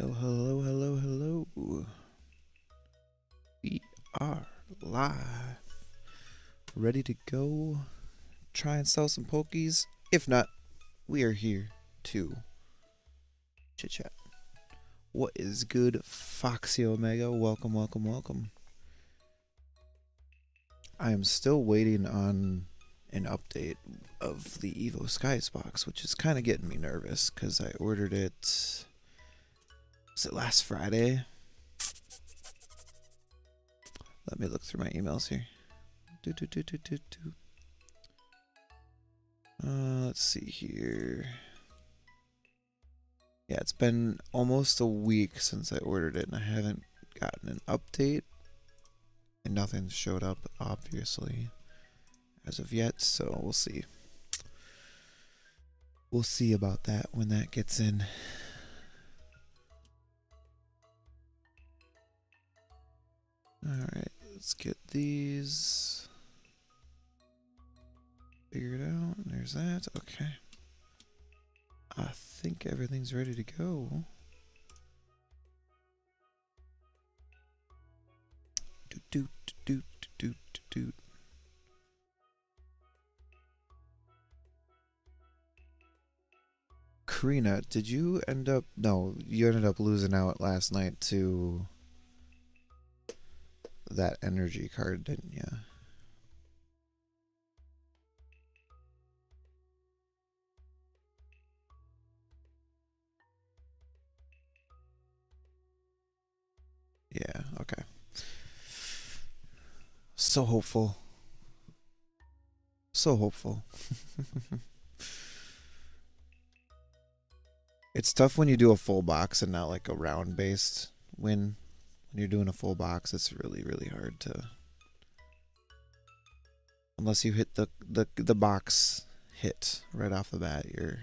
Hello, hello, hello, hello. We are live. Ready to go try and sell some Pokies. If not, we are here to chit chat. What is good, Foxy Omega? Welcome, welcome, welcome. I am still waiting on an update of the Evo Skies box, which is kind of getting me nervous because I ordered it. Was it last Friday? Let me look through my emails here. Let's see here. Yeah, it's been almost a week since I ordered it, and I haven't gotten an update. And nothing's showed up, obviously, as of yet, so we'll see. We'll see about that when that gets in. Alright, let's get these figured out. There's that. Okay. I think everything's ready to go. Doot, doot, doot, doot, doot. Karina, did you end up... No, you ended up losing out last night to that energy card, didn't you? Yeah, okay. So hopeful. So hopeful. It's tough when you do a full box and not like a round based win. When you're doing a full box, it's really, really hard to... Unless you hit the box hit right off the bat, you're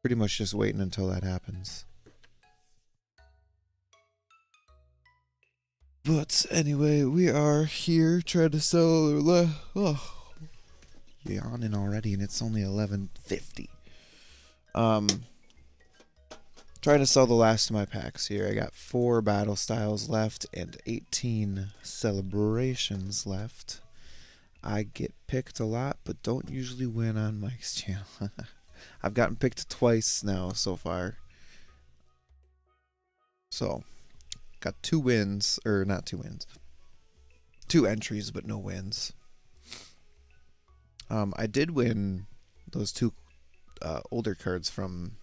pretty much just waiting until that happens. But anyway, we are here trying to sell... Yawning already, and it's only 11:50. Trying to sell the last of my packs here. I got 4 battle styles left and 18 celebrations left. I get picked a lot, but don't usually win on Mike's channel. I've gotten picked twice now so far. So, got 2 wins, or not 2 wins. 2 entries, but no wins. I did win those 2 older cards from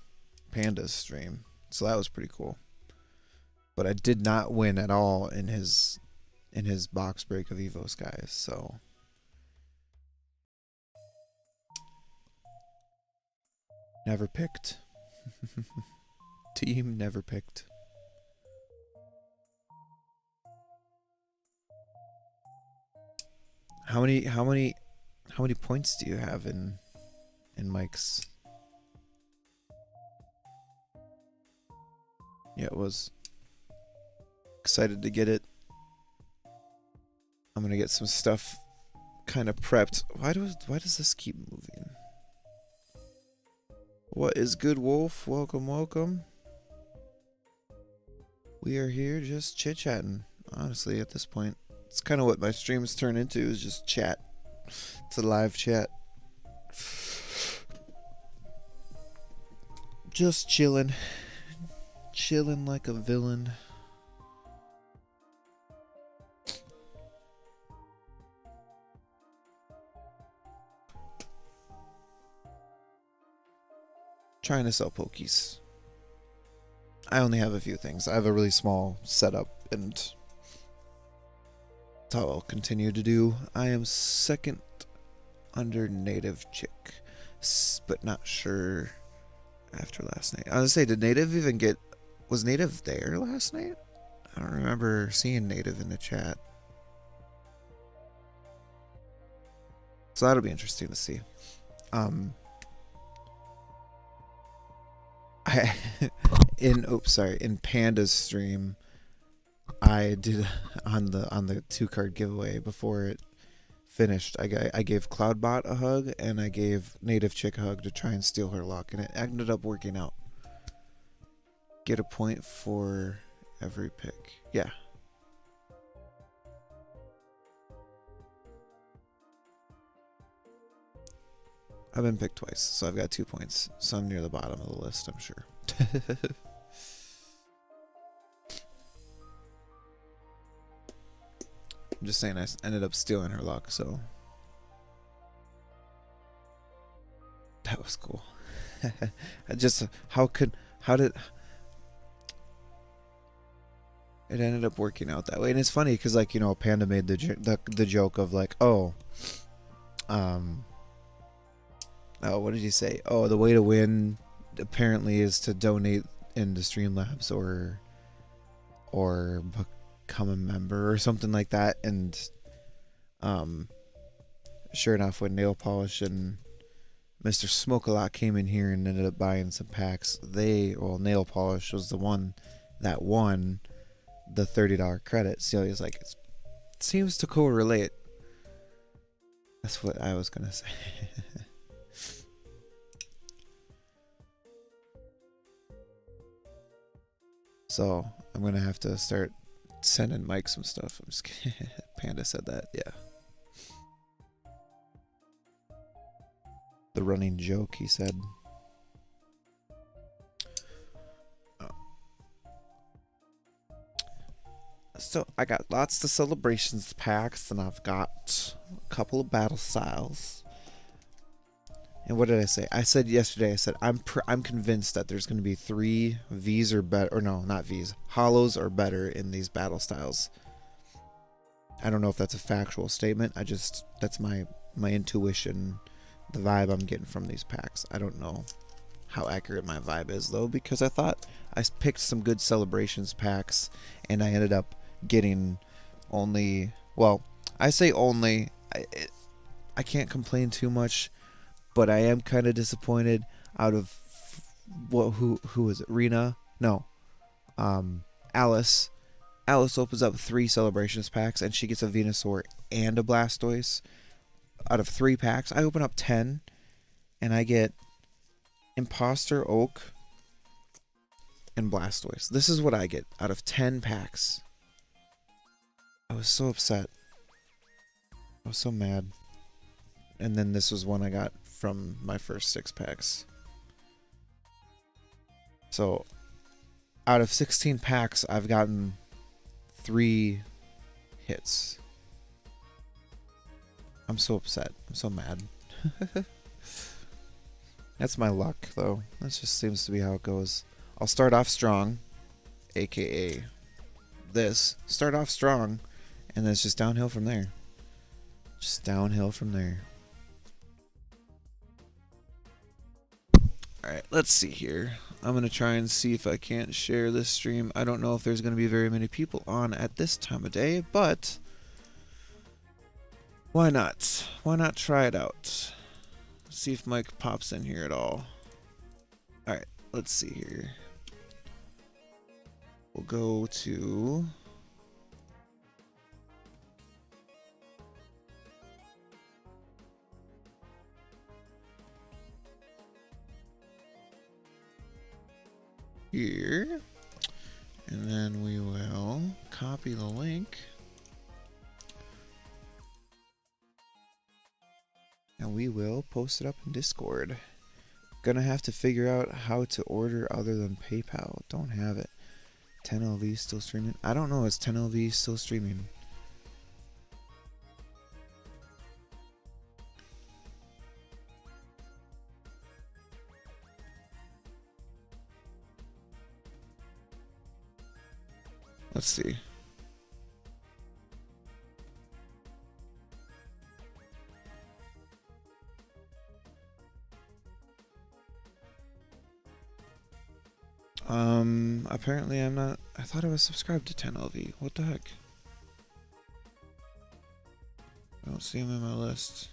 Panda's stream, so that was pretty cool. But I did not win at all in his box break of Evo Skies, so never picked. Team never picked. How many points do you have in Mike's? Yeah, it was. Excited to get it. I'm gonna get some stuff kind of prepped. Why does this keep moving? What is good, Wolf? Welcome, welcome. We are here just chit-chatting, honestly, at this point. It's kind of what my streams turn into, is just chat. It's a live chat. Just chilling. Chilling like a villain. Trying to sell Pokies. I only have a few things. I have a really small setup, and that's how I'll continue to do. I am second under Native Chick, but not sure after last night. I was gonna say, did Native even get... Was Native there last night? I don't remember seeing Native in the chat. So that'll be interesting to see. In Panda's stream, I did on the 2-card giveaway before it finished. I gave Cloudbot a hug, and I gave Native Chick a hug to try and steal her luck, and it ended up working out. Get a point for every pick. Yeah. I've been picked twice, so I've got 2 points. So I'm near the bottom of the list, I'm sure. I'm just saying I ended up stealing her luck, so that was cool. I just how did it ended up working out that way? And it's funny because, like, you know, Panda made the joke of like, oh, what did he say? Oh, the way to win apparently is to donate into Streamlabs or become a member or something like that. And sure enough, when Nail Polish and Mr. Smoke-A-Lot came in here and ended up buying some packs, Nail Polish was the one that won the $30 credit. So he's like, it seems to correlate. That's what I was gonna say. So I'm gonna have to start sending Mike some stuff. I'm just kidding. Panda said that, yeah. The running joke, he said. So I got lots of celebrations packs, and I've got a couple of battle styles. And what did I say? I said yesterday, I said I'm convinced that there's going to be 3 V's or better, or no, not V's, Hollows or better in these battle styles. I don't know if that's a factual statement. That's my intuition, the vibe I'm getting from these packs. I don't know how accurate my vibe is though, because I thought I picked some good celebrations packs, and I ended up getting only, well, I say only, I can't complain too much. But I am kind of disappointed out of who is it? Rena? No. Alice. Alice opens up 3 celebrations packs and she gets a Venusaur and a Blastoise. Out of 3 packs, I open up 10 and I get Imposter, Oak, and Blastoise. This is what I get out of 10 packs. I was so upset. I was so mad. And then this was one I got from my first 6 packs. So out of 16 packs, I've gotten 3 hits. I'm so upset. I'm so mad. That's my luck, though. That just seems to be how it goes. I'll start off strong, aka this. Start off strong, and then it's just downhill from there. Just downhill from there. Alright, let's see here. I'm going to try and see if I can't share this stream. I don't know if there's going to be very many people on at this time of day, but why not? Why not try it out? See if Mike pops in here at all. Alright, let's see here. We'll go to... here, and then we will copy the link, and we will post it up in Discord. Gonna have to figure out how to order other than PayPal. Don't have it. 10LV still streaming? I don't know. Is 10LV still streaming? Let's see. Apparently I'm not. I thought I was subscribed to 10LV. What the heck? I don't see him in my list.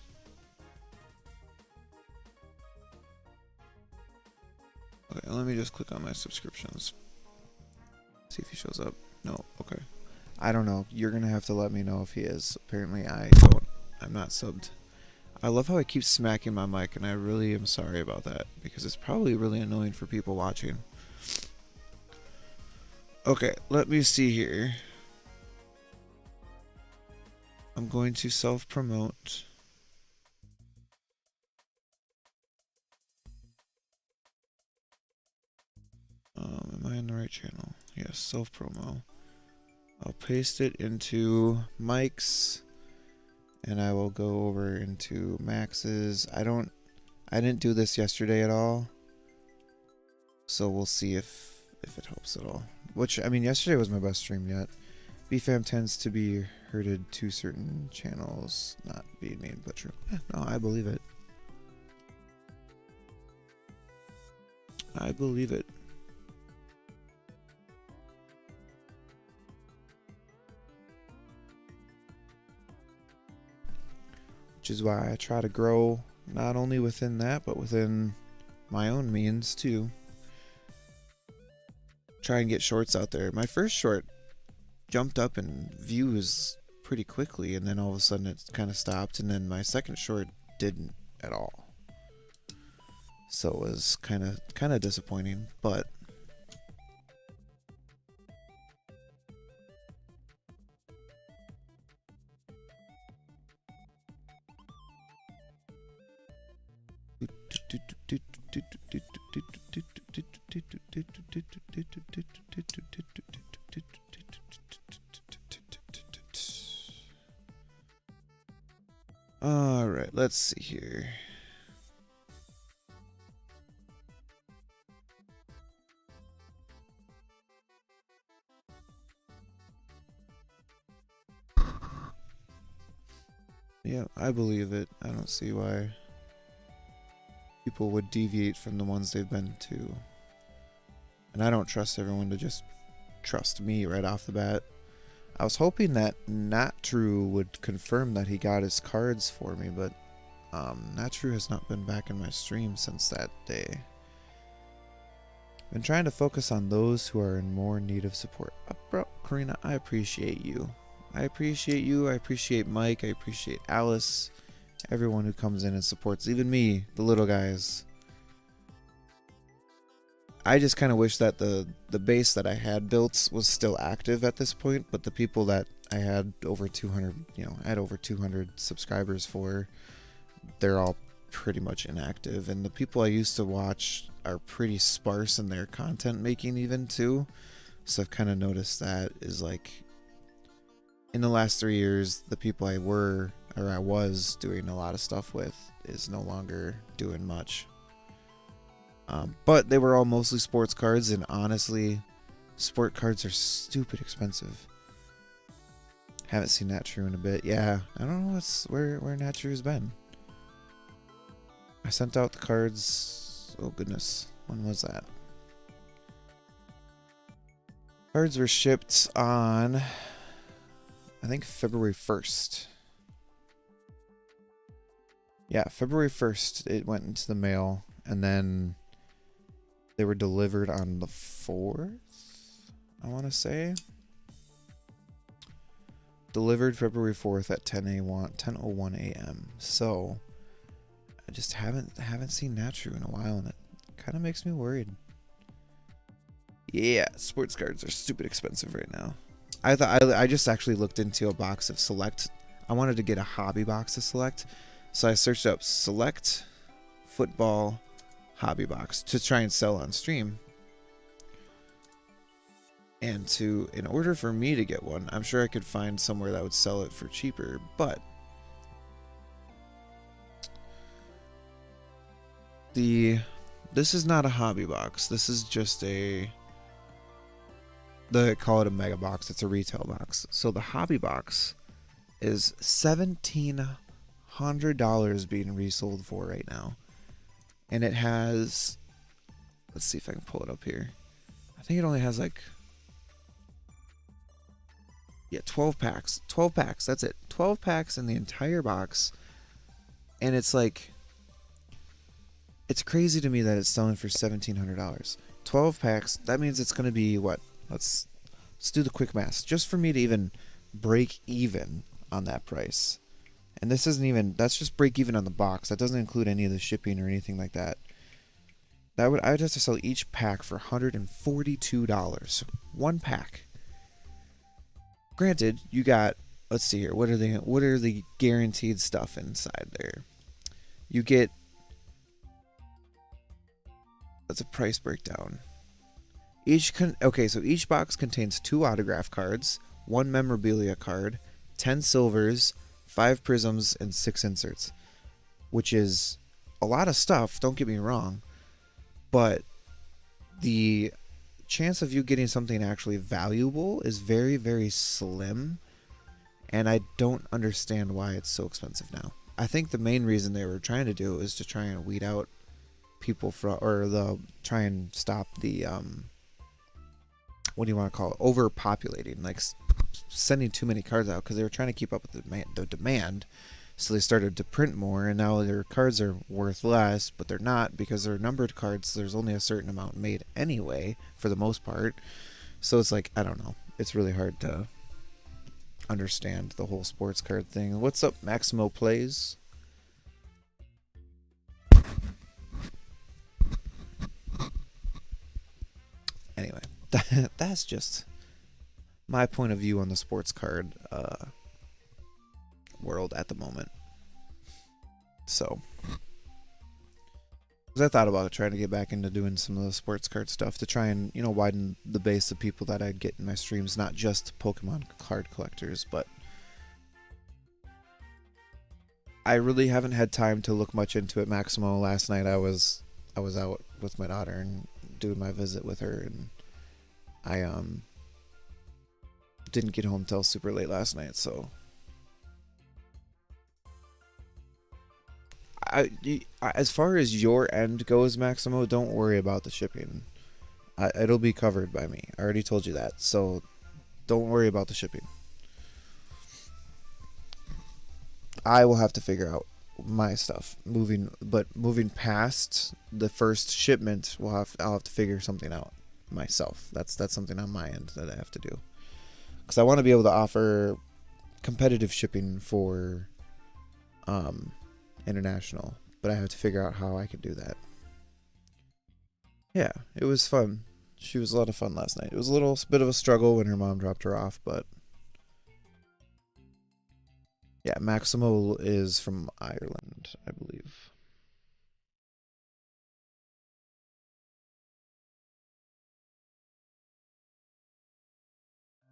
Okay, let me just click on my subscriptions. See if he shows up. No, okay. I don't know. You're gonna have to let me know if he is. Apparently I'm not subbed. I love how I keep smacking my mic, and I really am sorry about that, because it's probably really annoying for people watching. Okay, let me see here. I'm going to self-promote. Am I in the right channel? Yes, self-promo. I'll paste it into Mike's, and I will go over into Max's. I didn't do this yesterday at all, so we'll see if it helps at all. Which, I mean, yesterday was my best stream yet. BFAM tends to be herded to certain channels, not being made, but true. Yeah, no, I believe it. I believe it. Which is why I try to grow not only within that, but within my own means too. Try and get shorts out there. My first short jumped up in views pretty quickly, and then all of a sudden it kind of stopped, and then my second short didn't at all. So it was kind of disappointing, but all right, let's see here. Yeah, I believe it. I don't see why people would deviate from the ones they've been to. And I don't trust everyone to just trust me right off the bat. I was hoping that Not True would confirm that he got his cards for me, but Not True has not been back in my stream since that day. Been trying to focus on those who are in more need of support. Bro, Karina, I appreciate you. I appreciate you. I appreciate Mike. I appreciate Alice. Everyone who comes in and supports. Even me, the little guys. I just kind of wish that the base that I had built was still active at this point, but the people that I had over 200, I had over 200 subscribers for, they're all pretty much inactive, and the people I used to watch are pretty sparse in their content making even too. So I've kind of noticed that is like in the last 3 years, the people I was doing a lot of stuff with is no longer doing much. But they were all mostly sports cards, and honestly, sport cards are stupid expensive. Haven't seen Nat True in a bit. Yeah, I don't know where Nat True's been. I sent out the cards. Oh goodness, when was that? Cards were shipped on, I think, February 1st. Yeah, February 1st it went into the mail, and then they were delivered on the 4th, I want to say. Delivered February 4th at 10:01 a.m. So I just haven't seen Nat True in a while, and it kind of makes me worried. Yeah, sports cards are stupid expensive right now. I just actually looked into a box of Select. I wanted to get a hobby box of Select, so I searched up Select Football Hobby Box to try and sell on stream. And in order for me to get one, I'm sure I could find somewhere that would sell it for cheaper, but this is not a hobby box. This is just they call it a mega box. It's a retail box. So the hobby box is $1,700 being resold for right now. And it has, let's see if I can pull it up here. I think it only has like, yeah, 12 packs. 12 packs, that's it. 12 packs in the entire box. And it's like, it's crazy to me that it's selling for $1,700. 12 packs, that means it's going to be what? Let's do the quick math. Just for me to even break even on that price. And this isn't even, that's just break even on the box. That doesn't include any of the shipping or anything like that. I'd have to sell each pack for $142. One pack. Granted, you got, let's see here. What are the guaranteed stuff inside there? You get, that's a price breakdown. So each box contains 2 autograph cards, 1 memorabilia card, 10 silvers, 5 prisms, and 6 inserts, which is a lot of stuff, don't get me wrong, but the chance of you getting something actually valuable is very, very slim, and I don't understand why it's so expensive now. I think the main reason they were trying to do is to try and weed out people from, or try and stop the what do you want to call it, overpopulating, like sending too many cards out, because they were trying to keep up with the demand. So they started to print more, and now their cards are worth less, but they're not, because they're numbered cards. There's only a certain amount made anyway, for the most part. So it's like, I don't know. It's really hard to understand the whole sports card thing. What's up, Maximo Plays? Anyway, that's just my point of view on the sports card world at the moment. So, because I thought about trying to get back into doing some of the sports card stuff to try and, you know, widen the base of people that I'd get in my streams, not just Pokemon card collectors, but I really haven't had time to look much into it. Maximo, last night I was out with my daughter and doing my visit with her, and I didn't get home till super late last night, so as far as your end goes, Maximo, don't worry about the shipping. It'll be covered by me. I already told you that, so don't worry about the shipping. I will have to figure out my stuff moving past the first shipment. I'll have to figure something out myself. That's something on my end that I have to do, because I want to be able to offer competitive shipping for international, but I have to figure out how I can do that. Yeah, it was fun. She was a lot of fun last night. It was a little bit of a struggle when her mom dropped her off, but yeah, Maximo is from Ireland, I believe.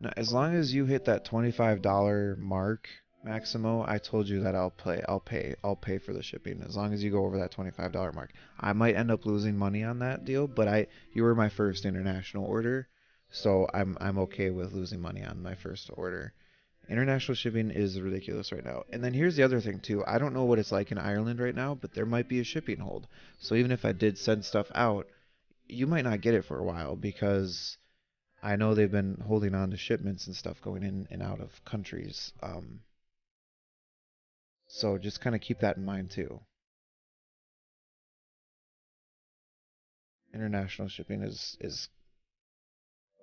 Now, as long as you hit that $25 mark, Maximo, I told you that I'll pay for the shipping. As long as you go over that $25 mark, I might end up losing money on that deal, but you were my first international order, so I'm okay with losing money on my first order. International shipping is ridiculous right now. And then here's the other thing too. I don't know what it's like in Ireland right now, but there might be a shipping hold. So even if I did send stuff out, you might not get it for a while, because I know they've been holding on to shipments and stuff going in and out of countries. So just kind of keep that in mind too. International shipping is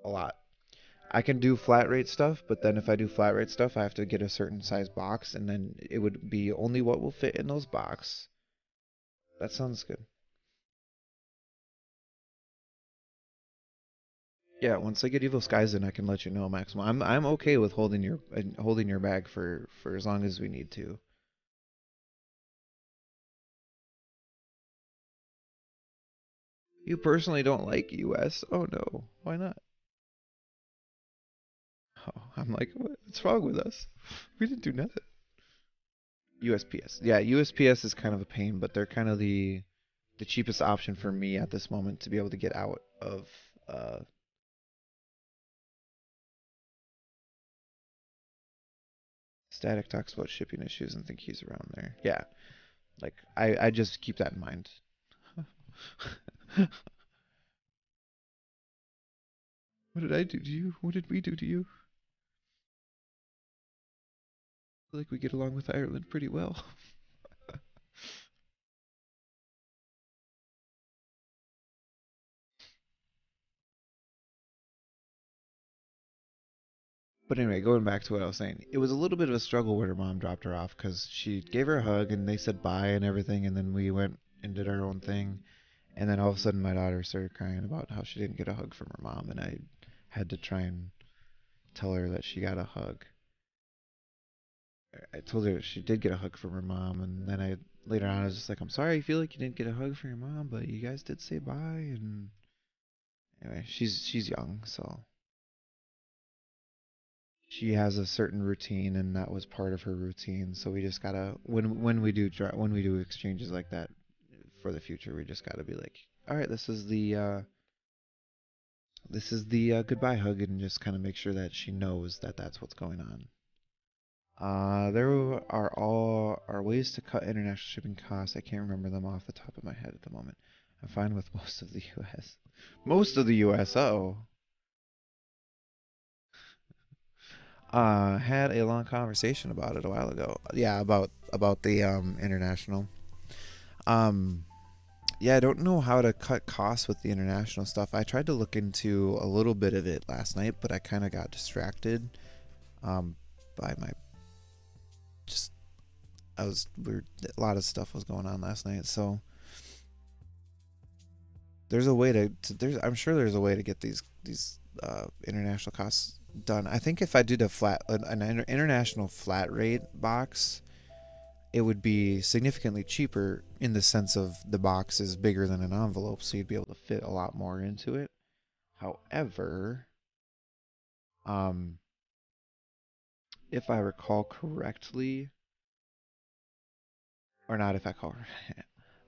a lot. I can do flat rate stuff, but then if I do flat rate stuff, I have to get a certain size box, and then it would be only what will fit in those box. That sounds good. Yeah, once I get Evil Skies in, I can let you know, Maximo. I'm okay with holding your bag for as long as we need to. You personally don't like US? Oh no, why not? Oh, I'm like, what's wrong with us? We didn't do nothing. USPS. Yeah, USPS is kind of a pain, but they're kind of the cheapest option for me at this moment to be able to get out of uh Static talks about shipping issues and think he's around there. Yeah, like I just keep that in mind. What did I do to you? What did we do to you? I feel like we get along with Ireland pretty well. But anyway, going back to what I was saying, it was a little bit of a struggle when her mom dropped her off, because she gave her a hug and they said bye and everything, and then we went and did our own thing. And then all of a sudden, my daughter started crying about how she didn't get a hug from her mom, and I had to try and tell her that she got a hug. I told her she did get a hug from her mom, and then later on I was just like, I'm sorry, I feel like you didn't get a hug from your mom, but you guys did say bye. And anyway, she's young, so she has a certain routine, and that was part of her routine. So we just gotta when we do exchanges like that for the future, we just gotta be like, all right, this is the goodbye hug, and just kind of make sure that she knows that that's what's going on. There are ways to cut international shipping costs. I can't remember them off the top of my head at the moment. I'm fine with most of the U.S. Most of the U.S. Oh, had a long conversation about it a while ago. Yeah, about the international. Um, yeah, I don't know how to cut costs with the international stuff. I tried to look into a little bit of it last night, but I kind of got distracted um by my just I was weird. A lot of stuff was going on last night, so there's a way there's I'm sure there's a way to get these international costs done. I think if I did an international flat rate box, it would be significantly cheaper in the sense of the box is bigger than an envelope, so you'd be able to fit a lot more into it. However, um, if I recall correctly, or not if I call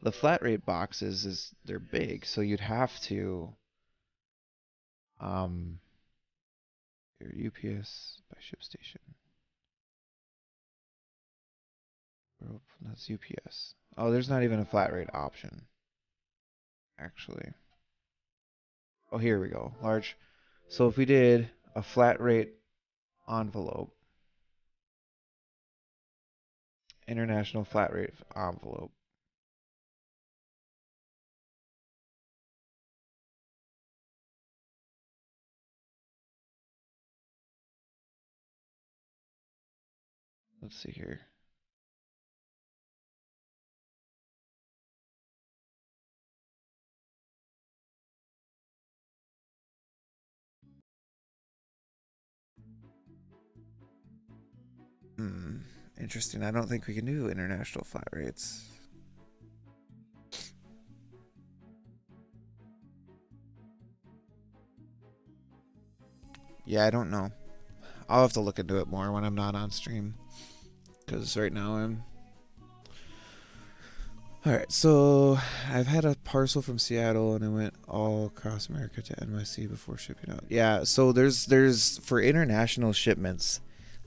the flat rate boxes is they're big, so you'd have to um your UPS by ship station. That's UPS. Oh, there's not even a flat rate option, actually. Oh, here we go. Large. So if we did a flat rate envelope, international flat rate envelope, let's see here. Hmm. Interesting. I don't think we can do international flat rates. Yeah, I don't know. I'll have to look into it more when I'm not on stream. Because right now I'm. Alright, so I've had a parcel from Seattle and it went all across America to NYC before shipping out. Yeah, so there's for international shipments,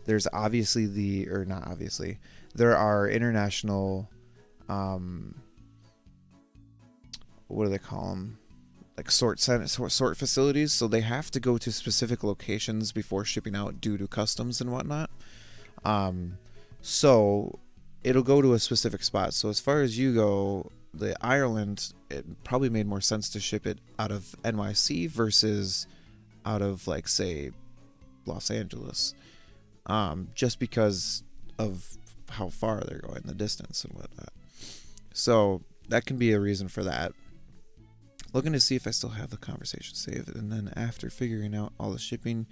there's obviously or not obviously, there are international, what do they call them? Like sort facilities, so they have to go to specific locations before shipping out due to customs and whatnot. So it'll go to a specific spot. So as far as you go, the Ireland, it probably made more sense to ship it out of NYC versus out of like say Los Angeles, just because of how far they're going, the distance and whatnot. So that can be a reason for that. Looking to see if I still have the conversation saved, and then after figuring out all the shipping,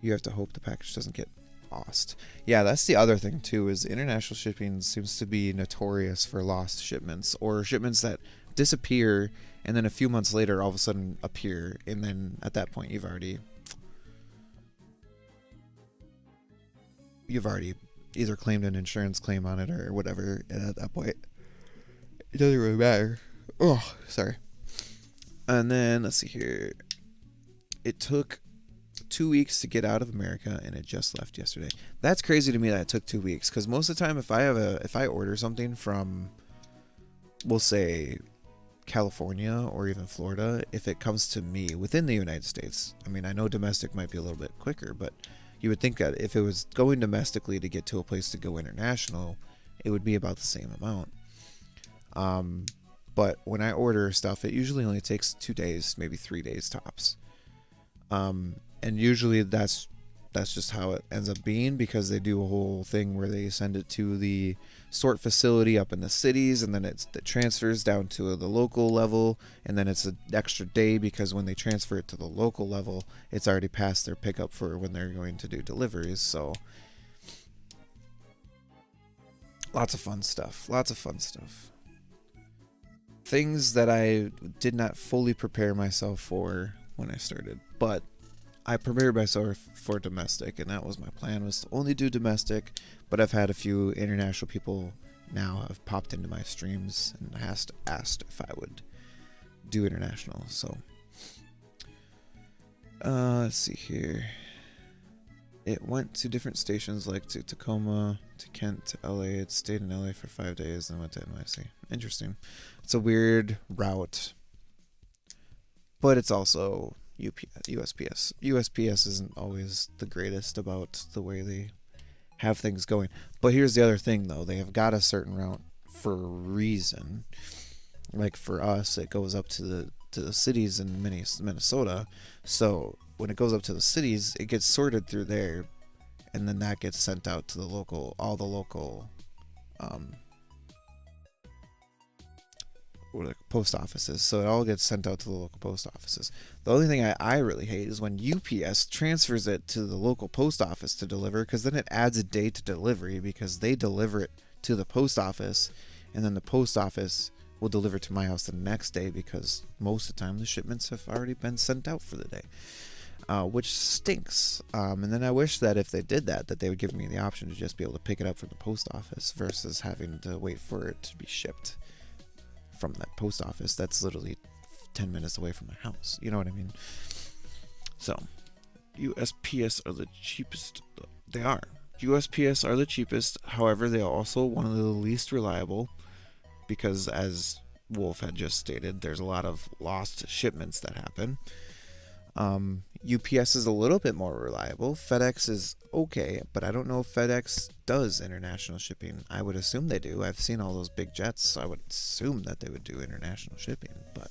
you have to hope the package doesn't get lost. Yeah, that's the other thing too, is international shipping seems to be notorious for lost shipments, or shipments that disappear and then a few months later all of a sudden appear, and then at that point you've already either claimed an insurance claim on it or whatever, and at that point it doesn't really matter. Oh, sorry. And then let's see here. It took 2 weeks to get out of America, and it just left yesterday. That's crazy to me that it took 2 weeks, because most of the time, if I order something from, we'll say, California or even Florida, if it comes to me within the United States, I mean, I know domestic might be a little bit quicker, but you would think that if it was going domestically to get to a place to go international, it would be about the same amount. But when I order stuff, it usually only takes 2 days, maybe 3 days tops. And usually that's that's just how it ends up being, because they do a whole thing where they send it to the sort facility up in the cities, and then it transfers down to the local level, and then it's an extra day because when they transfer it to the local level, it's already past their pickup for when they're going to do deliveries. So lots of fun stuff. Lots of fun stuff. Things that I did not fully prepare myself for when I started, but I prepared myself for domestic, and that was my plan, was to only do domestic. But I've had a few international people now have popped into my streams and asked if I would do international. So let's see here. It went to different stations, like to Tacoma, to Kent, to LA. It stayed in LA for 5 days and went to NYC. Interesting. It's a weird route, but it's also USPS. USPS isn't always the greatest about the way they have things going. But here's the other thing, though. They have got a certain route for a reason. Like for us, it goes up to the cities in Minnesota. So when it goes up to the cities, it gets sorted through there, and then that gets sent out to all the local post offices. So it all gets sent out to the local post offices. The only thing I really hate is when UPS transfers it to the local post office to deliver, because then it adds a day to delivery, because they deliver it to the post office, and then the post office will deliver to my house the next day, because most of the time the shipments have already been sent out for the day, which stinks. And then I wish that if they did that they would give me the option to just be able to pick it up from the post office versus having to wait for it to be shipped from that post office that's literally 10 minutes away from my house. You know what I mean? So USPS are the cheapest. They are. USPS are the cheapest. However, they are also one of the least reliable, because as Wolf had just stated, there's a lot of lost shipments that happen. UPS is a little bit more reliable. FedEx is okay, but I don't know if FedEx does international shipping. I would assume they do. I've seen all those big jets, so I would assume that they would do international shipping. But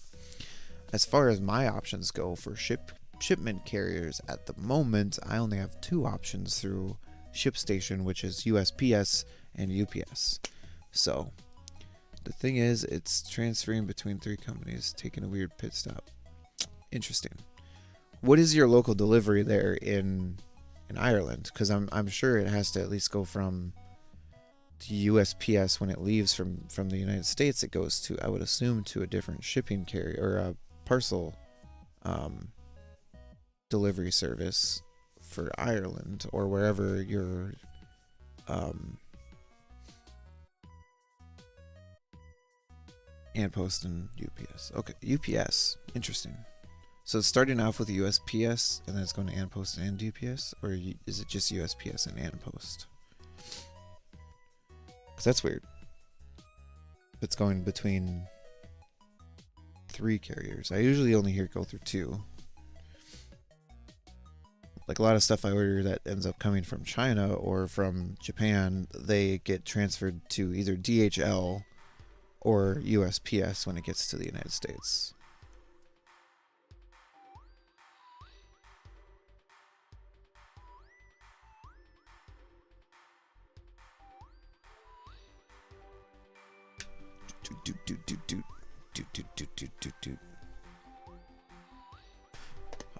as far as my options go for shipment carriers at the moment, I only have 2 options through ShipStation, which is USPS and UPS. So the thing is, it's transferring between 3 companies, taking a weird pit stop. Interesting. What is your local delivery there in Ireland? Because I'm sure it has to at least go from the USPS when it leaves from the United States. It goes to, I would assume, to a different shipping carrier or a parcel delivery service for Ireland or wherever your Post and UPS. Okay, UPS. Interesting. So it's starting off with USPS and then it's going to Post and UPS, or is it just USPS and Post? Because that's weird. It's going between 3 carriers. I usually only hear it go through 2. Like a lot of stuff I order that ends up coming from China or from Japan, they get transferred to either DHL or USPS when it gets to the United States.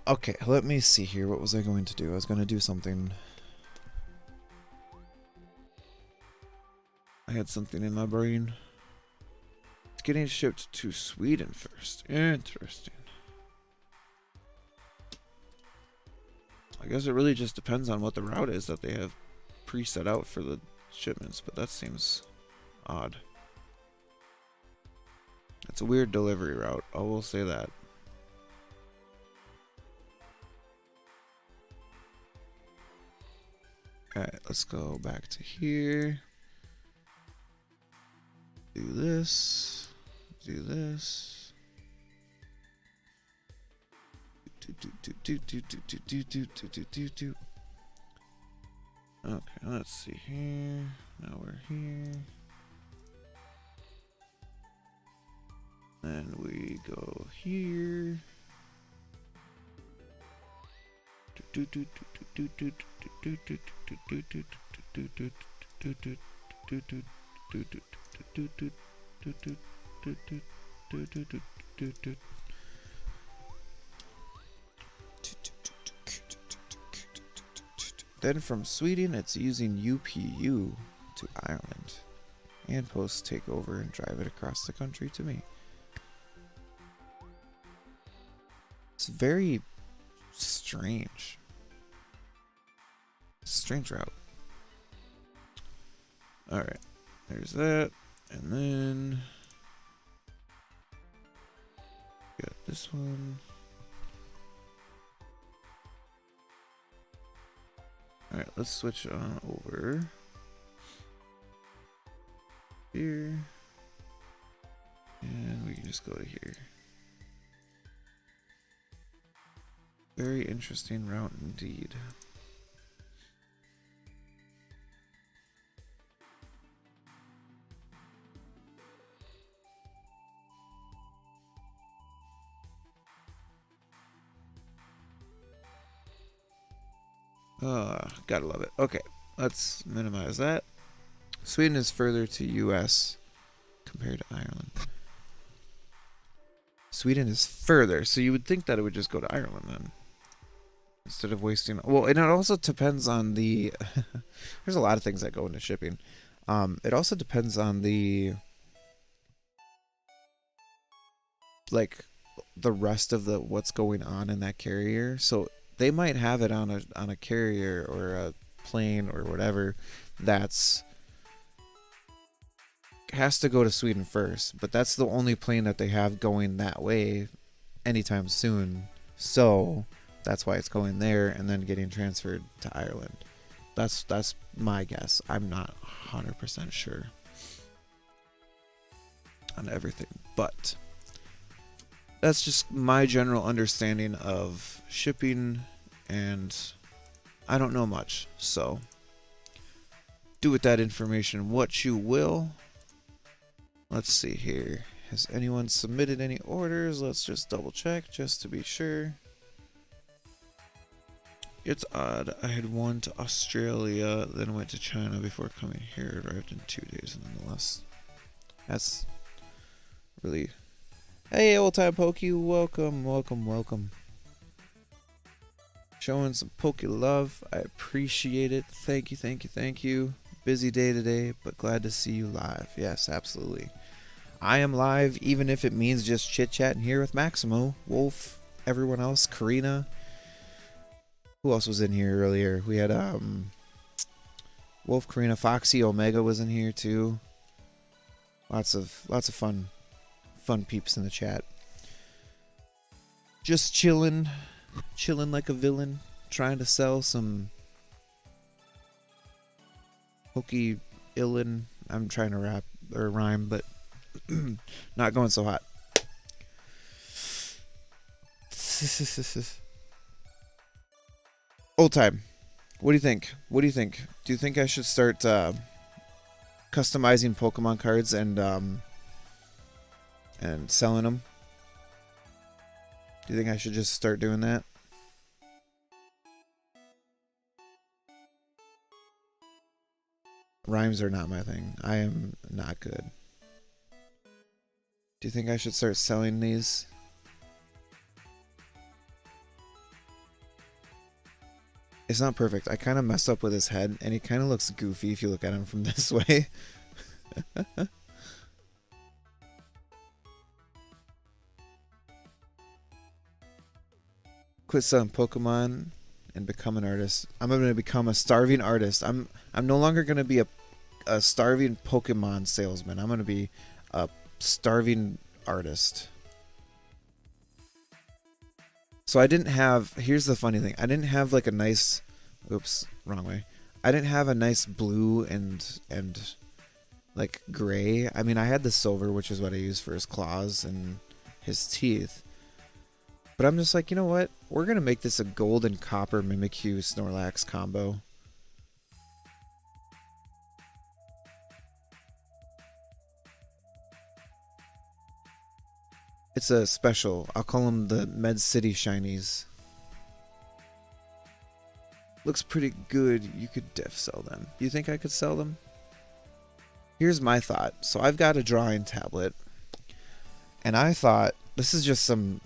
Okay, let me see here. What was I going to do? I was going to do something. I had something in my brain. It's getting shipped to Sweden first. Interesting. I guess it really just depends on what the route is that they have preset out for the shipments, but that seems odd. It's a weird delivery route, I will say that. Alright, let's go back to here. Do this. Do this. Okay, let's see here. Now we're here. Then we go here. Then from Sweden, it's using UPU to Ireland. And post take over and drive it across the country to me. It's very strange. Strange route. Alright. There's that. And then got this one. Alright, let's switch on over here. And we can just go to here. Very interesting route indeed. Gotta love it. Okay, let's minimize that. Sweden is further to US compared to Ireland. Sweden is further, so you would think that it would just go to Ireland then. Instead of wasting... Well, and it also depends on the... There's a lot of things that go into shipping. It also depends on the... Like, the rest of the what's going on in that carrier. So they might have it on a carrier or a plane or whatever that's... has to go to Sweden first, but that's the only plane that they have going that way anytime soon. So that's why it's going there and then getting transferred to Ireland. That's my guess. I'm not 100% sure on everything, but that's just my general understanding of shipping, and I don't know much, so do with that information what you will. Let's see here. Has anyone submitted any orders? Let's just double check just to be sure. It's odd. I had one to Australia, then went to China before coming here. It arrived in 2 days nonetheless. That's really... Hey, old time Pokey, welcome, welcome, welcome. Showing some Poke love. I appreciate it. Thank you, thank you, thank you. Busy day today, but glad to see you live. Yes, absolutely. I am live, even if it means just chit-chatting here with Maximo, Wolf, everyone else, Karina. Who else was in here earlier? We had Wolf, Karina, Foxy, Omega was in here too. Lots of fun peeps in the chat. Just chilling like a villain, trying to sell some Pokey illin. I'm trying to rap or rhyme, but not going so hot. Old time. What do you think? What do you think? Do you think I should start customizing Pokemon cards and selling them? Do you think I should just start doing that? Rhymes are not my thing. I am not good. Do you think I should start selling these? It's not perfect. I kind of messed up with his head, and he kind of looks goofy if you look at him from this way. Quit selling Pokemon and become an artist. I'm going to become a starving artist. I'm no longer going to be a starving Pokemon salesman. I'm going to be a starving artist. So I didn't have, here's the funny thing. I didn't have like a nice, oops, wrong way. I didn't have a nice blue and like gray. I mean, I had the silver, which is what I used for his claws and his teeth. But I'm just like, you know what? We're going to make this a gold and copper Mimikyu Snorlax combo. It's a special. I'll call them the Med City Shinies. looks pretty good. You could sell them. You think I could sell them? Here's my thought. So I've got a drawing tablet, and I thought this is just some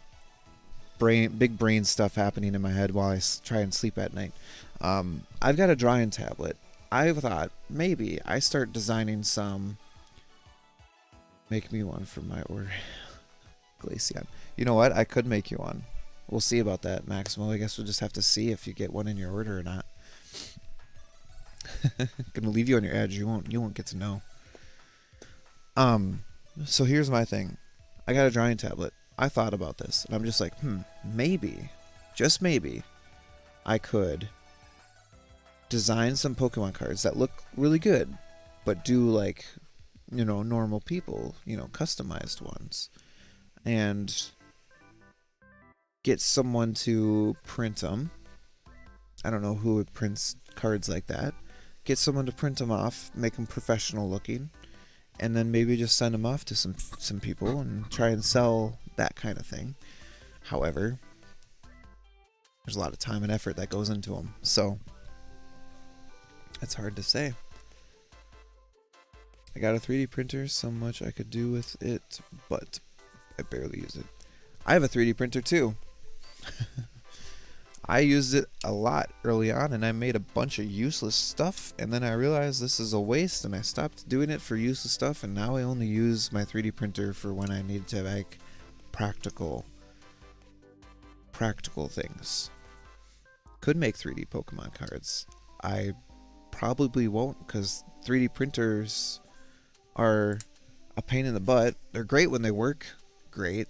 big brain stuff happening in my head while I try and sleep at night. I've got a drawing tablet. I thought maybe I start designing some. Make me one for my order. Glaceon. You know what? I could make you one. We'll see about that, Maximo. I guess we'll just have to see if you get one in your order or not. Gonna leave you on your edge. You won't get to know. So here's my thing. I got a drawing tablet. I thought about this, and I'm just like, maybe, just maybe, I could design some Pokemon cards that look really good, but do like, you know, normal people, you know, customized ones, and get someone to print them. I don't know who would print cards like that. Get someone to print them off, make them professional looking, and then maybe just send them off to some people and try and sell that kind of thing. However, there's a lot of time and effort that goes into them, so it's hard to say. I got a 3D printer, so much I could do with it, but I barely use it. I have a 3D printer too. I used it a lot early on, and I made a bunch of useless stuff, and then I realized this is a waste, and I stopped doing it for useless stuff, and now I only use my 3D printer for when I need to make practical things. Could make 3D Pokemon cards. I probably won't, because 3D printers are a pain in the butt. They're great when they work great,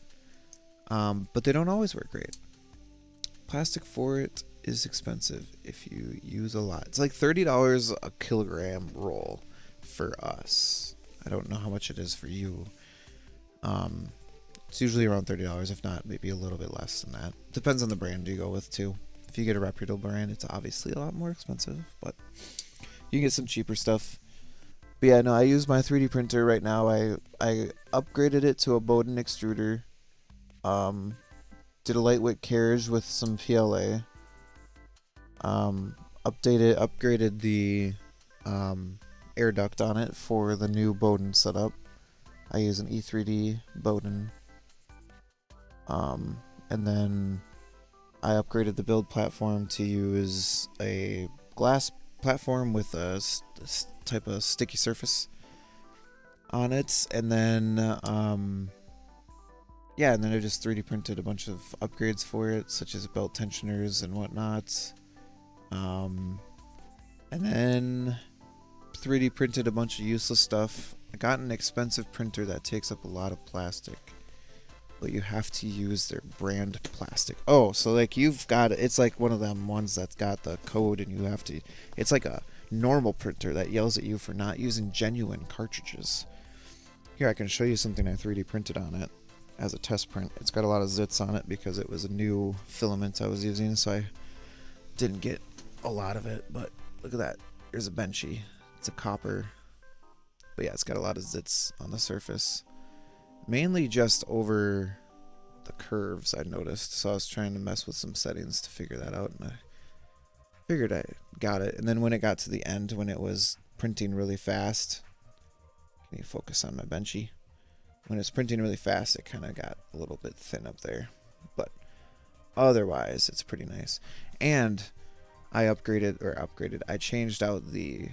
but they don't always work great. Plastic for it is expensive if you use a lot. It's like $30 a kilogram roll for us. I don't know how much it is for you. It's usually around $30, if not maybe a little bit less than that. Depends on the brand you go with too. If you get a reputable brand, it's obviously a lot more expensive, but you can get some cheaper stuff. But yeah, no, I use my 3D printer right now. I upgraded it to a Bowden extruder. Did a lightweight carriage with some PLA. Upgraded the air duct on it for the new Bowden setup. I use an E3D Bowden. And then I upgraded the build platform to use a glass platform with a type of sticky surface on it, and then yeah, and then I just 3D printed a bunch of upgrades for it, such as belt tensioners and whatnot, and then 3D printed a bunch of useless stuff. I got an expensive printer that takes up a lot of plastic, but you have to use their brand plastic. Oh, so like you've got, it's like one of them ones that's got the code, and you have to, it's like a normal printer that yells at you for not using genuine cartridges. Here, I can show you something I 3D printed on it as a test print. It's got a lot of zits on it because it was a new filament I was using, so I didn't get a lot of it, but look at that. Here's a benchy. It's a copper, but yeah, it's got a lot of zits on the surface. Mainly just over the curves, I noticed, so I was trying to mess with some settings to figure that out, and I figured I got it. And then when it got to the end, when it was printing really fast, can you focus on my benchy? When it's printing really fast, it kind of got a little bit thin up there, but otherwise it's pretty nice. And I I changed out the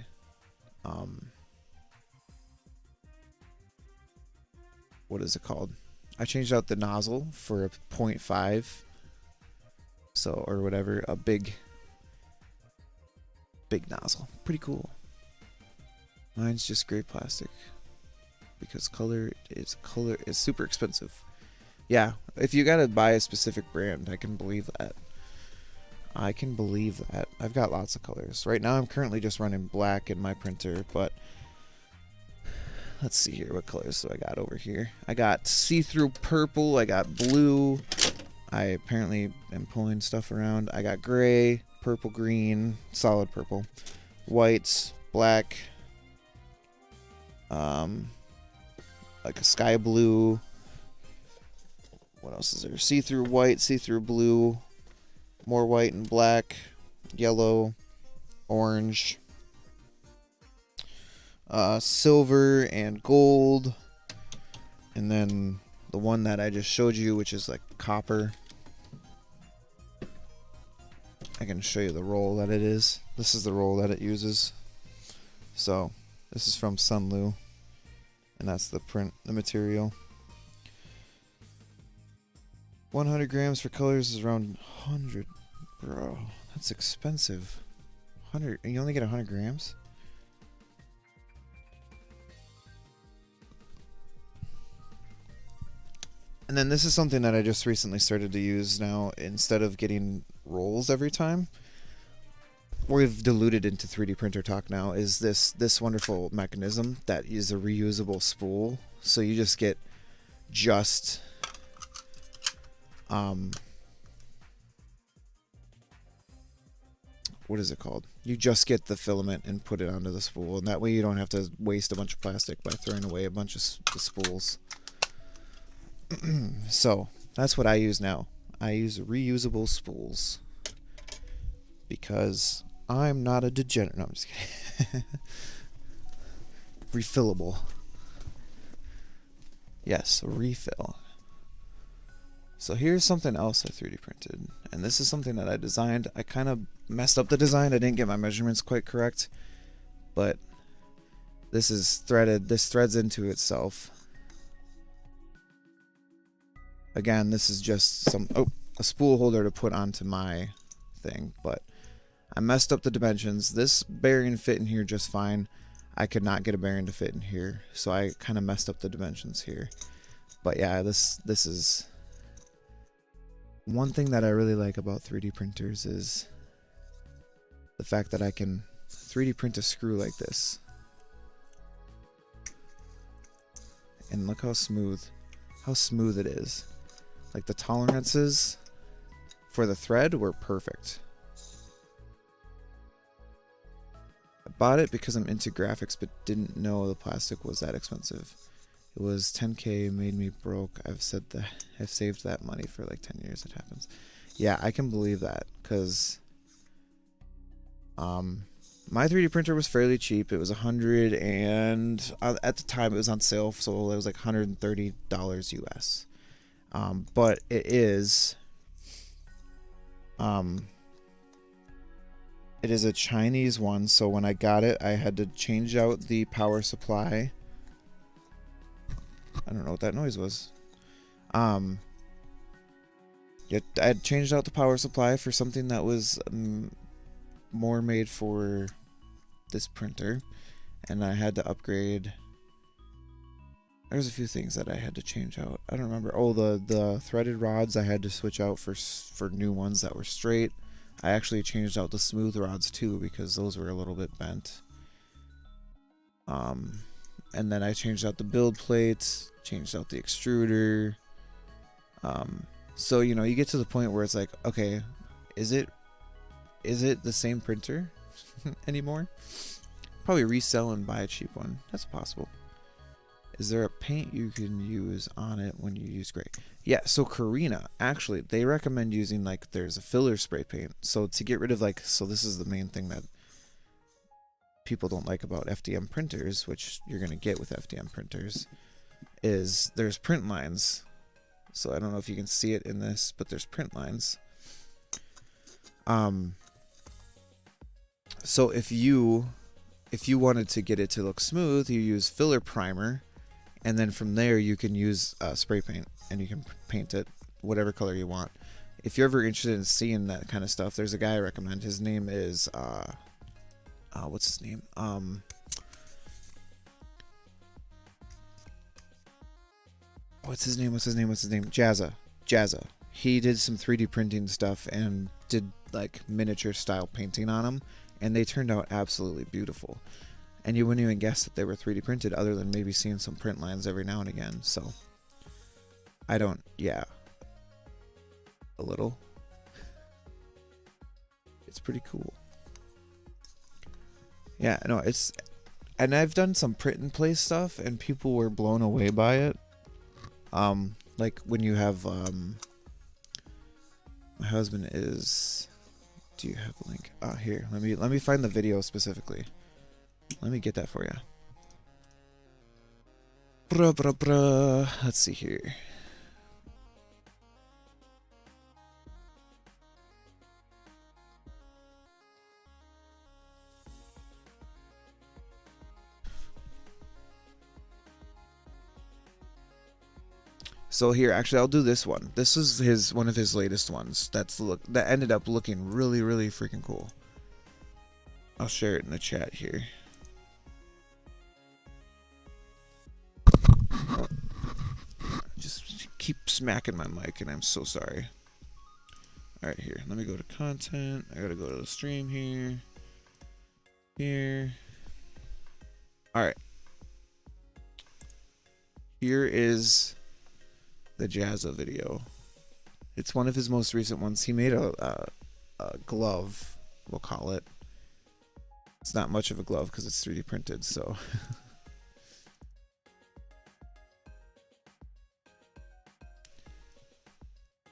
what is it called? I changed out the nozzle for a 0.5, so, or whatever, a big nozzle. Pretty cool. Mine's just gray plastic because color is super expensive. Yeah, if you gotta buy a specific brand, I can believe that. I've got lots of colors. Right now I'm currently just running black in my printer, but let's see here, what colors do I got over here? I got see-through purple, I got blue. I apparently am pulling stuff around. I got gray, purple, green, solid purple, whites, black, like a sky blue. What else is there? See-through white, see-through blue, more white and black, yellow, orange, silver, and gold. And then the one that I just showed you, which is like copper. I can show you the roll that it is. This is the roll that it uses. So this is from Sunlu, and that's the print, the material. 100 grams for colors is around 100. Bro, that's expensive. 100, and you only get 100 grams? And then this is something that I just recently started to use now. Instead of getting rolls every time, we've diluted into 3D printer talk now, is this wonderful mechanism that is a reusable spool. So you just get just what is it called? You just get the filament and put it onto the spool, and that way you don't have to waste a bunch of plastic by throwing away a bunch of the spools. So that's what I use now. I use reusable spools because I'm not a degenerate. No, I'm just kidding. Refillable. Yes, a refill. So here's something else I 3D printed, and this is something that I designed. I kind of messed up the design. I didn't get my measurements quite correct, but this is threaded. This threads into itself. Again, this is just a spool holder to put onto my thing, but I messed up the dimensions. This bearing fit in here just fine. I could not get a bearing to fit in here, so I kind of messed up the dimensions here. But yeah, this is one thing that I really like about 3D printers is the fact that I can 3D print a screw like this. And look how smooth it is. Like the tolerances for the thread were perfect. I bought it because I'm into graphics but didn't know the plastic was that expensive. It was 10K, made me broke. I've saved that money for like 10 years. It happens. Yeah, I can believe that because my 3D printer was fairly cheap. It was 100, and at the time it was on sale, so it was like $130 US. But it is a Chinese one, so when I got it, I had to change out the power supply. I don't know what that noise was. Yeah, I had changed out the power supply for something that was more made for this printer, and I had to upgrade. There's a few things that I had to change out. I don't remember. Oh, the threaded rods I had to switch out for new ones that were straight. I actually changed out the smooth rods too because those were a little bit bent. And then I changed out the build plates, changed out the extruder. So you know, you get to the point where it's like, okay, is it the same printer anymore? Probably resell and buy a cheap one. That's possible. Is there a paint you can use on it when you use gray? Yeah, so Karina, actually, they recommend using, like, there's a filler spray paint. So to get rid of, like, so this is the main thing that people don't like about FDM printers, which you're going to get with FDM printers, is there's print lines. So I don't know if you can see it in this, but there's print lines. So if you wanted to get it to look smooth, you use filler primer. And then from there, you can use spray paint, and you can paint it whatever color you want. If you're ever interested in seeing that kind of stuff, there's a guy I recommend. His name is, what's his name? What's his name? Jazza. He did some 3D printing stuff and did like miniature style painting on them, and they turned out absolutely beautiful. And you wouldn't even guess that they were 3D printed other than maybe seeing some print lines every now and again. So, yeah. A little. It's pretty cool. Yeah, no, and I've done some print and play stuff, and people were blown away by it. Like when you have, my husband is Do you have a link? Here. Let me find the video specifically. Let me get that for you. Let's see here. So here, actually, I'll do this one. This is one of his latest ones. That ended up looking really, really freaking cool. I'll share it in the chat here. Oh, just keep smacking my mic, and I'm so sorry. All right, here. Let me go to content. I gotta go to the stream here. Here. All right. Here is the Jazza video. It's one of his most recent ones. He made a glove, we'll call it. It's not much of a glove because it's 3D printed, so.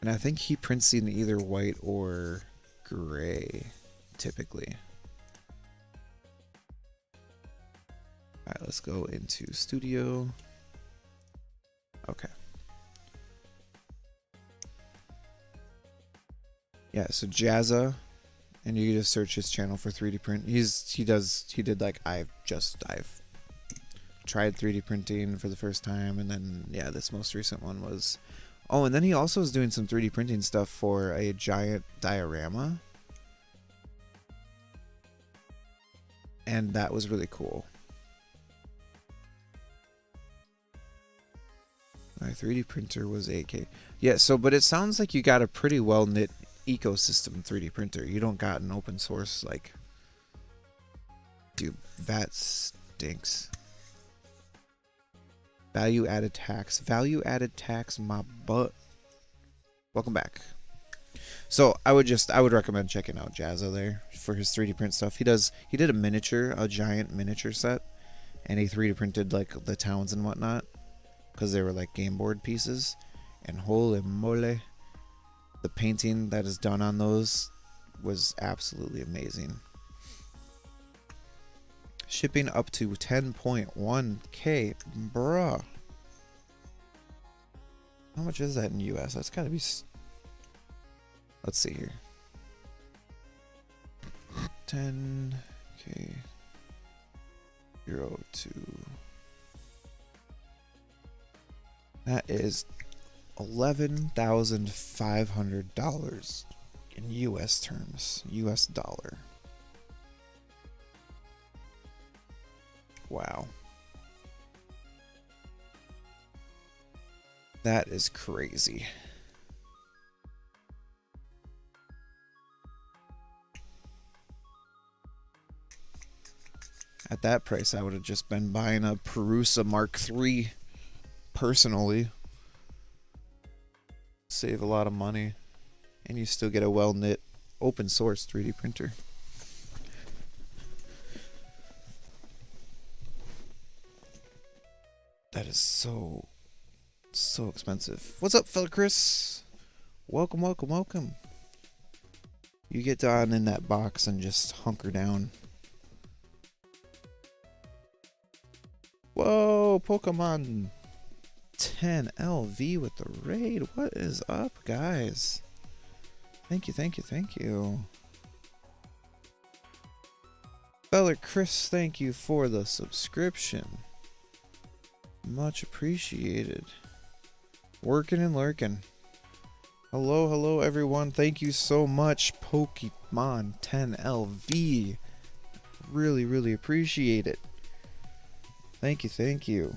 And I think he prints in either white or gray, typically. All right, let's go into Studio. Okay. Yeah, so Jazza, and you just search his channel for 3D print. He did like I've tried 3D printing for the first time, and then yeah, this most recent one was. Oh, and then he also is doing some 3D printing stuff for a giant diorama, and that was really cool. My 3D printer was 8K. Yeah, so but it sounds like you got a pretty well knit ecosystem 3D printer. You don't got an open source like. Dude, that stinks. Value added tax. Value added tax my butt. Welcome back. So I would recommend checking out Jazza there for his 3D print stuff. He did a giant miniature set, and he 3D printed like the towns and whatnot, because they were like game board pieces. And holy moly, the painting that is done on those was absolutely amazing. Shipping up to 10.1K, bruh. How much is that in US? That's gotta be. Let's see here. 10K. 02. That is $11,500 in US terms, US dollar. Wow. That is crazy. At that price, I would have just been buying a Prusa Mark III personally. Save a lot of money, and you still get a well-knit open source 3D printer. That is so expensive. What's up, fella Chris? Welcome, welcome, welcome. You get down in that box and just hunker down. Whoa, Pokémon 10 LV with the raid. What is up, guys? Thank you, thank you, thank you. Fella Chris, thank you for the subscription. Much appreciated. Working and lurking. Hello, hello everyone. Thank you so much, Pokémon 10 LV. Really, really appreciate it. Thank you, thank you.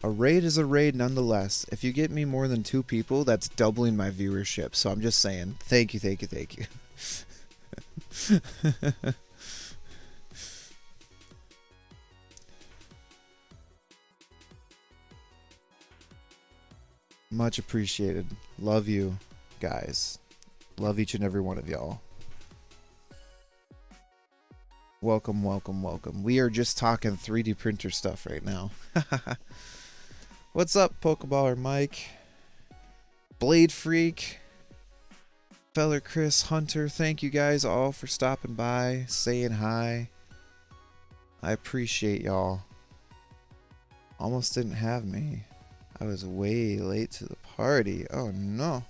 A raid is a raid nonetheless. If you get me more than 2 people, that's doubling my viewership. So I'm just saying, thank you, thank you, thank you. Much appreciated. Love you guys. Love each and every one of y'all. Welcome, welcome, welcome. We are just talking 3D printer stuff right now. What's up, Pokeballer Mike? Blade Freak. Feller, Chris, Hunter, thank you guys all for stopping by, saying hi. I appreciate y'all. Almost didn't have me. I was way late to the party. Oh no.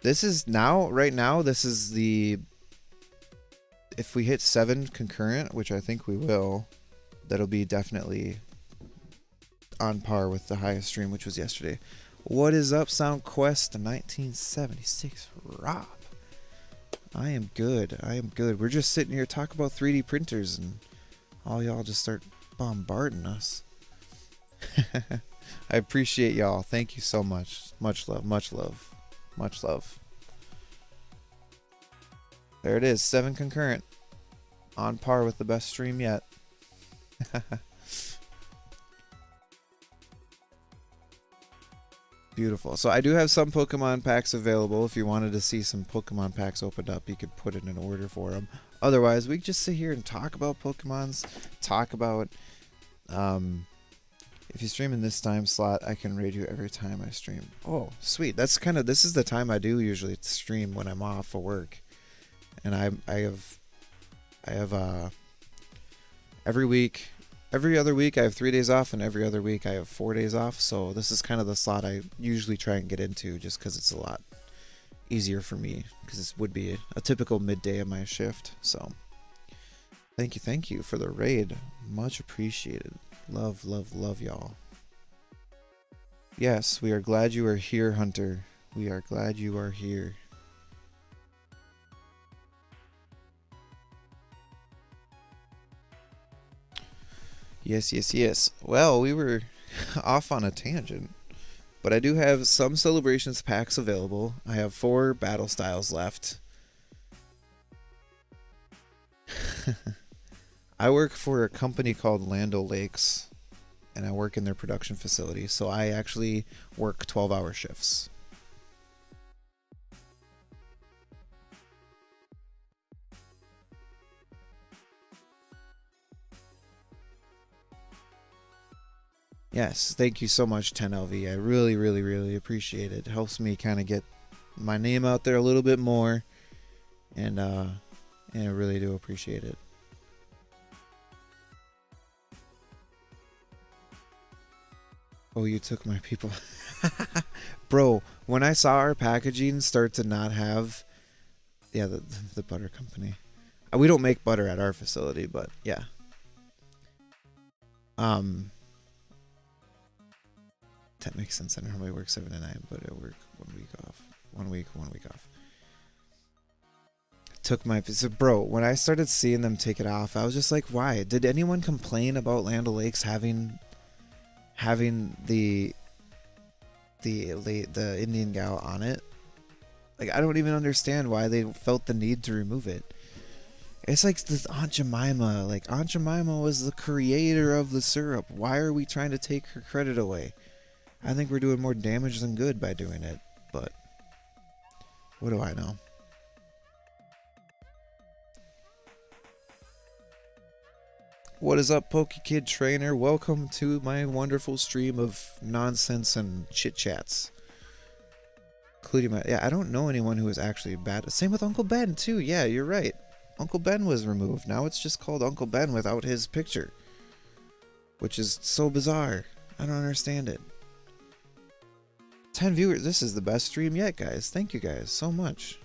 This is now, right now, this is the... If we hit 7 concurrent, which I think we will, that'll be definitely on par with the highest stream, which was yesterday. What is up, SoundQuest 1976? Rob. I am good. I am good. We're just sitting here talking about 3D printers, and all y'all just start bombarding us. I appreciate y'all. Thank you so much. Much love. Much love. Much love. There it is. 7 concurrent. On par with the best stream yet. Beautiful. So I do have some Pokemon packs available. If you wanted to see some Pokemon packs opened up, you could put in an order for them. Otherwise, we could just sit here and talk about Pokemons. Talk about... if you stream in this time slot, I can raid you every time I stream. Oh, sweet. That's kind of... This is the time I do usually stream when I'm off for work. And I have every week... Every other week I have 3 days off, and every other week I have 4 days off. So this is kind of the slot I usually try and get into, just because it's a lot easier for me, because this would be a typical midday of my shift. So thank you for the raid. Much appreciated. Love, love, love y'all. Yes, we are glad you are here, Hunter. We are glad you are here. Yes, yes, yes. Well, we were off on a tangent, but I do have some Celebrations packs available. I have 4 battle styles left. I work for a company called Land O'Lakes, and I work in their production facility, so I actually work 12-hour shifts. Yes, thank you so much, 10LV. I really, really, really appreciate it. It helps me kind of get my name out there a little bit more, and I really do appreciate it. Oh, you took my people. Bro, when I saw our packaging start to not have... Yeah, the butter company. We don't make butter at our facility, but yeah. That makes sense. I normally work 7 to 9, but I work 1 week off. 1 week off. Took my... So, bro, when I started seeing them take it off, I was just like, why? Did anyone complain about Land O'Lakes having the Indian gal on it? Like, I don't even understand why they felt the need to remove it. It's like this Aunt Jemima. Like, Aunt Jemima was the creator of the syrup. Why are we trying to take her credit away? I think we're doing more damage than good by doing it, but what do I know? What is up, PokeKid Trainer? Welcome to my wonderful stream of nonsense and chit-chats. Including my... Yeah, I don't know anyone who is actually bad. Same with Uncle Ben, too. Yeah, you're right. Uncle Ben was removed. Now it's just called Uncle Ben without his picture. Which is so bizarre. I don't understand it. 10 viewers. This is the best stream yet, guys. Thank you guys so much.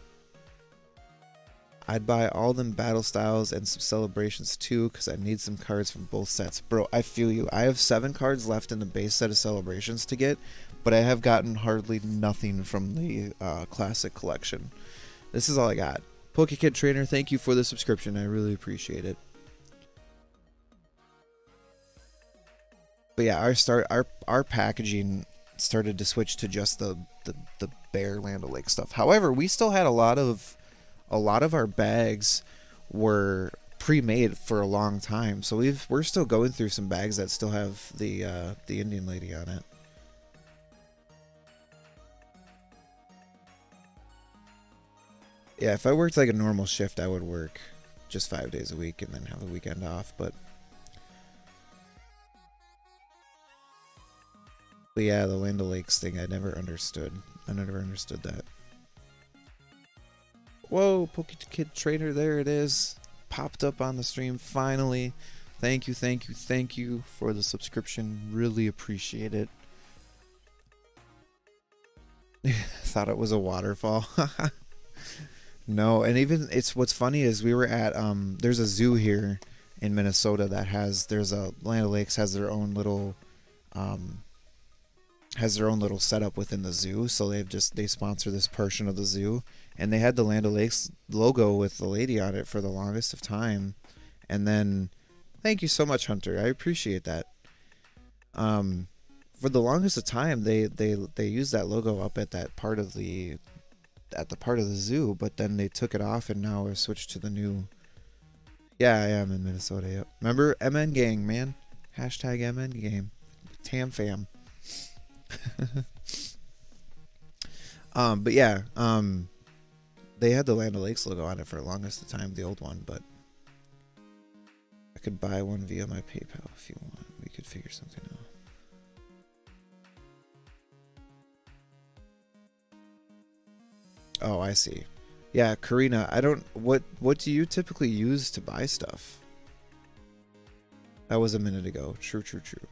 I'd buy all them battle styles and some celebrations too, because I need some cards from both sets. Bro, I feel you. I have 7 cards left in the base set of celebrations to get, but I have gotten hardly nothing from the classic collection. This is all I got. PokeKid Trainer, thank you for the subscription. I really appreciate it. But yeah, our packaging started to switch to just the bare Land O'Lakes stuff. However, we still had a lot of our bags were pre-made for a long time, so we're still going through some bags that still have the Indian lady on it. Yeah, if I worked like a normal shift, I would work just 5 days a week and then have the weekend off, but yeah, the Land O'Lakes thing, I never understood. I never understood that. Whoa, Pokekid Trader, there it is. Popped up on the stream finally. Thank you, thank you, thank you for the subscription. Really appreciate it. Thought it was a waterfall. No, and even it's what's funny is we were at there's a zoo here in Minnesota that there's a Land O'Lakes has their own little setup within the zoo, so they sponsor this portion of the zoo, and they had the Land O'Lakes logo with the lady on it for the longest of time, and then thank you so much, Hunter, I appreciate that. For the longest of time they used that logo up at that part of the zoo, but then they took it off and now we're switched to the new. Yeah, I am in Minnesota. Yep. Remember MN Gang, man. Hashtag MN Gang. Tam fam. But yeah, they had the Land O'Lakes logo on it for the longest of time, the old one, but I could buy one via my PayPal if you want. We could figure something out. Oh, I see. Yeah, Karina, I don't. What do you typically use to buy stuff? That was a minute ago. True, true, true.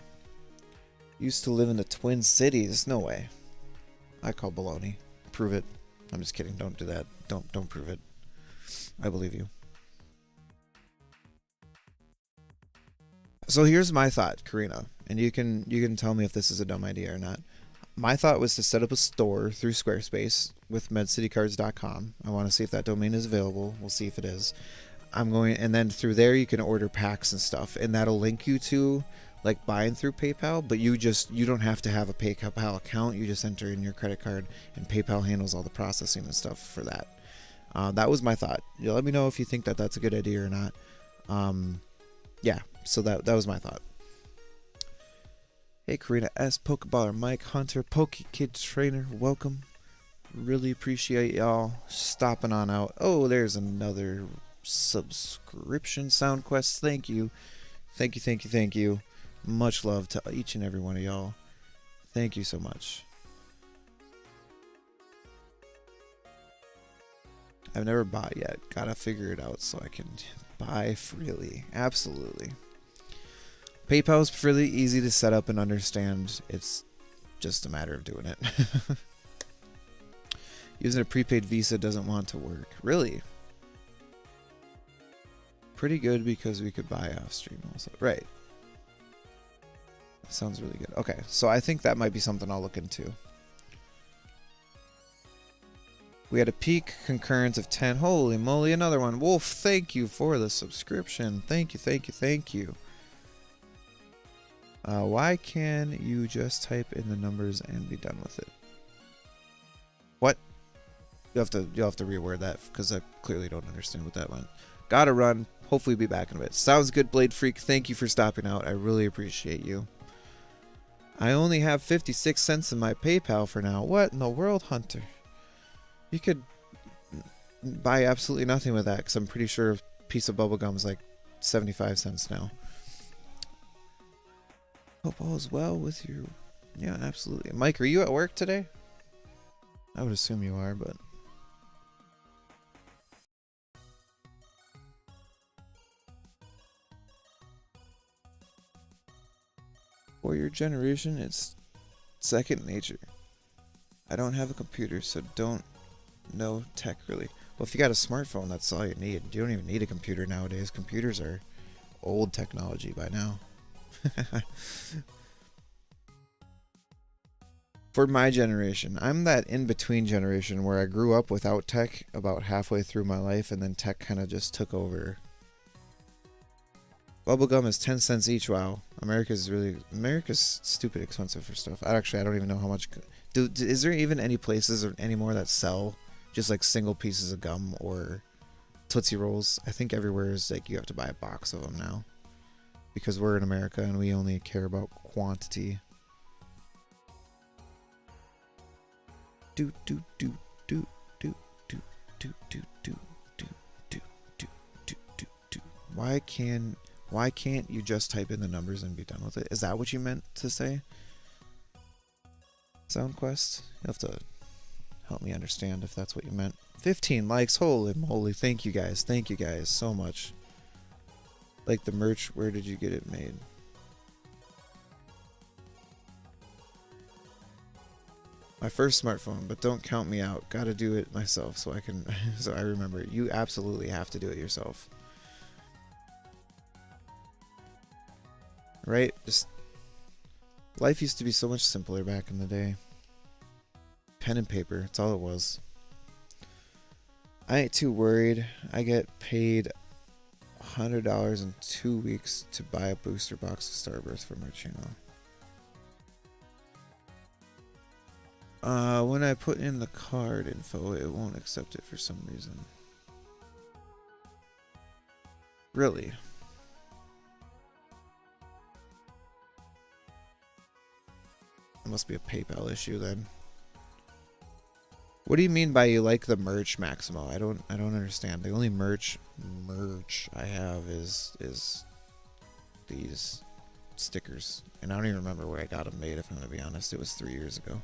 Used to live in the Twin Cities. No way. I call baloney. Prove it. I'm just kidding. Don't do that. Don't prove it. I believe you. So here's my thought, Karina, and you can tell me if this is a dumb idea or not. My thought was to set up a store through Squarespace with medcitycards.com. I want to see if that domain is available. We'll see if it is. And then through there you can order packs and stuff, and that'll link you to like buying through PayPal, but you don't have to have a PayPal account. You just enter in your credit card, and PayPal handles all the processing and stuff for that. That was my thought. You let me know if you think that that's a good idea or not. Yeah, so that was my thought. Hey, Karina S, Pokeballer, Mike, Hunter, Pokekid Trainer, welcome. Really appreciate y'all stopping on out. Oh, there's another subscription, SoundQuest. Thank you. Thank you, thank you, thank you. Much love to each and every one of y'all. Thank you so much. I've never bought yet. Gotta figure it out so I can buy freely. Absolutely. PayPal is fairly easy to set up and understand. It's just a matter of doing it. Using a prepaid Visa doesn't want to work. Really? Pretty good because we could buy off stream also. Right. That sounds really good. Okay, so I think that might be something I'll look into. We had a peak concurrence of 10. Holy moly, another one. Wolf, thank you for the subscription. Thank you, thank you, thank you. Why can you just type in the numbers and be done with it? What? You'll have to reword that because I clearly don't understand what that meant. Gotta run. Hopefully be back in a bit. Sounds good, Blade Freak. Thank you for stopping out. I really appreciate you. I only have 56 cents in my PayPal for now. What in the world, Hunter? You could buy absolutely nothing with that because I'm pretty sure a piece of bubblegum is like 75 cents now. Hope all is well with you. Yeah, absolutely. Mike, are you at work today? I would assume you are, but... For your generation, it's second nature. I don't have a computer, so don't know tech really. Well, if you got a smartphone, that's all you need. You don't even need a computer nowadays. Computers are old technology by now. For my generation, I'm that in-between generation where I grew up without tech about halfway through my life, and then tech kind of just took over. Bubblegum is 10 cents each. Wow. America's stupid expensive for stuff. I don't even know how much. Is there even any places anymore that sell just like single pieces of gum or Tootsie Rolls? I think everywhere is like you have to buy a box of them now because we're in America and we only care about quantity. Do do do do do do do do do do do do do do. Why can't you just type in the numbers and be done with it? Is that what you meant to say? SoundQuest? You'll help me understand if that's what you meant. 15 likes, holy moly, thank you guys so much. Like the merch, where did you get it made? My first smartphone, but don't count me out. Gotta do it myself so I can, so I remember. You absolutely have to do it yourself. Right? Just, life used to be so much simpler back in the day. Pen and paper, that's all it was. I ain't too worried. I get paid $100 in 2 weeks to buy a booster box of Starburst for my channel. When I put in the card info, it won't accept it for some reason. Really? It must be a PayPal issue then. What do you mean by you like the merch, Maximo? I don't understand. The only merch I have is these stickers, and I don't even remember where I got them made. If I'm gonna be honest, it was 3 years ago.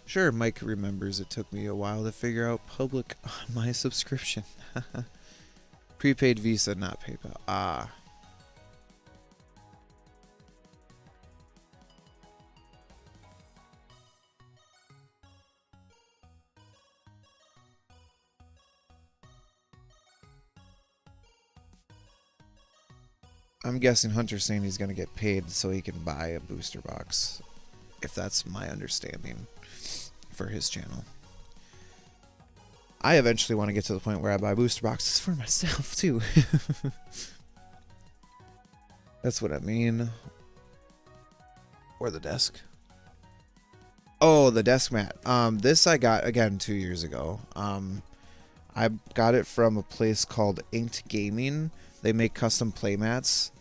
Sure, Mike remembers it took me a while to figure out public on my subscription. Prepaid Visa, not PayPal. Ah. I'm guessing Hunter's saying he's going to get paid so he can buy a booster box, if that's my understanding, for his channel. I eventually want to get to the point where I buy booster boxes for myself, too. That's what I mean. Or the desk. Oh, the desk mat. This I got, again, 2 years ago. I got it from a place called Inked Gaming. They make custom playmats,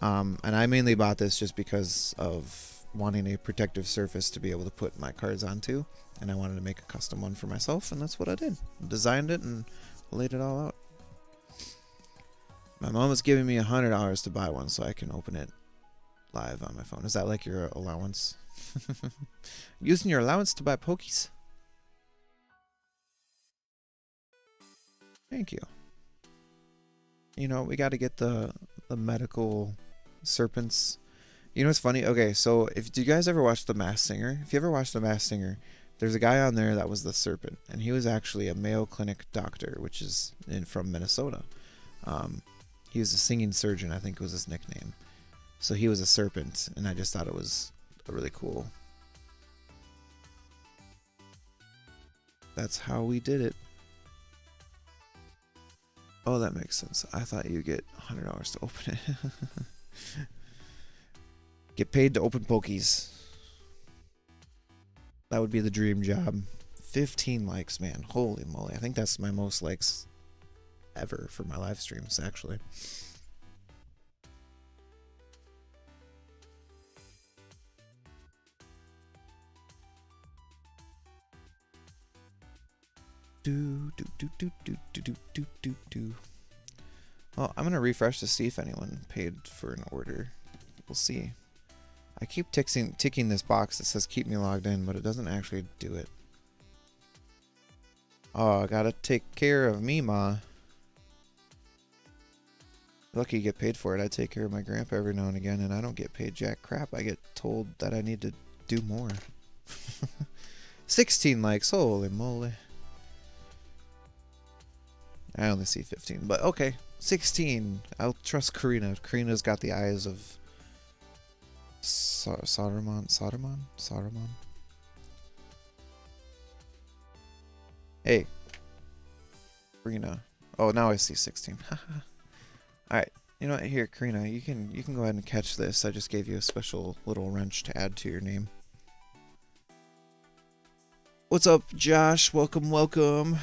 and I mainly bought this just because of wanting a protective surface to be able to put my cards onto, and I wanted to make a custom one for myself, and that's what I did. Designed it and laid it all out. My mom was giving me $100 to buy one so I can open it live on my phone. Is that like your allowance? Using your allowance to buy Pokies? Thank you. You know, we got to get the medical serpents. You know what's funny? Okay, so do you guys ever watch The Masked Singer? If you ever watched The Masked Singer, there's a guy on there that was the serpent, and he was actually a Mayo Clinic doctor, which is from Minnesota. He was a singing surgeon, I think was his nickname. So he was a serpent, and I just thought it was really cool. That's how we did it. Oh, that makes sense. I thought you get $100 to open it. Get paid to open Pokies. That would be the dream job. 15 likes, man. Holy moly. I think that's my most likes ever for my live streams, actually. Well, I'm gonna refresh to see if anyone paid for an order. We'll see. I keep ticking this box that says keep me logged in, but it doesn't actually do it. Oh, I gotta take care of me, Ma. Lucky you get paid for it. I take care of my grandpa every now and again, and I don't get paid jack crap. I get told that I need to do more. 16 likes, holy moly. I only see 15, but okay. 16. I'll trust Karina. Karina's got the eyes of Saruman. Hey. Karina. Oh, now I see 16. Alright. You know what? Here, Karina, you can go ahead and catch this. I just gave you a special little wrench to add to your name. What's up, Josh? Welcome, welcome.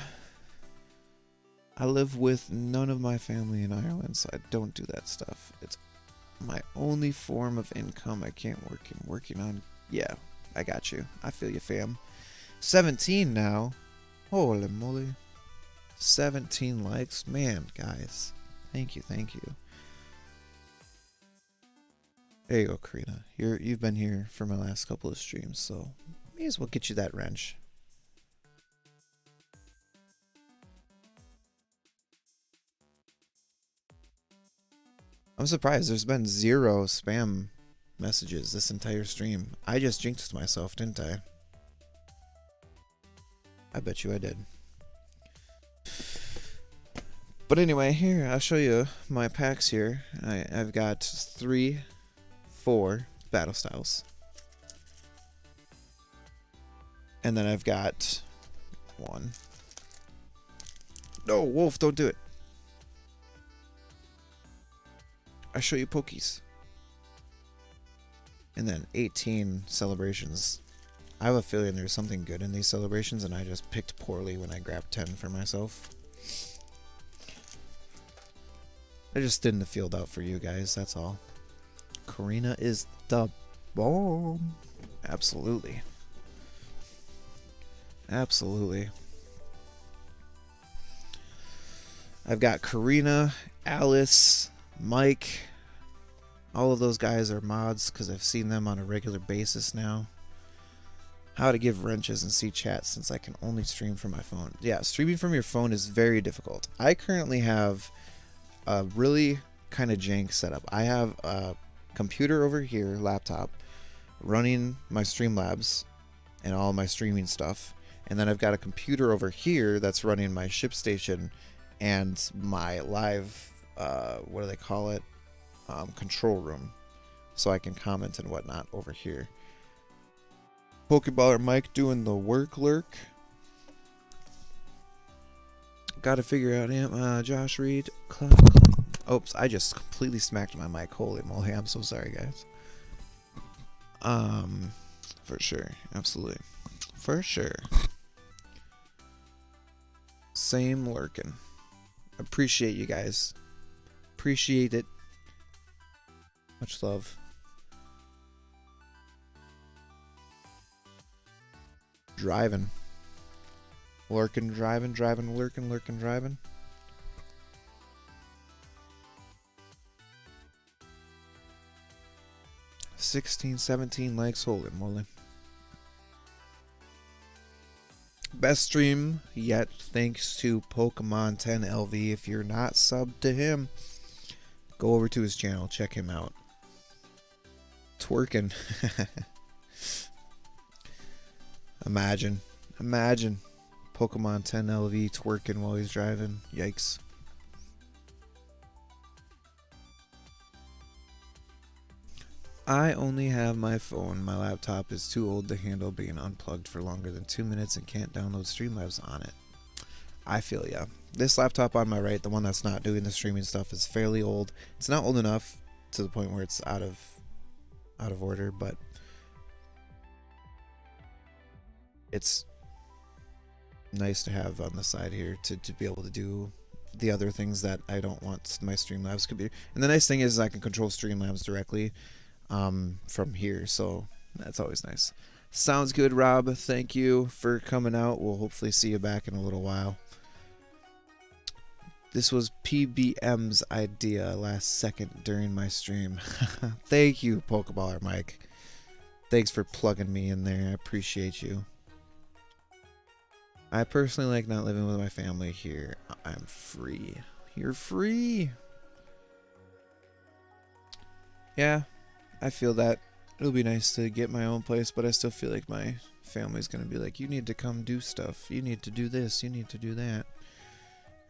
I live with none of my family in Ireland, so I don't do that stuff. It's my only form of income. I can't working on. Yeah, I got you. I feel you, fam. 17 now. Holy moly. 17 likes. Man, guys. Thank you, thank you. There you go, Karina. You've been here for my last couple of streams, so may as well get you that wrench. I'm surprised there's been 0 spam messages this entire stream. I just jinxed myself, didn't I? I bet you I did. But anyway, here, I'll show you my packs here. I've got 4 battle styles. And then I've got 1. No, Wolf, don't do it. I show you Pokies. And then 18 celebrations. I have a feeling there's something good in these celebrations, and I just picked poorly when I grabbed 10 for myself. I just didn't field out for you guys, that's all. Karina is the bomb. Absolutely. Absolutely. I've got Karina, Alice, Mike. All of those guys are mods because I've seen them on a regular basis now. How to give wrenches and see chat since I can only stream from my phone. Yeah, streaming from your phone is very difficult. I currently have a really kind of jank setup. I have a computer over here, laptop, running my Streamlabs and all my streaming stuff. And then I've got a computer over here that's running my ShipStation and my live, what do they call it? Control room. So I can comment and whatnot over here. Pokeballer Mike doing the work lurk. Gotta figure out Josh Reed. Oops, I just completely smacked my mic. Holy moly, I'm so sorry, guys. For sure, absolutely. For sure. Same lurking. Appreciate you guys. Appreciate it. Much love. Driving. Lurking, driving, driving, lurking, lurking, driving. $16, 17 likes, holy moly. Best stream yet, thanks to Pokemon 10 LV. If you're not subbed to him, go over to his channel, check him out. Twerking. Imagine Pokemon 10 LV twerking while he's driving. Yikes. I only have my phone. My laptop is too old to handle being unplugged for longer than 2 minutes and can't download Streamlabs on it. I feel ya. This laptop on my right, the one that's not doing the streaming stuff, is fairly old. It's not old enough to the point where it's out of order, but it's nice to have on the side here to be able to do the other things that I don't want my Streamlabs computer. And the nice thing is I can control Streamlabs directly from here, so that's always nice. Sounds good, Rob. Thank you for coming out. We'll hopefully see you back in a little while. This was PBM's idea last second during my stream. Thank you, Pokeballer Mike. Thanks for plugging me in there. I appreciate you. I personally like not living with my family here. I'm free. You're free. Yeah, I feel that. It'll be nice to get my own place, but I still feel like my family's gonna be like, you need to come do stuff. You need to do this. You need to do that.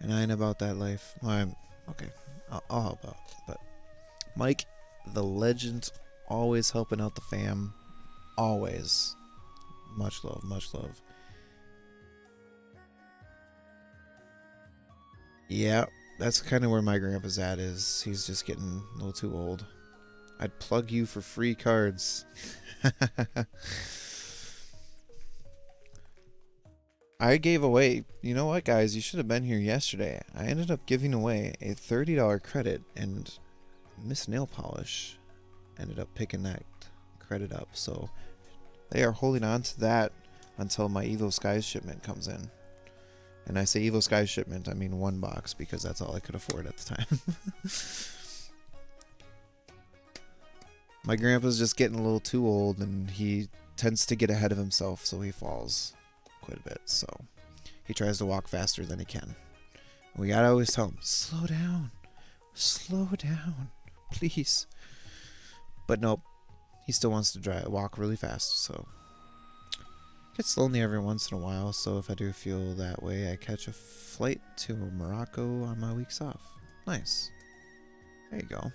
And I ain't about that life. Well, I'm okay. I'll help out. But Mike, the legend, always helping out the fam. Always. Much love, much love. Yeah, that's kind of where my grandpa's at. Is he's just getting a little too old. I'd plug you for free cards. I gave away, you know what, guys? You should have been here yesterday. I ended up giving away a $30 credit, and Miss Nail Polish ended up picking that credit up. So they are holding on to that until my Evo Skies shipment comes in. And I say Evo Skies shipment, I mean 1 box, because that's all I could afford at the time. My grandpa's just getting a little too old, and he tends to get ahead of himself, so he falls quite a bit. So he tries to walk faster than he can. We gotta always tell him, slow down, slow down. Please. But nope. He still wants to walk really fast, so. Gets lonely every once in a while, so if I do feel that way, I catch a flight to Morocco on my weeks off. Nice. There you go.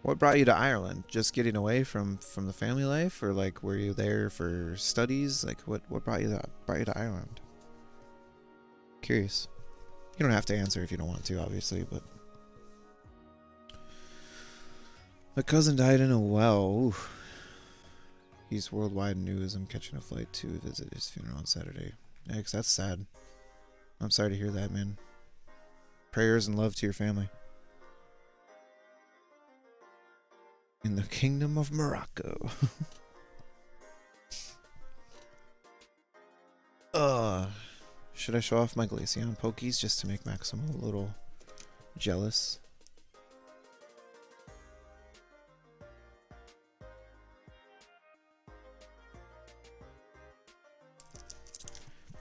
What brought you to Ireland? Just getting away from the family life, or like were you there for studies? Like what brought you to Ireland? Curious. You don't have to answer if you don't want to, obviously, but my cousin died in a well. Ooh. He's worldwide news. I'm catching a flight to visit his funeral on Saturday. Yeah, 'cause that's sad. I'm sorry to hear that, man. Prayers and love to your family. In the Kingdom of Morocco. Should I show off my Glaceon Pokies just to make Maximo a little jealous?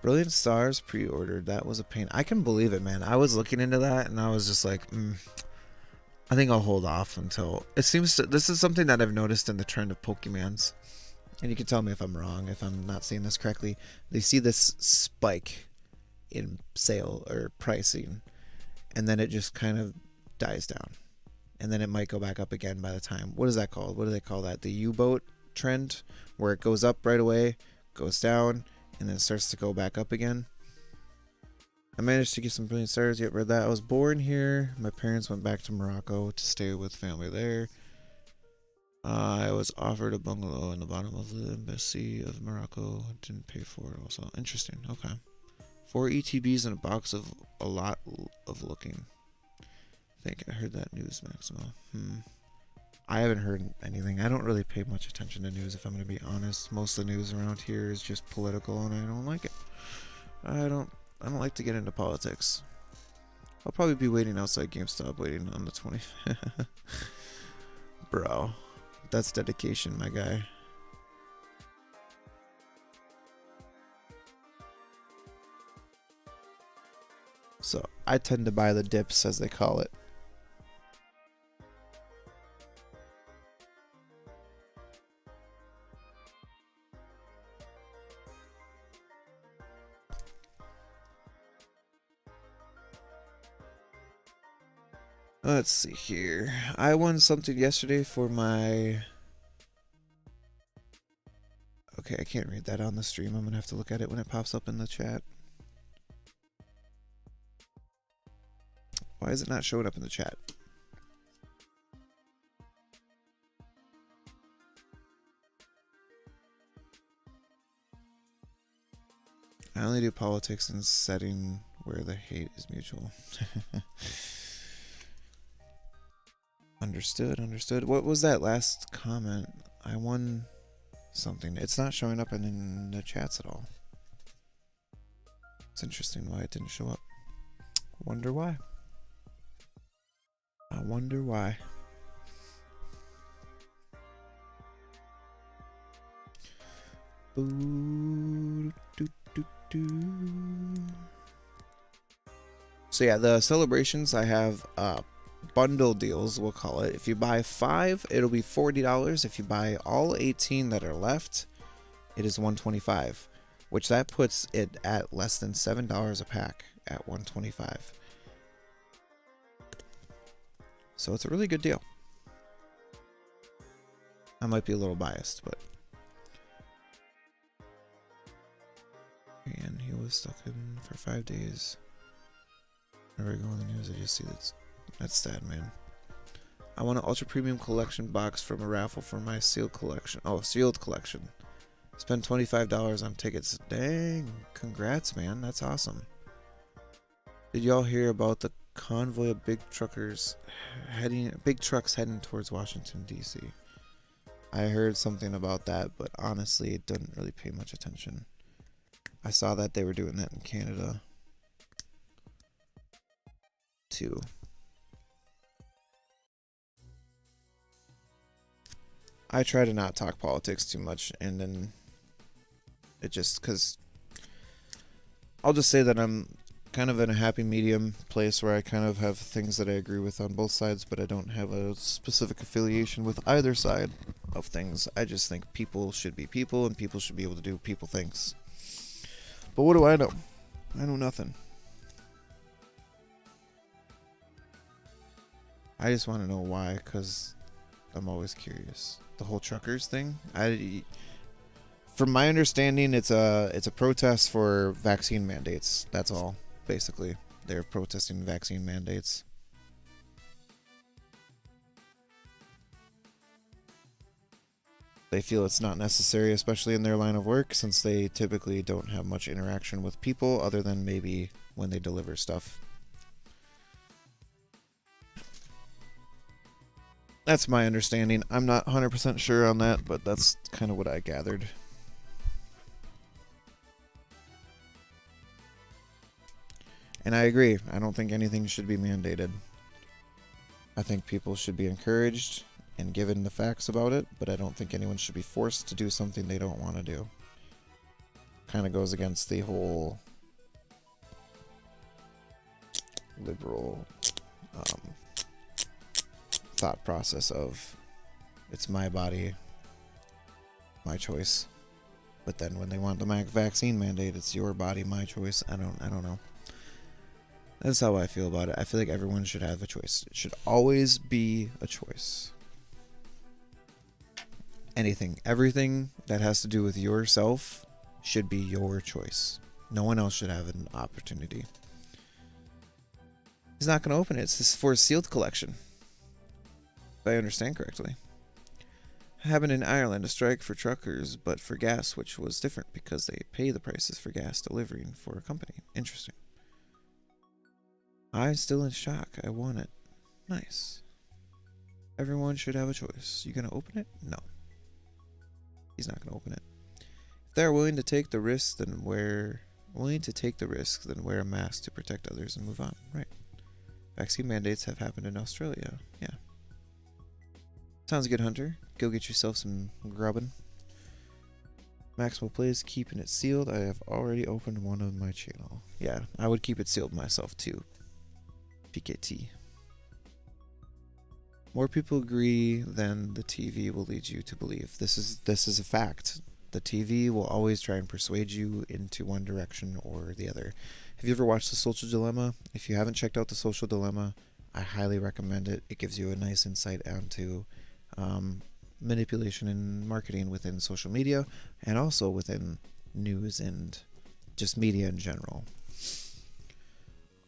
Brilliant Stars pre-ordered. That was a pain. I can believe it, man. I was looking into that and I was just like, I think I'll hold off until it seems to, this is something that I've noticed in the trend of Pokemons, and you can tell me if I'm wrong, if I'm not seeing this correctly. They see this spike in sale or pricing, and then it just kind of dies down, and then it might go back up again by the time. What is that called? What do they call that? The U-boat trend, where it goes up right away, goes down, and then it starts to go back up again. I managed to get some Brilliant Stars. Yet read that. I was born here. My parents went back to Morocco to stay with family there. I was offered a bungalow in the bottom of the embassy of Morocco. Didn't pay for it also. Interesting. Okay. 4 ETBs and a box of a lot of looking. I think I heard that news, Maximo. I haven't heard anything. I don't really pay much attention to news, if I'm going to be honest. Most of the news around here is just political, and I don't like it. I don't like to get into politics. I'll probably be waiting outside GameStop, waiting on the 25th. Bro, that's dedication, my guy. So, I tend to buy the dips, as they call it. Let's see here. I won something yesterday for my... Okay, I can't read that on the stream. I'm going to have to look at it when it pops up in the chat. Why is it not showing up in the chat? I only do politics in setting where the hate is mutual. Understood, understood. What was that last comment? I won something. It's not showing up in the chats at all. It's interesting why it didn't show up. Wonder why. I wonder why. So yeah, the celebrations, I have bundle deals, we'll call it. If you buy 5, it'll be $40. If you buy all 18 that are left, it is $125, which that puts it at less than $7 a pack at $125. So it's a really good deal. I might be a little biased, but and he was stuck in for 5 days. Whenever I go on the news, I just see that's sad, man. I want an ultra premium collection box from a raffle for my sealed collection. Oh, sealed collection. Spend $25 on tickets. Dang, congrats, man. That's awesome. Did y'all hear about the convoy of big trucks heading towards Washington, D.C.? I heard something about that, but honestly, it didn't really pay much attention. I saw that they were doing that in Canada too. I try to not talk politics too much, and then it just, because I'll just say that I'm kind of in a happy medium place where I kind of have things that I agree with on both sides, but I don't have a specific affiliation with either side of things. I just think people should be people and people should be able to do people things. But what do I know? I know nothing. I just want to know why, because I'm always curious. The whole truckers thing, from my understanding, it's a protest for vaccine mandates. That's all, basically. They're protesting vaccine mandates. They feel it's not necessary, especially in their line of work, since they typically don't have much interaction with people other than maybe when they deliver stuff. That's my understanding. I'm not 100% sure on that, but that's kind of what I gathered. And I agree. I don't think anything should be mandated. I think people should be encouraged and given the facts about it, but I don't think anyone should be forced to do something they don't want to do. Kind of goes against the whole liberal thought process of it's my body, my choice. But then when they want the vaccine mandate, it's your body, my choice. I don't know. That's how I feel about it. I feel like everyone should have a choice. It should always be a choice. Everything that has to do with yourself should be your choice. No one else should have an opportunity. He's not going to open it. It's for a sealed collection. If I understand correctly. Happened in Ireland, a strike for truckers, but for gas, which was different because they pay the prices for gas delivering for a company. Interesting. I'm still in shock. I want it. Nice. Everyone should have a choice. You gonna open it? No. He's not gonna open it. If they're willing to take the risks, then wear a mask to protect others and move on. Right. Vaccine mandates have happened in Australia. Yeah. Sounds good, Hunter. Go get yourself some grubbin. Maximal plays keeping it sealed. I have already opened one on my channel. Yeah, I would keep it sealed myself too. PKT. More people agree than the TV will lead you to believe. This is a fact. The TV will always try and persuade you into one direction or the other. Have you ever watched The Social Dilemma? If you haven't checked out The Social Dilemma, I highly recommend it. It gives you a nice insight onto manipulation and marketing within social media and also within news and just media in general.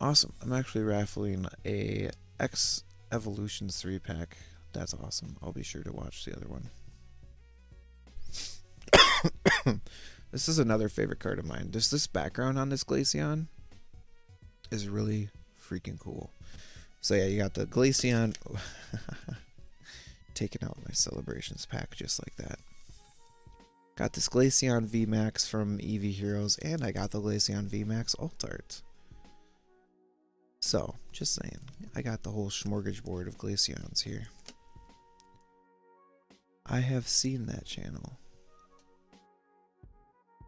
Awesome. I'm actually raffling a X Evolutions 3-pack. That's awesome. I'll be sure to watch the other one. This is another favorite card of mine. Just this background on this Glaceon is really freaking cool. So yeah, you got the Glaceon. Taking out my celebrations pack just like that. Got this Glaceon VMAX from Eevee Heroes, and I got the Glaceon VMAX alt art. So, just saying, I got the whole smorgasbord of Glaceons here. I have seen that channel.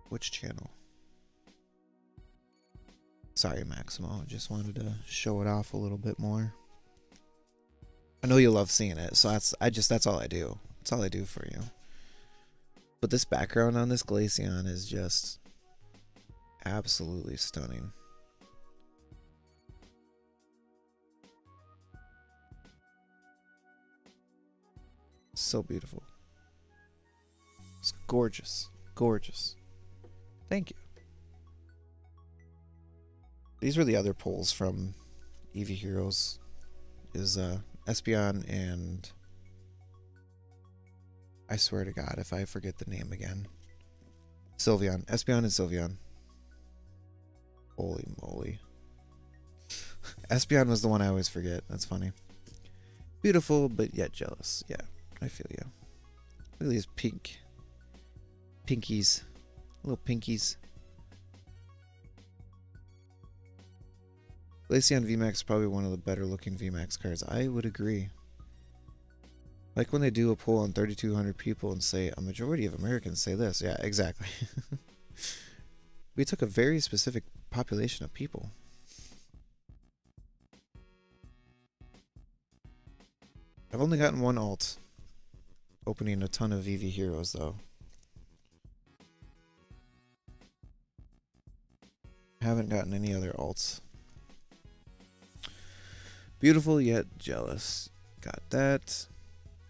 Which channel? Sorry, Maximo. Just wanted to show it off a little bit more. I know you love seeing it, so that's all I do. That's all I do for you. But this background on this Glaceon is just absolutely stunning. So beautiful. It's gorgeous. Gorgeous. Thank you. These were the other polls from Eevee Heroes. Is Espeon and I swear to God if I forget the name again. Sylveon. Espeon and Sylveon. Holy moly. Espeon was the one I always forget. That's funny. Beautiful, but yet jealous. Yeah, I feel you. Look at these pinkies. Little pinkies. Glaceon VMAX is probably one of the better looking VMAX cards. I would agree. Like when they do a poll on 3,200 people and say a majority of Americans say this. Yeah, exactly. We took a very specific population of people. I've only gotten one alt. Opening a ton of Eevee heroes though. Haven't gotten any other alts. Beautiful yet jealous. Got that.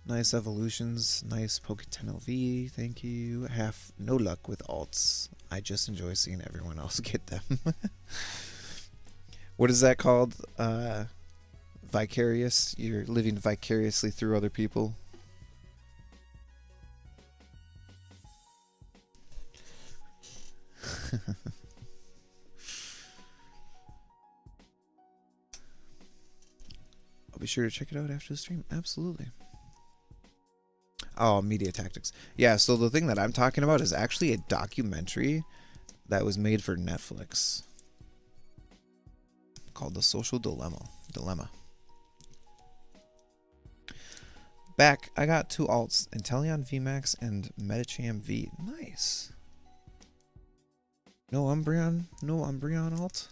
Nice evolutions. Nice Poke 10 LV. Thank you. Have no luck with alts. I just enjoy seeing everyone else get them. What is that called? Vicarious? You're living vicariously through other people. I'll be sure to check it out after the stream. Absolutely. Oh, media tactics. Yeah, so the thing that I'm talking about is actually a documentary that was made for Netflix called The Social Dilemma. Back, I got 2 alts, Inteleon VMAX and Medicham V. Nice. No Umbreon alt.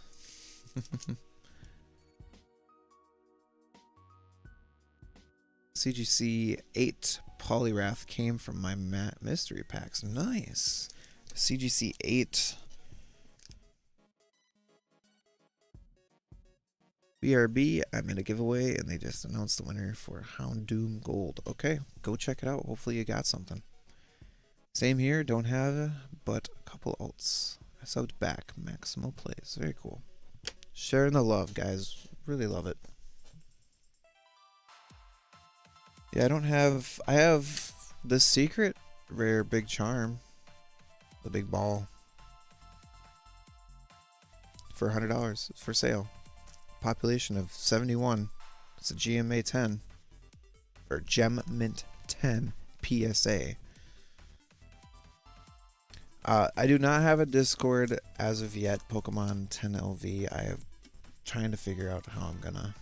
CGC 8 Poliwrath came from my mystery packs. Nice. CGC 8. BRB, I'm in a giveaway and they just announced the winner for Houndoom Gold. Okay, go check it out. Hopefully you got something. Same here, don't have but a couple alts. I subbed back. Maximo plays. Very cool. Sharing the love, guys. Really love it. Yeah, I have the secret rare big charm. The big ball. For $100. It's for sale. Population of 71. It's a GMA 10. Or Gem Mint 10 PSA. I do not have a Discord as of yet. Pokemon 10 LV. I am trying to figure out how I'm gonna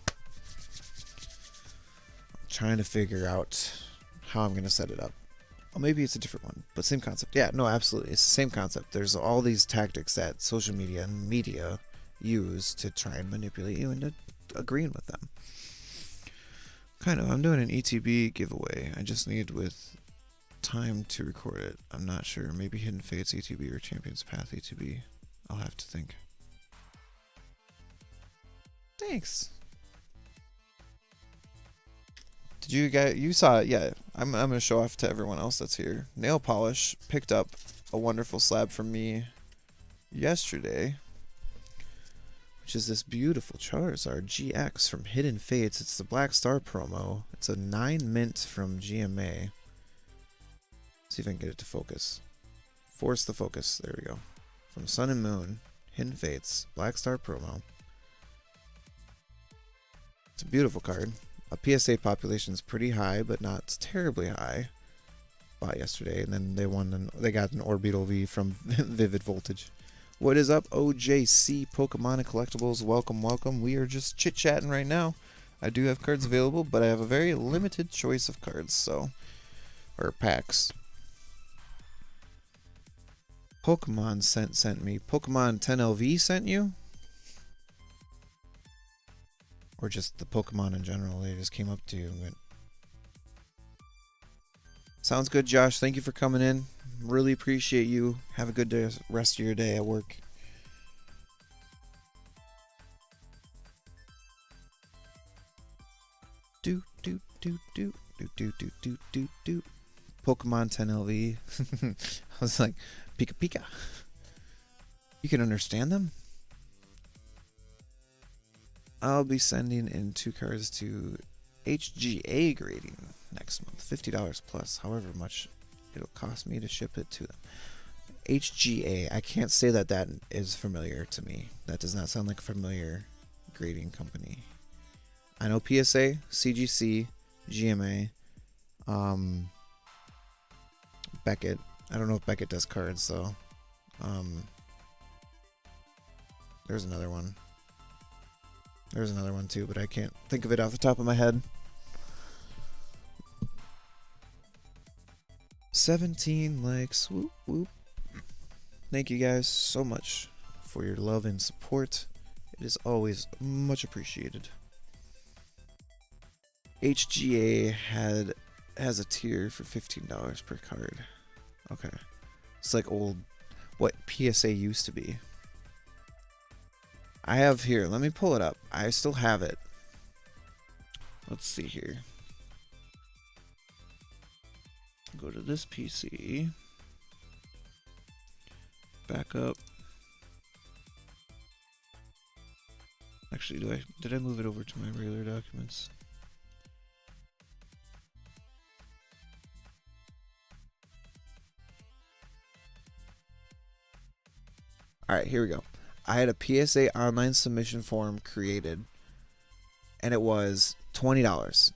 set it up. Well, maybe it's a different one, but same concept. Yeah, no, absolutely. It's the same concept. There's all these tactics that social media and media use to try and manipulate you into agreeing with them. Kind of. I'm doing an ETB giveaway. I just need with time to record it. I'm not sure. Maybe Hidden Fates ETB or Champions Path ETB. I'll have to think. Thanks. Did you guys, you saw it? Yeah, I'm gonna show off to everyone else that's here. Nail Polish picked up a wonderful slab from me yesterday, which is this beautiful Charizard GX from Hidden Fates. It's the Black Star promo. It's a 9 mint from GMA. See if I can get it to focus. Force the focus. There we go. From Sun and Moon, Hidden Fates, Black Star promo. It's a beautiful card. A PSA population is pretty high, but not terribly high. Bought yesterday, and then they got an Orbital V from Vivid Voltage. What is up, OJC Pokemon and Collectibles? Welcome, welcome. We are just chit-chatting right now. I do have cards available, but I have a very limited choice of cards, so... or packs. Pokemon sent me. Pokemon 10 LV sent you? Or just the Pokemon in general, they just came up to you and went... Sounds good, Josh. Thank you for coming in. Really appreciate you. Have a good day, rest of your day at work. Do. Pokemon 10 LV. I was like, Pika Pika. You can understand them? I'll be sending in 2 cards to HGA grading next month. $50 plus, however much it'll cost me to ship it to them. HGA, I can't say that that is familiar to me. That does not sound like a familiar grading company. I know PSA, CGC, GMA, Beckett. I don't know if Beckett does cards though. There's another one. There's another one too, but I can't think of it off the top of my head. 17 likes. Whoop, whoop. Thank you guys so much for your love and support. It is always much appreciated. HGA has a tier for $15 per card. Okay. It's like old, what PSA used to be. I have here, let me pull it up. I still have it. Let's see here. Go to this PC. Back up. Actually, did I move it over to my regular documents? Alright, here we go. I had a PSA online submission form created, and it was $20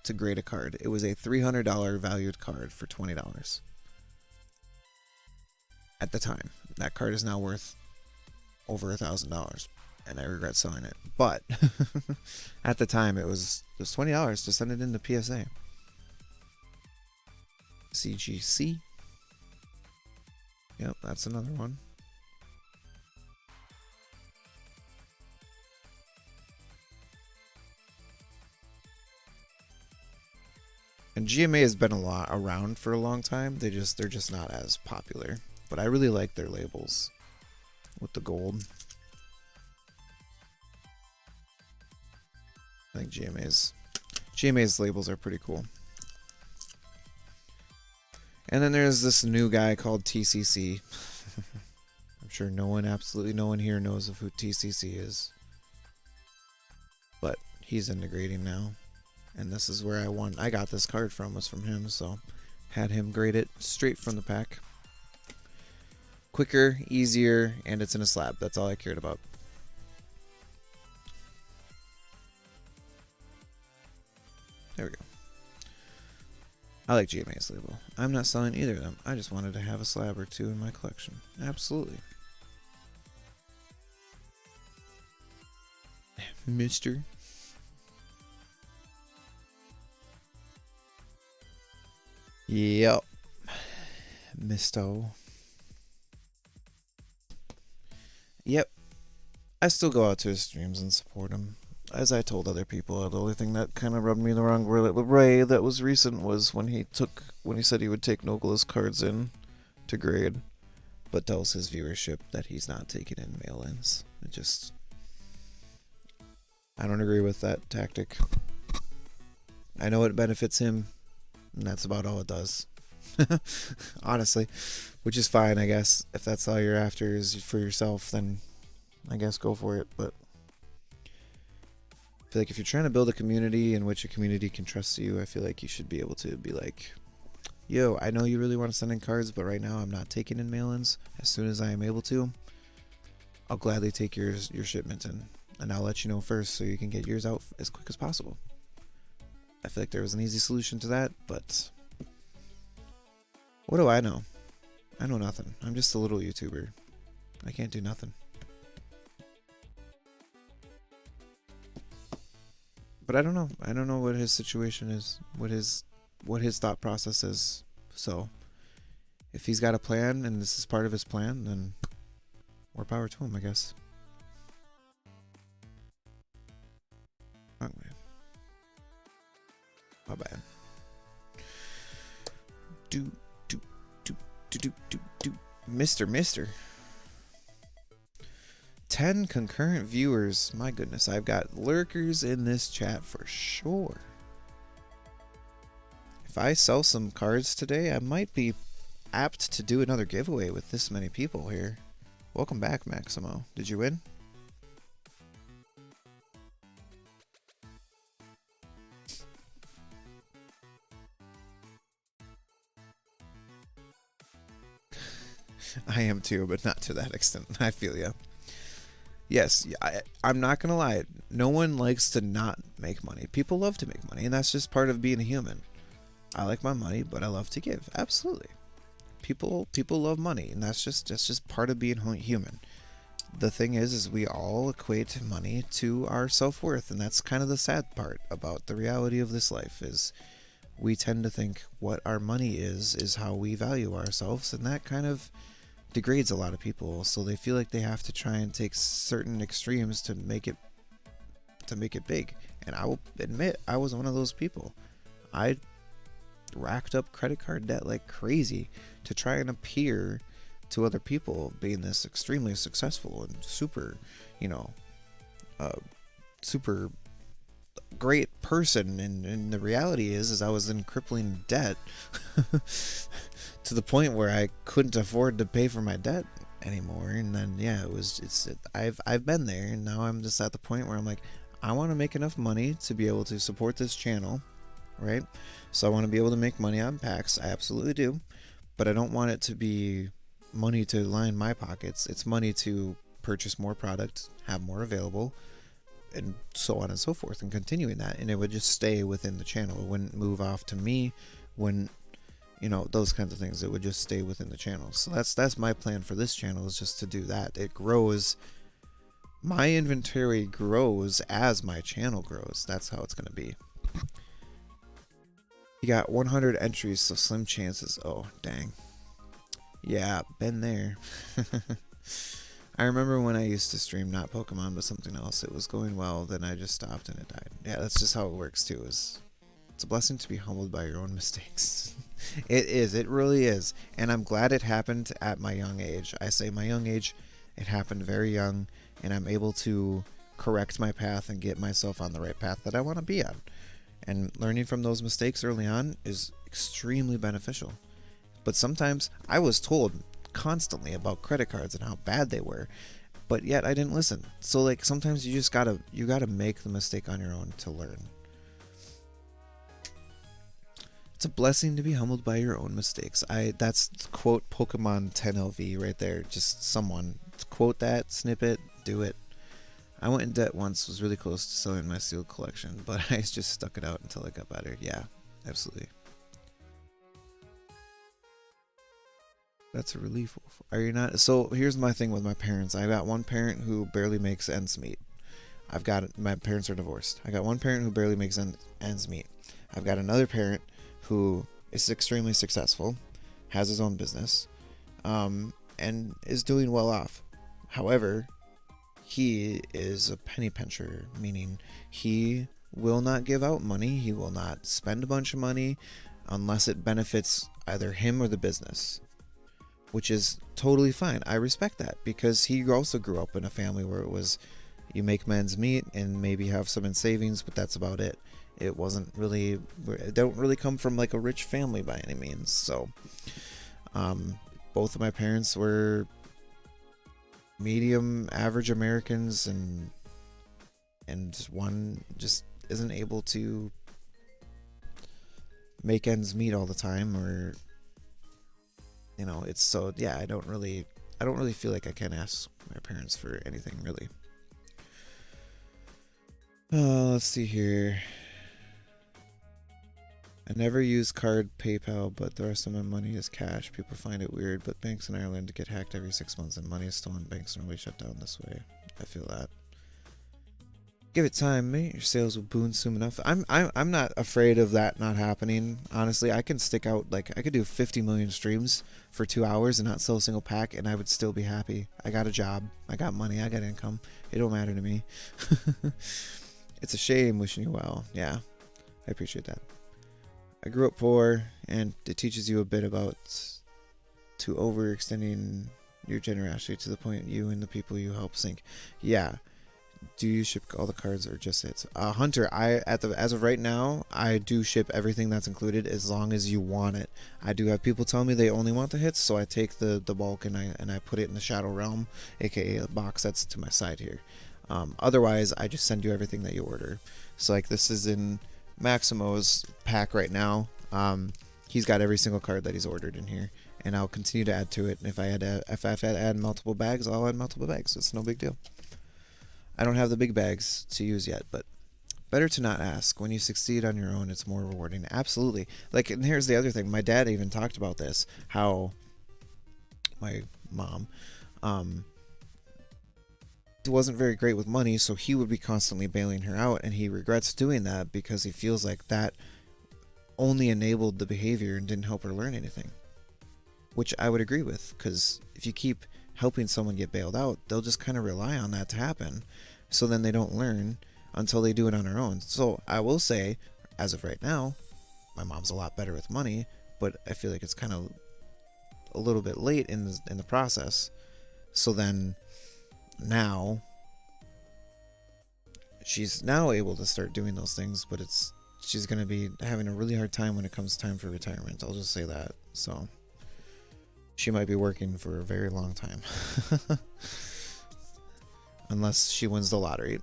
to grade a card. It was a $300 valued card for $20 at the time. That card is now worth over $1,000, and I regret selling it. But at the time, it was $20 to send it into PSA. CGC. Yep, that's another one. And GMA has been around for a long time. They're just not as popular. But I really like their labels with the gold. I think GMA's labels are pretty cool. And then there's this new guy called TCC. I'm sure absolutely no one here knows of who TCC is. But he's integrating now. And this is where I got this card from, was from him, so had him grade it straight from the pack. Quicker, easier, and it's in a slab. That's all I cared about. There we go. I like GMA's label. I'm not selling either of them. I just wanted to have a slab or two in my collection. Absolutely. Mister. Yep. Misto. Yep. I still go out to his streams and support him. As I told other people, the only thing that kind of rubbed me the wrong way that was recent was when he said he would take Nogla's cards in to grade, but tells his viewership that he's not taking in mail-ins. I don't agree with that tactic. I know it benefits him, and that's about all it does. Honestly, which is fine, I guess. If that's all you're after is for yourself, then I guess go for it. But I feel like if you're trying to build a community in which a community can trust you, I feel like you should be able to be like, yo, I know you really want to send in cards, but right now I'm not taking in mail-ins. As soon as I am able to, I'll gladly take your shipment in, and I'll let you know first so you can get yours out as quick as possible. I feel like there was an easy solution to that, but what do I know? I know nothing. I'm just a little YouTuber. I can't do nothing. But I don't know. I don't know what his situation is, what his thought process is. So if he's got a plan and this is part of his plan, then more power to him, I guess. Wrong way. My bad. Mister. 10 concurrent viewers. My goodness, I've got lurkers in this chat for sure. If I sell some cards today, I might be apt to do another giveaway with this many people here. Welcome back, Maximo. Did you win? I am too, but not to that extent. I feel ya. Yes, I'm not gonna lie. No one likes to not make money. People love to make money, and that's just part of being a human. I like my money, but I love to give. Absolutely. People love money, and that's just part of being human. The thing is we all equate money to our self-worth, and that's kind of the sad part about the reality of this life is we tend to think what our money is how we value ourselves, and that kind of degrades a lot of people, so they feel like they have to try and take certain extremes to make it to make it big. And I will admit, I was one of those people. I racked up credit card debt like crazy to try and appear to other people being this extremely successful and super, you know, super great person. And the reality is I was in crippling debt to the point where I couldn't afford to pay for my debt anymore. And then yeah, I've been there, and now I'm just at the point where I'm like, I want to make enough money to be able to support this channel, right? So I want to be able to make money on packs. I absolutely do, but I don't want it to be money to line my pockets. It's money to purchase more product, have more available, and so on and so forth, and continuing that. And it would just stay within the channel. It wouldn't move off to me, when, you know, those kinds of things. It would just stay within the channel. So that's my plan for this channel, is just to do that. It grows. My inventory grows as my channel grows. That's how it's going to be. You got 100 entries, so slim chances. Oh, dang. Yeah, been there. I remember when I used to stream not Pokemon, but something else. It was going well, then I just stopped and it died. Yeah, that's just how it works too. It's a blessing to be humbled by your own mistakes. It is. It really is. And I'm glad it happened at my young age. I say my young age. It happened very young, and I'm able to correct my path and get myself on the right path that I want to be on. And learning from those mistakes early on is extremely beneficial. But sometimes I was told constantly about credit cards and how bad they were, but yet I didn't listen. So like, sometimes you just gotta make the mistake on your own to learn. It's a blessing to be humbled by your own mistakes. That's quote Pokemon 10LV right there. Just someone quote that, snip it, do it. I went in debt once, was really close to selling my sealed collection, but I just stuck it out until I got better. Yeah, absolutely. That's a relief. Are you not? So here's my thing with my parents. I got one parent who barely makes ends meet. My parents are divorced. I got one parent who barely makes ends meet. I've got another parent who is extremely successful, has his own business, and is doing well off. However, he is a penny pincher, meaning he will not give out money. He will not spend a bunch of money unless it benefits either him or the business, which is totally fine. I respect that, because he also grew up in a family where it was, you make ends meet and maybe have some in savings, but that's about it. It don't really come from like a rich family by any means. So both of my parents were medium average Americans, and one just isn't able to make ends meet all the time, or, you know, it's so, yeah, I don't really feel like I can ask my parents for anything really. Let's see here. I never use card PayPal, but the rest of my money is cash. People find it weird, but banks in Ireland get hacked every 6 months and money is stolen. Banks don't really shut down this way. I feel that. Give it time, mate. Your sales will boom soon enough. I'm not afraid of that not happening. Honestly, I can stick out, like, I could do 50 million streams for 2 hours and not sell a single pack, and I would still be happy. I got a job. I got money. I got income. It don't matter to me. It's a shame. Wishing you well. Yeah, I appreciate that. I grew up poor, and it teaches you a bit about to overextending your generosity to the point you and the people you help sink. Yeah. Do you ship all the cards or just hits? Hunter, as of right now, I do ship everything that's included as long as you want it. I do have people tell me they only want the hits, so I take the bulk and I put it in the Shadow Realm, aka a box that's to my side here. Otherwise, I just send you everything that you order. So like, this is in Maximo's pack right now. He's got every single card that he's ordered in here, and I'll continue to add to it. And if I have to add multiple bags, I'll add multiple bags. It's no big deal. I don't have the big bags to use yet, but better to not ask. When you succeed on your own, it's more rewarding. Absolutely. Like, and here's the other thing. My dad even talked about this, how my mom wasn't very great with money, so he would be constantly bailing her out, and he regrets doing that because he feels like that only enabled the behavior and didn't help her learn anything, which I would agree with, because if you keep helping someone get bailed out, they'll just kind of rely on that to happen, so then they don't learn until they do it on their own. So I will say, as of right now, my mom's a lot better with money, but I feel like it's kind of a little bit late in the process. So then now she's now able to start doing those things, but she's going to be having a really hard time when it comes time for retirement. I'll just say that. So she might be working for a very long time. Unless she wins the lottery.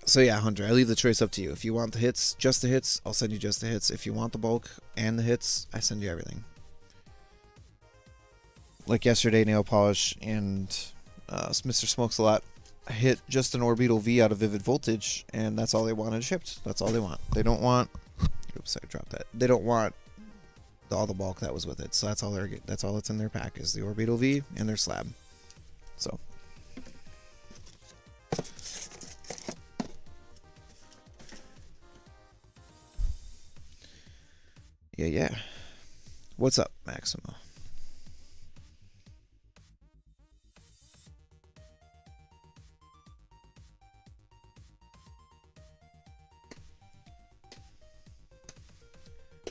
So yeah, Hunter, I leave the choice up to you. If you want the hits, just the hits, I'll send you just the hits. If you want the bulk and the hits, I send you everything. Like yesterday, Nail Polish and Mr. Smokes a Lot hit just an Orbital V out of Vivid Voltage, and that's all they wanted shipped. That's all they want. They don't want... Oops, I dropped that. They don't want all the bulk that was with it. So that's all that's all that's in their pack is the Orbital V and their slab. So... Yeah. What's up, Maximo?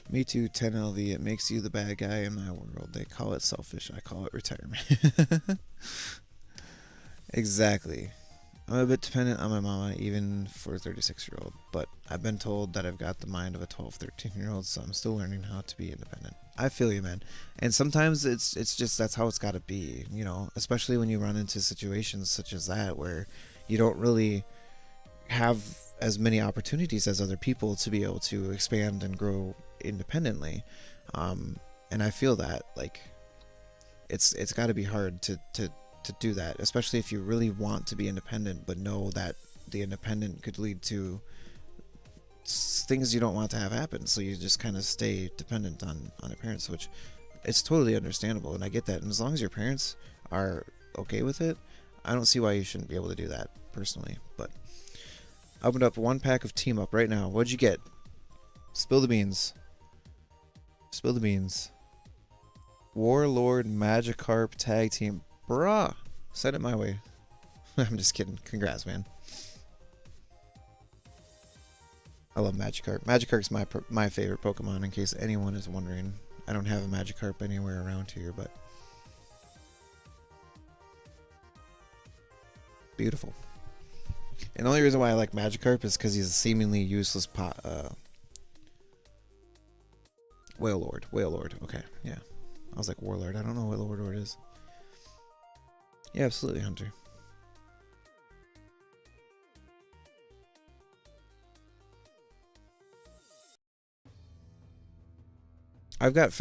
Me too, 10LV. It makes you the bad guy in my world. They call it selfish. I call it retirement. Exactly. I'm a bit dependent on my mama, even for a 36-year-old, but I've been told that I've got the mind of a 12, 13-year-old, so I'm still learning how to be independent. I feel you, man. And sometimes it's just that's how it's got to be, you know, especially when you run into situations such as that where you don't really have as many opportunities as other people to be able to expand and grow independently. And I feel that, like, it's got to be hard to do that, especially if you really want to be independent but know that the independent could lead to things you don't want to have happen, so you just kind of stay dependent on your parents, which it's totally understandable, and I get that. And as long as your parents are okay with it, I don't see why you shouldn't be able to do that personally. But I opened up one pack of Team Up right now. What'd you get? Spill the beans. Spill the beans. Warlord Magikarp Tag Team. Bruh, send it my way. I'm just kidding. Congrats, man. I love Magikarp. Magikarp's my favorite Pokemon, in case anyone is wondering. I don't have a Magikarp anywhere around here, but... beautiful. And the only reason why I like Magikarp is because he's a seemingly useless Wailord. Wailord. Okay, yeah. I was like Warlord. I don't know what Wailord is. Yeah, absolutely, Hunter. I've got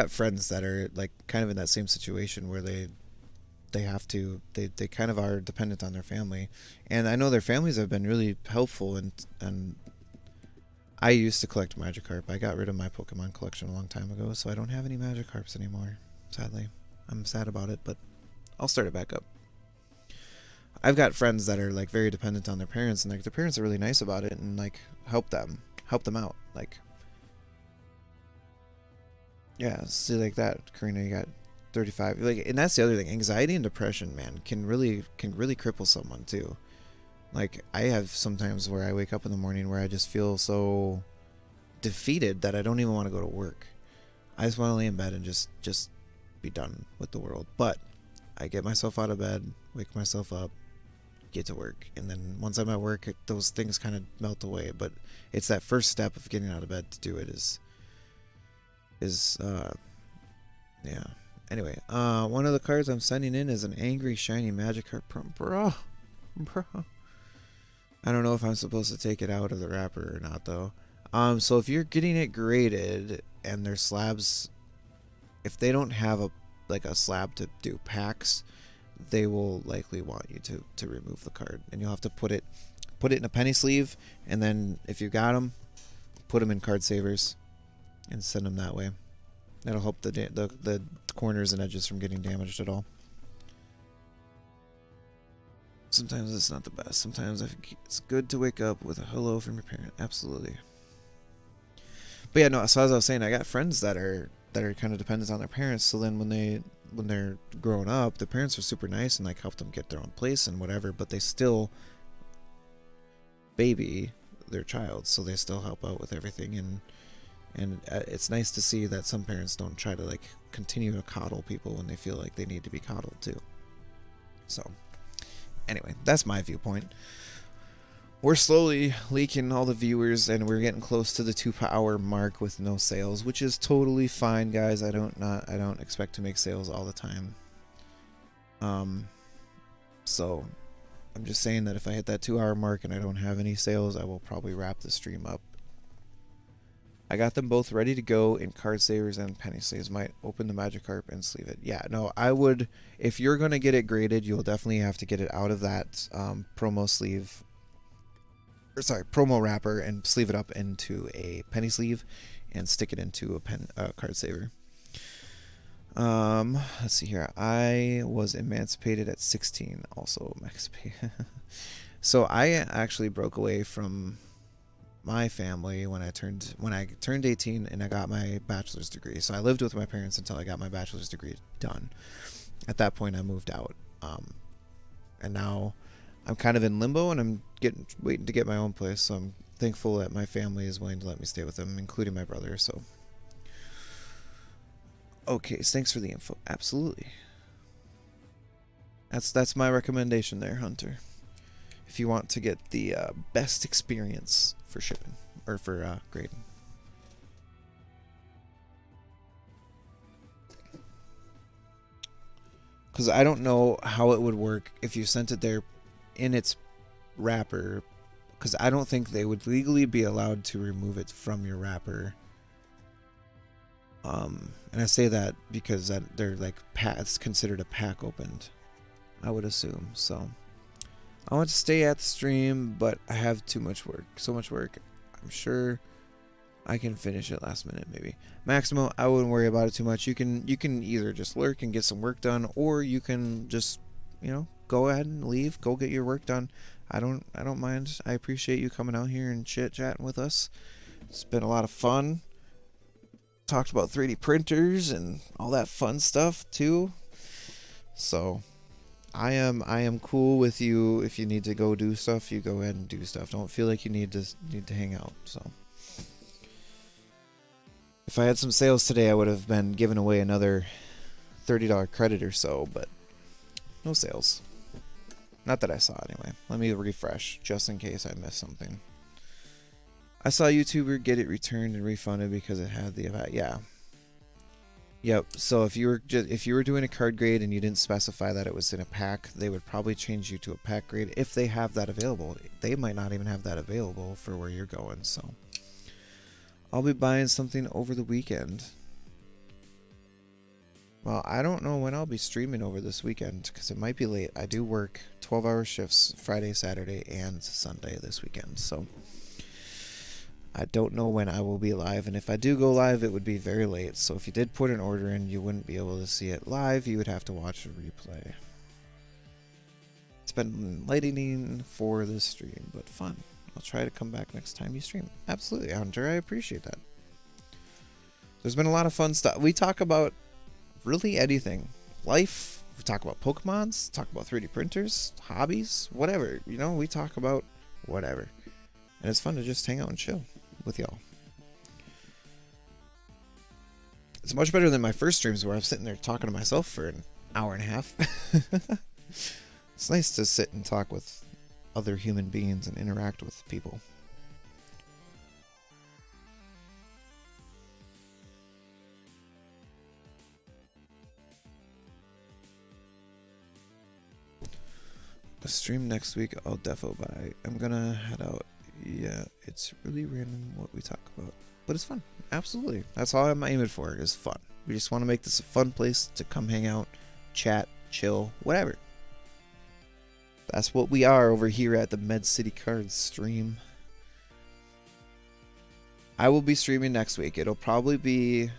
friends that are like kind of in that same situation where they have to they kind of are dependent on their family, and I know their families have been really helpful, and I used to collect Magikarp. I got rid of my Pokemon collection a long time ago, so I don't have any Magikarps anymore, sadly. I'm sad about it, but I'll start it back up. I've got friends that are like very dependent on their parents, and like their parents are really nice about it and like help them out, like, yeah, see, like that, Karina, you got 35. Like, and that's the other thing. Anxiety and depression, man, can really cripple someone too. Like, I have sometimes where I wake up in the morning where I just feel so defeated that I don't even want to go to work. I just want to lay in bed and just be done with the world. But I get myself out of bed, wake myself up, get to work, and then once I'm at work, those things kind of melt away. But it's that first step of getting out of bed to do it is yeah. Anyway, one of the cards I'm sending in is an angry shiny Magikarp. Bro. I don't know if I'm supposed to take it out of the wrapper or not, though. So if you're getting it graded and there's slabs, if they don't have a slab to do packs, they will likely want you to remove the card, and you'll have to put it in a penny sleeve, and then if you got them, put them in card savers and send them that way. That'll help the corners and edges from getting damaged at all. Sometimes it's not the best. Sometimes I think it's good to wake up with a hello from your parent. Absolutely. But yeah, no. So as I was saying, I got friends that are kind of dependent on their parents. So then when when they're growing up, the parents are super nice and like help them get their own place and whatever, but they still baby their child, so they still help out with everything. And it's nice to see that some parents don't try to like continue to coddle people when they feel like they need to be coddled too. So anyway, that's my viewpoint. We're slowly leaking all the viewers, and we're getting close to the 2-hour mark with no sales, which is totally fine, guys. I don't expect to make sales all the time. So I'm just saying that if I hit that 2-hour mark and I don't have any sales, I will probably wrap the stream up. I got them both ready to go in card savers and penny sleeves. Might open the Magikarp and sleeve it. Yeah, no, I would. If you're gonna get it graded, you'll definitely have to get it out of that promo sleeve. Or sorry, promo wrapper, and sleeve it up into a penny sleeve, and stick it into a card saver. Let's see here. I was emancipated at 16. Also emancipated. So I actually broke away from my family when I turned 18 and I got my bachelor's degree. So I lived with my parents until I got my bachelor's degree done. At that point, I moved out, and now I'm kind of in limbo, and I'm waiting to get my own place. So I'm thankful that my family is willing to let me stay with them, including my brother. So okay, so thanks for the info. Absolutely. That's my recommendation there, Hunter. If you want to get the best experience for shipping or for grading. Because I don't know how it would work if you sent it there in its wrapper, because I don't think they would legally be allowed to remove it from your wrapper. And I say that because they're like it's considered a pack opened, I would assume. So I want to stay at the stream, but I have too much work, so much work. I'm sure I can finish it last minute, maybe. Maximo, I wouldn't worry about it too much. You can either just lurk and get some work done, or you can just, you know, go ahead and leave, go get your work done. I don't mind. I appreciate you coming out here and chit-chatting with us. It's been a lot of fun. Talked about 3D printers and all that fun stuff too. So I am cool with you. If you need to go do stuff, you go ahead and do stuff. Don't feel like you need to hang out. So if I had some sales today, I would have been giving away another $30 credit or so, but no sales. Not that I saw anyway. Let me refresh just in case I missed something. I saw a YouTuber get it returned and refunded because it had the event. Yeah. Yep. So if you were doing a card grade and you didn't specify that it was in a pack, they would probably change you to a pack grade if they have that available. They might not even have that available for where you're going. So I'll be buying something over the weekend. Well, I don't know when I'll be streaming over this weekend because it might be late. I do work 12-hour shifts Friday, Saturday, and Sunday this weekend. So I don't know when I will be live, and if I do go live, it would be very late. So if you did put an order in, you wouldn't be able to see it live. You would have to watch a replay. It's been lightning for this stream, but fun. I'll try to come back next time you stream. Absolutely, Hunter. I appreciate that. There's been a lot of fun stuff. We talk about really anything. Life. We talk about Pokemons. Talk about 3D printers. Hobbies. Whatever. You know, we talk about whatever. And it's fun to just hang out and chill with y'all. It's much better than my first streams where I'm sitting there talking to myself for an hour and a half. It's nice to sit and talk with other human beings and interact with people. A stream next week, I'll defo buy. I'm gonna head out. Yeah, it's really random what we talk about, but it's fun. Absolutely. That's all I'm aiming for, is fun. We just want to make this a fun place to come hang out, chat, chill, whatever. That's what we are over here at the Med City Cards stream. I will be streaming next week. It'll probably be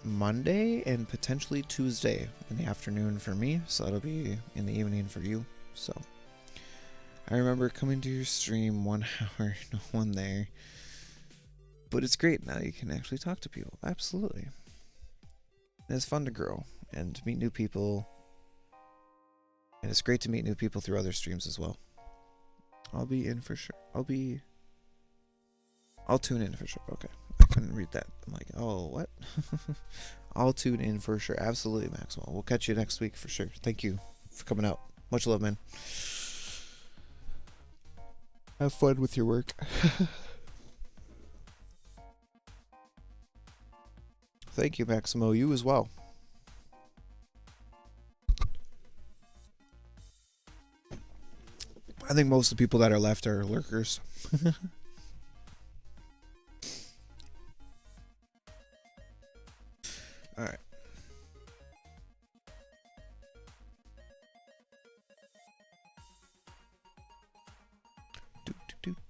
Monday and potentially Tuesday in the afternoon for me, so it'll be in the evening for you. So I remember coming to your stream 1 hour, no one there. But it's great now, you can actually talk to people. Absolutely. And it's fun to grow and to meet new people. And it's great to meet new people through other streams as well. I'll be in for sure. I'll tune in for sure. Okay. I couldn't read that. I'm like, oh, what? I'll tune in for sure. Absolutely, Maxwell. We'll catch you next week for sure. Thank you for coming out. Much love, man. Have fun with your work. Thank you, Maximo. You as well. I think most of the people that are left are lurkers. Alright.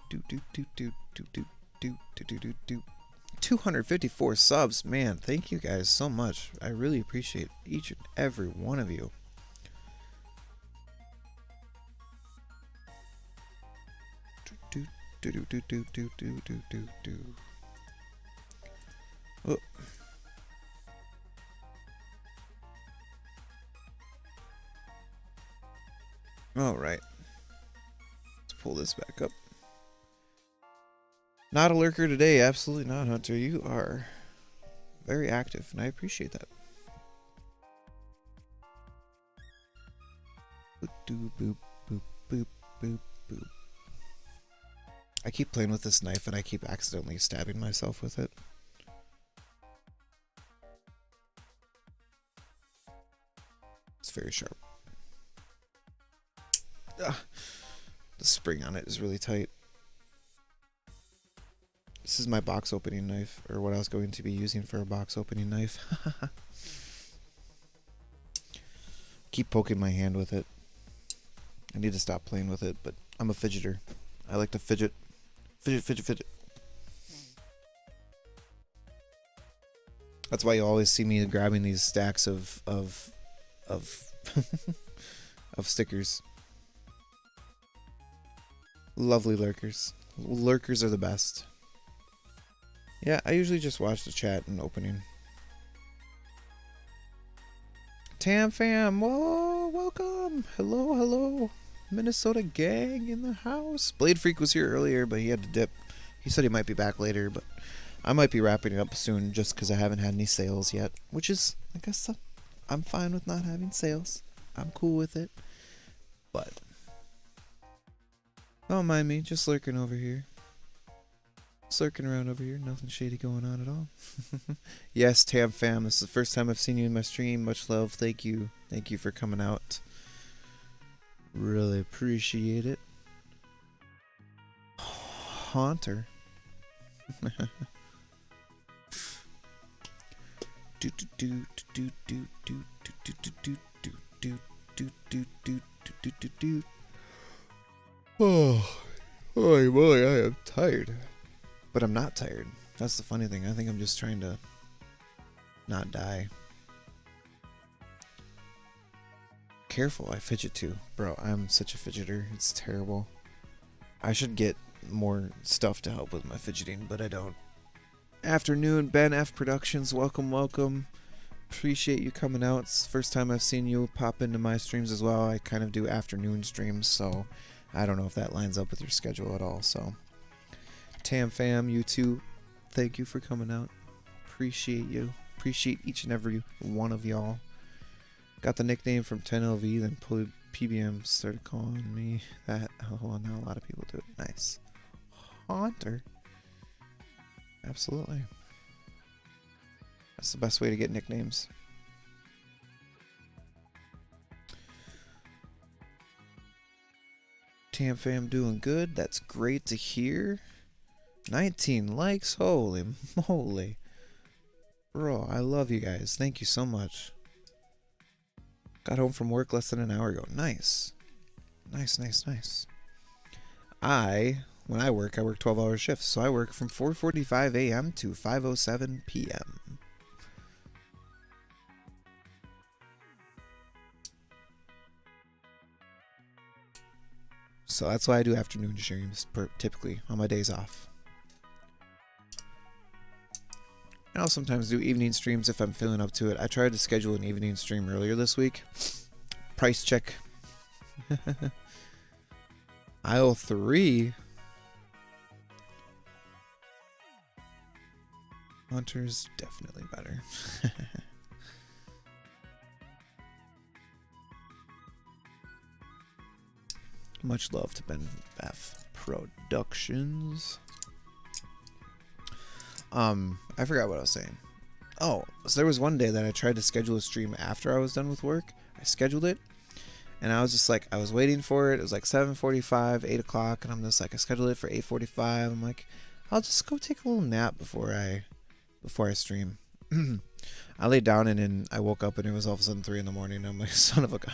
Do 254 subs, man. Thank you guys so much. I really appreciate each and every one of you. Oh. All right. Let's pull this back up. Not a lurker today. Absolutely not, Hunter. You are very active, and I appreciate that. Boop, boop, boop, boop, boop, boop. I keep playing with this knife, and I keep accidentally stabbing myself with it. It's very sharp. Ugh. The spring on it is really tight. This is my box opening knife, or what I was going to be using for a box opening knife. Keep poking my hand with it. I need to stop playing with it, but I'm a fidgeter. I like to fidget. Fidget. That's why you always see me grabbing these stacks of of stickers. Lovely lurkers. Lurkers are the best. Yeah, I usually just watch the chat and opening. Tam fam, whoa, welcome. Hello. Minnesota gang in the house. Blade Freak was here earlier, but he had to dip. He said he might be back later, but I might be wrapping it up soon just because I haven't had any sales yet. Which is, I guess, I'm fine with not having sales. I'm cool with it. But don't mind me, just lurking over here. Lurking around over here, nothing shady going on at all. Yes, Tam fam, this is the first time I've seen you in my stream. Much love, thank you for coming out. Really appreciate it. Haunter. Oh boy, I am tired. But I'm not tired. That's the funny thing. I think I'm just trying to not die. Careful, I fidget too. Bro, I'm such a fidgeter. It's terrible. I should get more stuff to help with my fidgeting, but I don't. Afternoon, Ben F Productions. Welcome. Appreciate you coming out. It's the first time I've seen you pop into my streams as well. I kind of do afternoon streams, so I don't know if that lines up with your schedule at all, so... Tam fam, you too, thank you for coming out. Appreciate you. Appreciate each and every one of y'all. Got the nickname from 10LV, then PBM started calling me that. Oh, now a lot of people do it. Nice. Haunter. Absolutely. That's the best way to get nicknames. Tam fam doing good. That's great to hear. 19 likes, holy moly. Bro, I love you guys. Thank you so much. Got home from work less than an hour ago. Nice. Nice. When I work 12-hour shifts. So I work from 4:45 a.m. to 5:07 p.m. So that's why I do afternoon streams typically on my days off. And I'll sometimes do evening streams if I'm feeling up to it. I tried to schedule an evening stream earlier this week. Price check. Aisle 3. Hunter's definitely better. Much love to Ben F Productions. I forgot what I was saying. Oh, so there was one day that I tried to schedule a stream after I was done with work. I scheduled it, and I was just like, I was waiting for it. It was like 7:45, 8 o'clock, and I'm just like, I scheduled it for 8:45. I'm like, I'll just go take a little nap before I stream. I laid down and then I woke up and it was all of a sudden 3 in the morning. I'm like, son of a gun.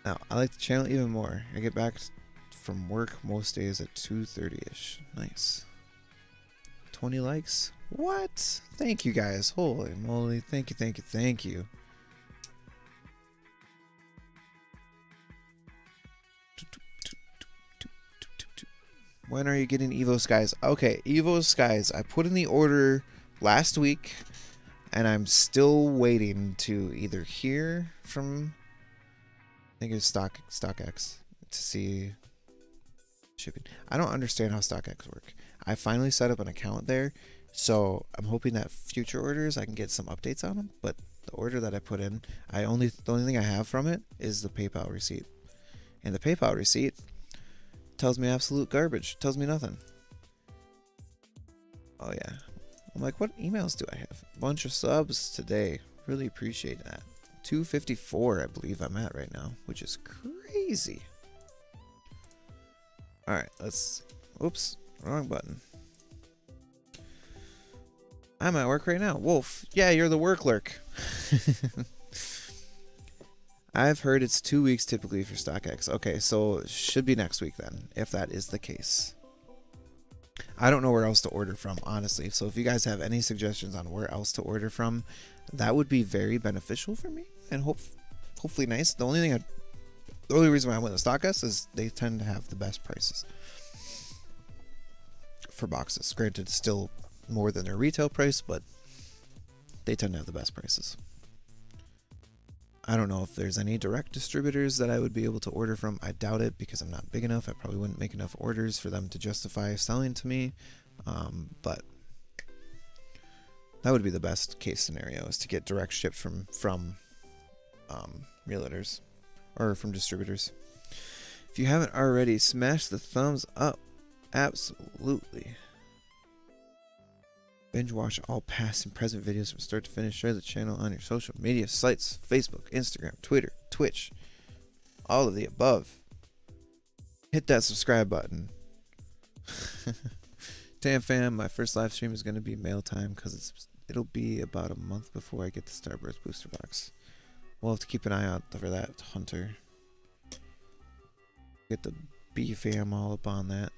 Now, I like the channel even more. I get back from work most days at 2:30ish. Nice. 20 likes? What? Thank you guys. Holy moly. Thank you, thank you, thank you. When are you getting Evo Skies? Okay, Evo Skies. I put in the order last week, and I'm still waiting to either hear from, I think it's StockX, to see shipping. I don't understand how StockX work. I finally set up an account there, so I'm hoping that future orders I can get some updates on them. But the order that I put in, the only thing I have from it is the PayPal receipt, and the PayPal receipt tells me absolute garbage. Tells me nothing. Oh yeah. I'm like, what emails do I have? A bunch of subs today. Really appreciate that. 254 I believe I'm at right now, which is crazy. Alright, let's... Oops, wrong button. I'm at work right now. Wolf, yeah, you're the work lurk. I've heard it's 2 weeks typically for StockX. Okay, so it should be next week then, if that is the case. I don't know where else to order from, honestly. So if you guys have any suggestions on where else to order from, that would be very beneficial for me and hopefully nice. The only reason why I went to StockX is they tend to have the best prices for boxes. Granted, it's still more than their retail price, but they tend to have the best prices. I don't know if there's any direct distributors that I would be able to order from. I doubt it because I'm not big enough. I probably wouldn't make enough orders for them to justify selling to me. But that would be the best case scenario, is to get direct shipped from realtors or from distributors. If you haven't already, smash the thumbs up. Absolutely. Binge watch all past and present videos from start to finish. Share the channel on your social media sites. Facebook, Instagram, Twitter, Twitch. All of the above. Hit that subscribe button. Damn fam, my first live stream is going to be mail time because it'll be about a month before I get the Starburst booster box. We'll have to keep an eye out for that, Hunter. Get the B fam all up on that.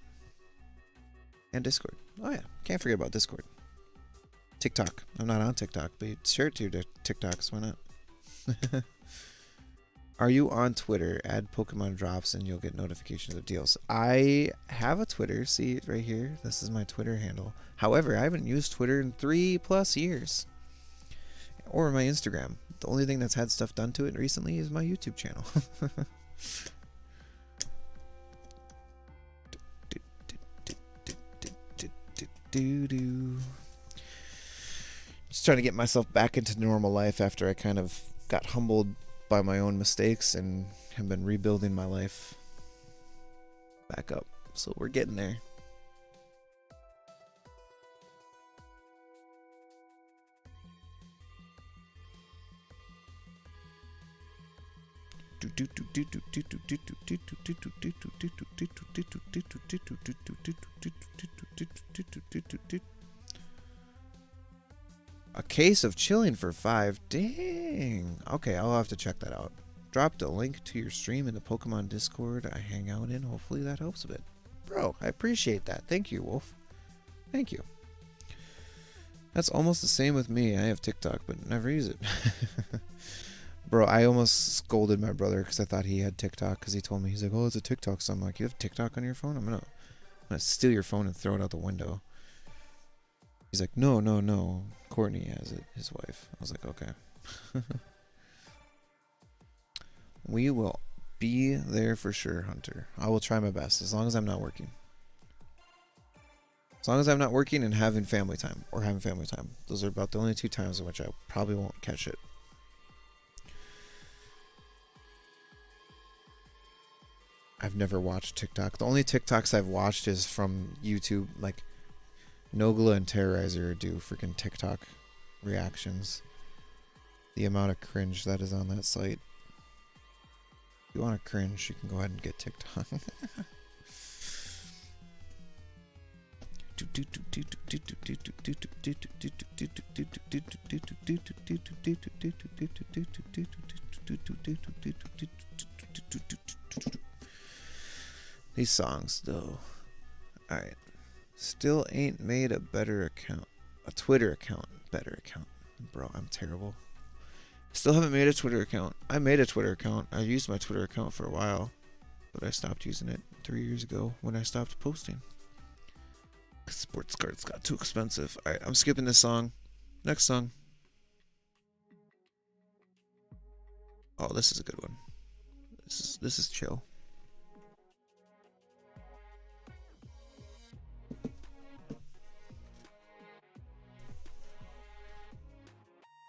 And Discord. Oh yeah, can't forget about Discord. TikTok. I'm not on TikTok, but share it to your TikToks. Why not? Are you on Twitter? Add Pokemon drops and you'll get notifications of deals. I have a Twitter. See it right here? This is my Twitter handle. However, I haven't used Twitter in 3+ years. Or my Instagram. The only thing that's had stuff done to it recently is my YouTube channel. Just trying to get myself back into normal life after I kind of got humbled by my own mistakes and have been rebuilding my life back up. So we're getting there. A case of chilling for 5. Dang. Okay, I'll have to check that out. Dropped a link to your stream in the Pokemon Discord I hang out in. Hopefully that helps a bit. Bro, I appreciate that. Thank you, Wolf. Thank you. That's almost the same with me. I have TikTok, but never use it. Bro, I almost scolded my brother because I thought he had TikTok because he told me, he's like, oh, it's a TikTok. So I'm like, you have TikTok on your phone? I'm gonna steal your phone and throw it out the window. He's like, no, no, no. Courtney has it, his wife. I was like, okay. We will be there for sure, Hunter. I will try my best, as long as I'm not working. As long as I'm not working and having family time, or having family time. Those are about the only 2 times in which I probably won't catch it. I've never watched TikTok. The only TikToks I've watched is from YouTube, like Nogla and Terrorizer do freaking TikTok reactions. The amount of cringe that is on that site. If you want to cringe, you can go ahead and get TikTok. These songs, though. Alright. Still ain't made a better account. A Twitter account. Better account. Bro, I'm terrible. Still haven't made a Twitter account. I made a Twitter account. I used my Twitter account for a while. But I stopped using it 3 years ago when I stopped posting. Because sports cards got too expensive. Alright, I'm skipping this song. Next song. Oh, this is a good one. This is chill.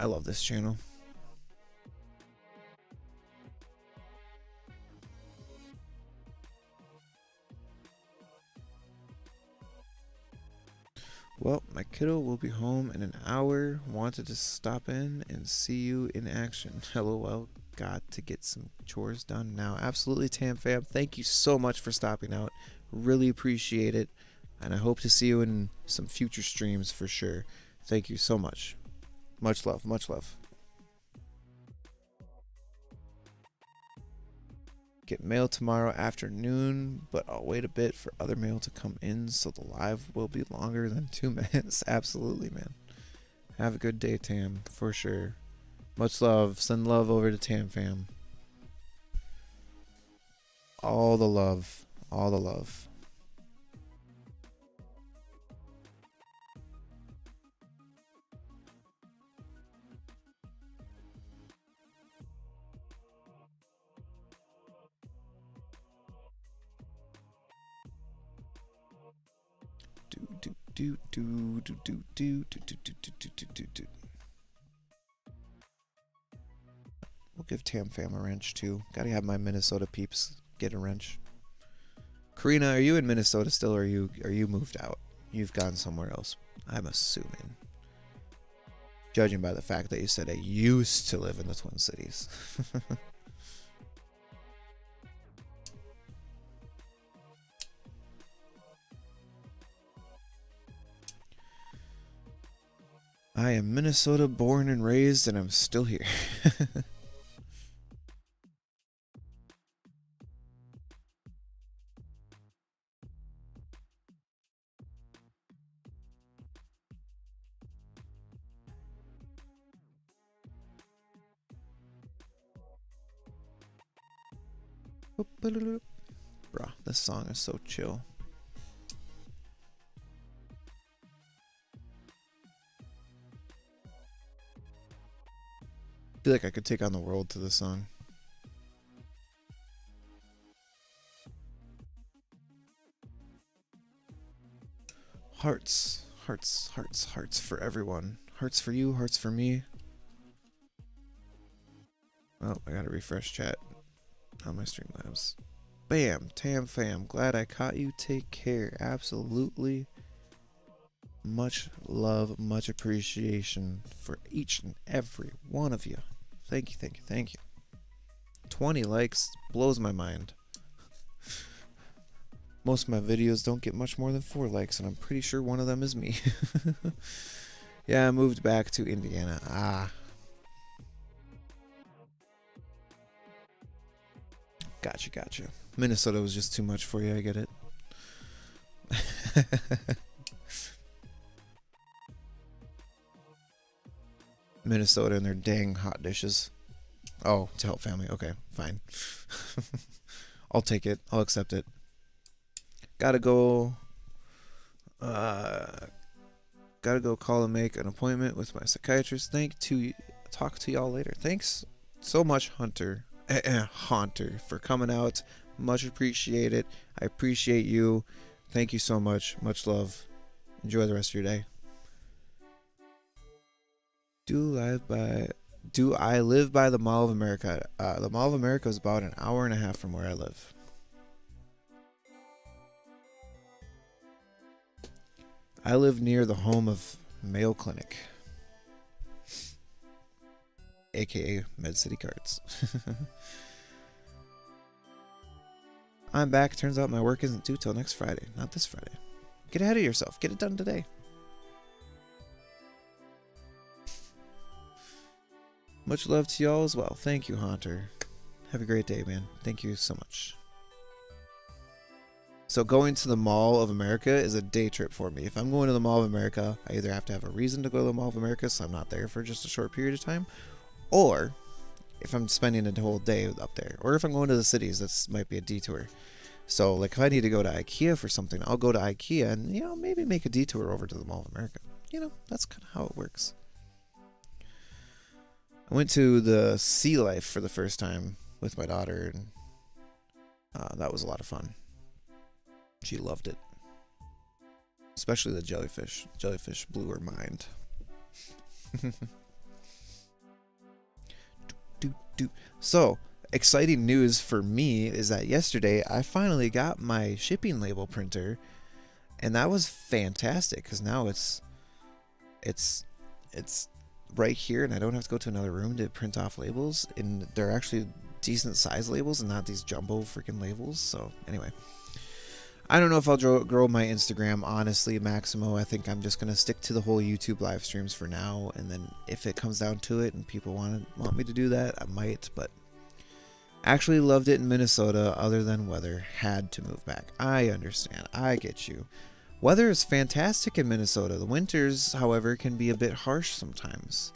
I love this channel. Well, my kiddo will be home in an hour. Wanted to stop in and see you in action. LOL. Got to get some chores done now. Absolutely, Tam fam. Thank you so much for stopping out. Really appreciate it. And I hope to see you in some future streams for sure. Thank you so much. Much love. Much love. Get mail tomorrow afternoon, but I'll wait a bit for other mail to come in, so the live will be longer than 2 minutes. Absolutely, man. Have a good day, Tam, for sure. Much love. Send love over to Tam fam. All the love. All the love. We'll give Tam fam a wrench too. Gotta have my Minnesota peeps get a wrench. Karina, are you in Minnesota still, or are you moved out? You've gone somewhere else, I'm assuming. Judging by the fact that you said I used to live in the Twin Cities. I am Minnesota born and raised, and I'm still here. Bruh, this song is so chill. I feel like I could take on the world to this song. Hearts, hearts, hearts, hearts for everyone. Hearts for you, hearts for me. Oh, I gotta refresh chat on my Streamlabs. Bam, Tam fam, glad I caught you. Take care. Absolutely. Much love, much appreciation for each and every one of you. Thank you, thank you, thank you. 20 likes blows my mind. Most of my videos don't get much more than 4 likes, and I'm pretty sure one of them is me. Yeah, I moved back to Indiana. Ah. Gotcha, gotcha. Minnesota was just too much for you, I get it. Minnesota and their dang hot dishes. Oh, to help family. Okay, fine. I'll take it. I'll accept it. Gotta go Gotta go call and make an appointment with my psychiatrist. Talk to y'all later. Thanks so much, Hunter. Hunter, for coming out. Much appreciated. I appreciate you. Thank you so much. Much love. Enjoy the rest of your day. Do I live by the Mall of America? The Mall of America is about an hour and a half from where I live. I live near the home of Mayo Clinic, aka Med City Cards. I'm back. Turns out my work isn't due till next Friday. Not this Friday. Get ahead of yourself. Get it done today. Much love to y'all as well. Thank you, Hunter. Have a great day, man. Thank you so much. So going to the Mall of America is a day trip for me. If I'm going to the Mall of America, I either have to have a reason to go to the Mall of America, so I'm not there for just a short period of time, or if I'm spending a whole day up there, or if I'm going to the cities, that might be a detour. So, like, if I need to go to IKEA for something, I'll go to IKEA and, you know, maybe make a detour over to the Mall of America. You know, that's kind of how it works. I went to the Sea Life for the first time with my daughter, and that was a lot of fun. She loved it. Especially the jellyfish. Jellyfish blew her mind. So, exciting news for me is that yesterday I finally got my shipping label printer, and that was fantastic because now it's right here, and I don't have to go to another room to print off labels, and they're actually decent size labels and not these jumbo freaking labels. So anyway, I don't know if I'll grow my Instagram, honestly, Maximo. I think I'm just going to stick to the whole YouTube live streams for now, and then if it comes down to it and people want me to do that, I might. But actually loved it in Minnesota, other than weather. Had to move back. I understand. I get you. Weather is fantastic in Minnesota. The winters, however, can be a bit harsh sometimes.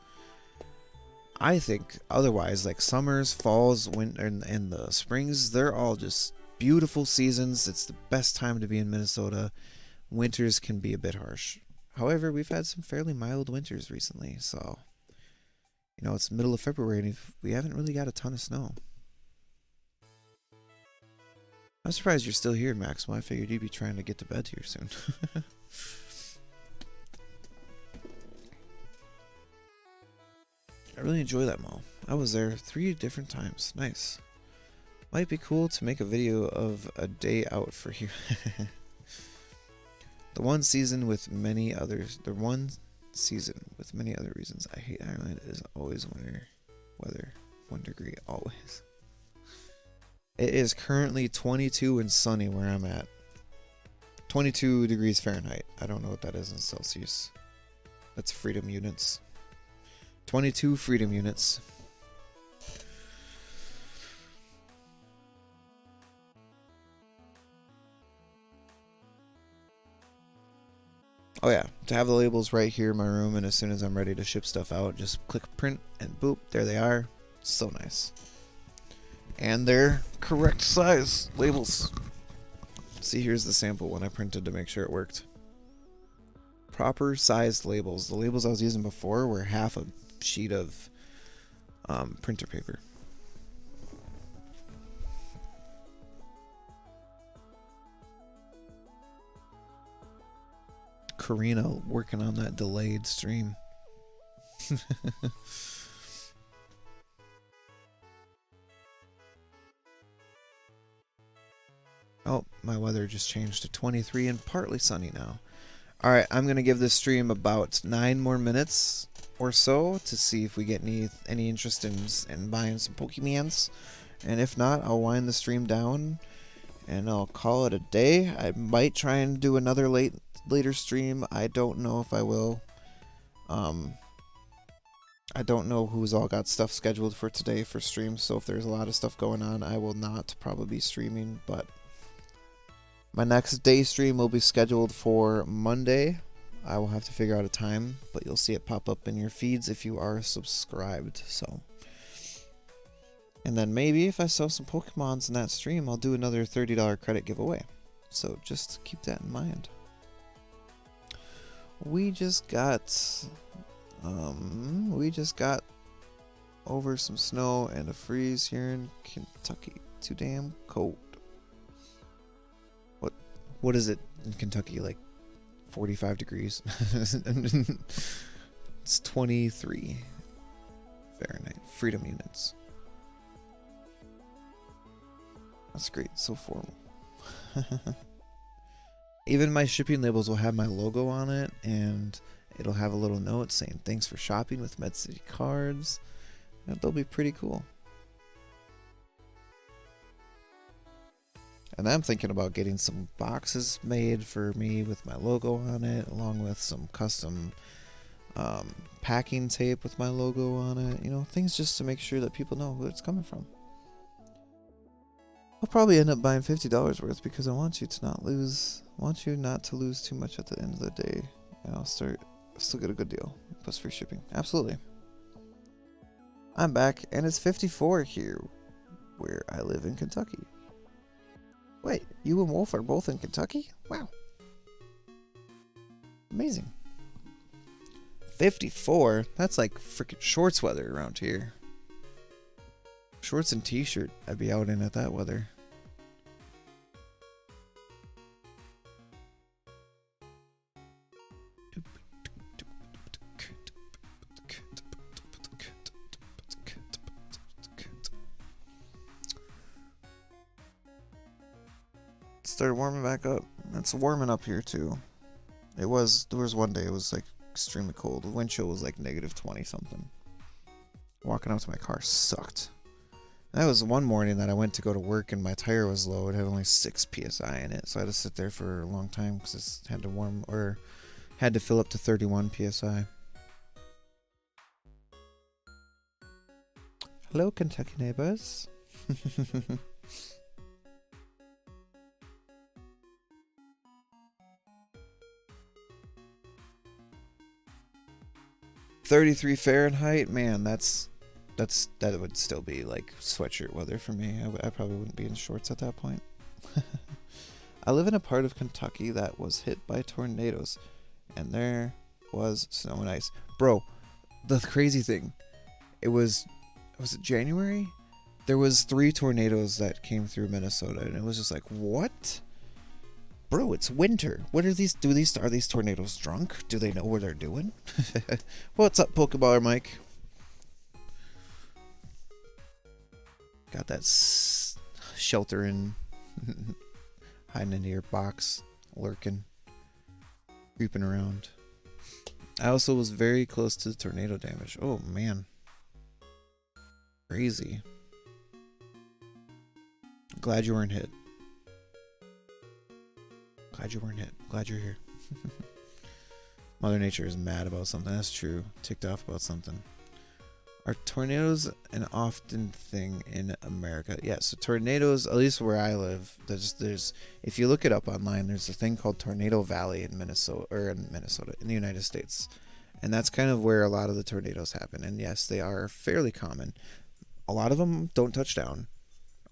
I think otherwise, like summers, falls, winter, and the springs, they're all just beautiful seasons. It's the best time to be in Minnesota. Winters can be a bit harsh. However, we've had some fairly mild winters recently, so, you know, it's the middle of February and we haven't really got a ton of snow. I'm surprised you're still here, Maximo. I figured you'd be trying to get to bed here soon. I really enjoy that mall. I was there 3 different times. Nice. Might be cool to make a video of a day out for you. The one season with many others. The one season with many other reasons I hate Ireland is always winter weather. 1 degree always. It is currently 22 and sunny where I'm at. 22 degrees Fahrenheit. I don't know what that is in Celsius. That's freedom units. 22 freedom units. Oh yeah, to have the labels right here in my room, and as soon as I'm ready to ship stuff out, just click print and boop, there they are. So nice. And they're correct size labels. See, here's the sample one I printed to make sure it worked. Proper sized labels. The labels I was using before were half a sheet of printer paper. Karina working on that delayed stream. Oh, my weather just changed to 23 and partly sunny now. Alright, I'm going to give this stream about 9 more minutes or so to see if we get any interest in buying some Pokemons. And if not, I'll wind the stream down and I'll call it a day. I might try and do another later stream. I don't know if I will. I don't know who's all got stuff scheduled for today for streams, so if there's a lot of stuff going on, I will not probably be streaming, but my next day stream will be scheduled for Monday. I will have to figure out a time, but you'll see it pop up in your feeds if you are subscribed. So, and then maybe if I sell some Pokemons in that stream, I'll do another $30 credit giveaway. So just keep that in mind. we just got over some snow and a freeze here in Kentucky. Too damn cold. What is it in Kentucky, like 45 degrees? It's 23 Fahrenheit. Freedom units. That's great. So formal. Even my shipping labels will have my logo on it, and it'll have a little note saying thanks for shopping with Med City cards. And they'll be pretty cool. And I'm thinking about getting some boxes made for me with my logo on it, along with some custom packing tape with my logo on it. You know, things just to make sure that people know who it's coming from. I'll probably end up buying $50 worth because I want you not to lose too much at the end of the day. And I'll still get a good deal. Plus free shipping. Absolutely. I'm back, and it's 54 here where I live in Kentucky. Wait, you and Wolf are both in Kentucky? Wow. Amazing. 54? That's like freaking shorts weather around here. Shorts and t-shirt I'd be out in at that weather. Started warming back up. It's warming up here too. There was one day it was like extremely cold. The wind chill was like -20 something. Walking out to my car sucked. And that was one morning that I went to go to work and my tire was low. It had only 6 psi in it, so I had to sit there for a long time because it had to fill up to 31 psi. Hello, Kentucky neighbors. 33 Fahrenheit, man, that would still be like sweatshirt weather for me. I probably wouldn't be in shorts at that point. I live in a part of Kentucky that was hit by tornadoes, and there was snow and ice. Bro, the crazy thing, was it January? There was 3 tornadoes that came through Minnesota, and it was just like, what? Bro, it's winter. What are these? Are these tornadoes drunk? Do they know what they're doing? What's up, Pokeball Mike? Got that sheltering, hiding into your box, lurking, creeping around. I also was very close to the tornado damage. Oh man, crazy. Glad you weren't hit. Glad you weren't hit. Glad you're here. Mother Nature is mad about something. That's true. Ticked off about something. Are tornadoes an often thing in America? Yeah, so tornadoes, at least where I live, there's if you look it up online, there's a thing called Tornado Valley in in the United States. And that's kind of where a lot of the tornadoes happen. And yes, they are fairly common. A lot of them don't touch down.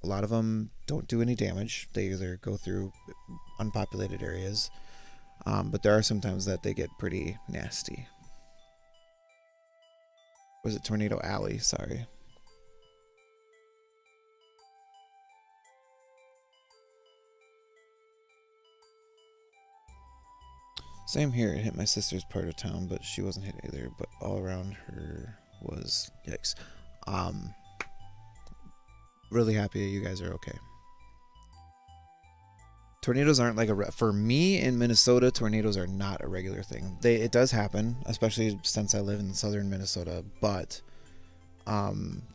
A lot of them don't do any damage. They either go through unpopulated areas, but there are sometimes that they get pretty nasty. Was it Tornado Alley? Sorry. Same here. It hit my sister's part of town, but she wasn't hit either. But all around her was yikes. Really happy you guys are okay. Tornadoes aren't like for me in Minnesota, tornadoes are not a regular thing. It does happen, especially since I live in southern Minnesota, but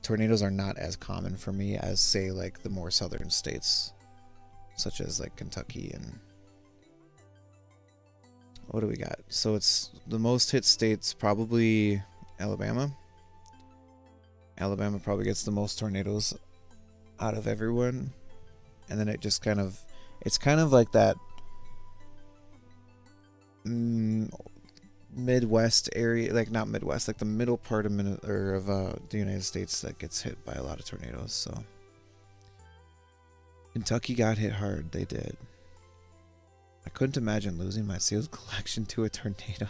tornadoes are not as common for me as, say, like the more southern states, such as like Kentucky and what do we got? So it's the most hit states, probably Alabama. Alabama probably gets the most tornadoes out of everyone, and then it just kind of, it's kind of like that Midwest area, like not Midwest, like the middle part of the United States that gets hit by a lot of tornadoes. So Kentucky got hit hard. They did. I couldn't imagine losing my sealed collection to a tornado.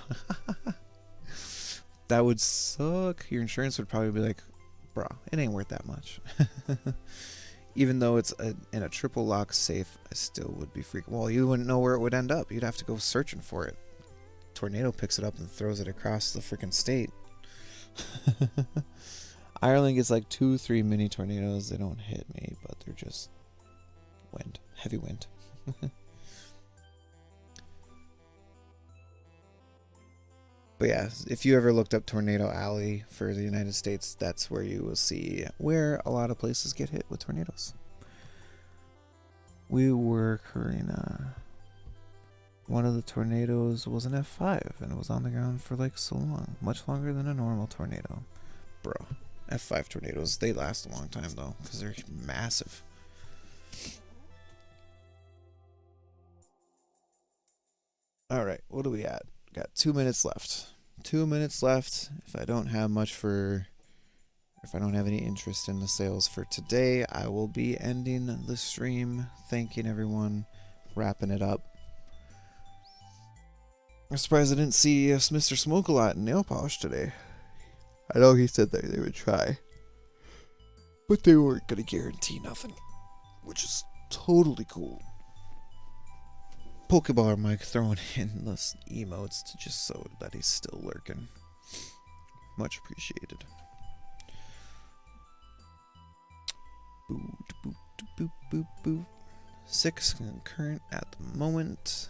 That would suck. Your insurance would probably be like, bro, it ain't worth that much. Even though it's in a triple lock safe, I still would be freaking. Well, you wouldn't know where it would end up. You'd have to go searching for it. Tornado picks it up and throws it across the freaking state. Ireland gets like 2-3 mini tornadoes. They don't hit me, but they're just wind, heavy wind. But yeah, if you ever looked up Tornado Alley for the United States, that's where you will see where a lot of places get hit with tornadoes. We were Karina. One of the tornadoes was an F5 and it was on the ground for like so long. Much longer than a normal tornado. Bro, F5 tornadoes, they last a long time though, because they're massive. Alright, what are we at? Got 2 minutes left. 2 minutes left. If I don't have any interest in the sales for today, I will be ending the stream. Thanking everyone. Wrapping it up. I'm surprised I didn't see Mr. Smoke-A-Lot in nail polish today. I know he said that they would try, but they weren't going to guarantee nothing, which is totally cool. Pokeball Mike throwing in those emotes to just so that he's still lurking. Much appreciated. Boop, boop, boop, boop, boop. 6 concurrent at the moment.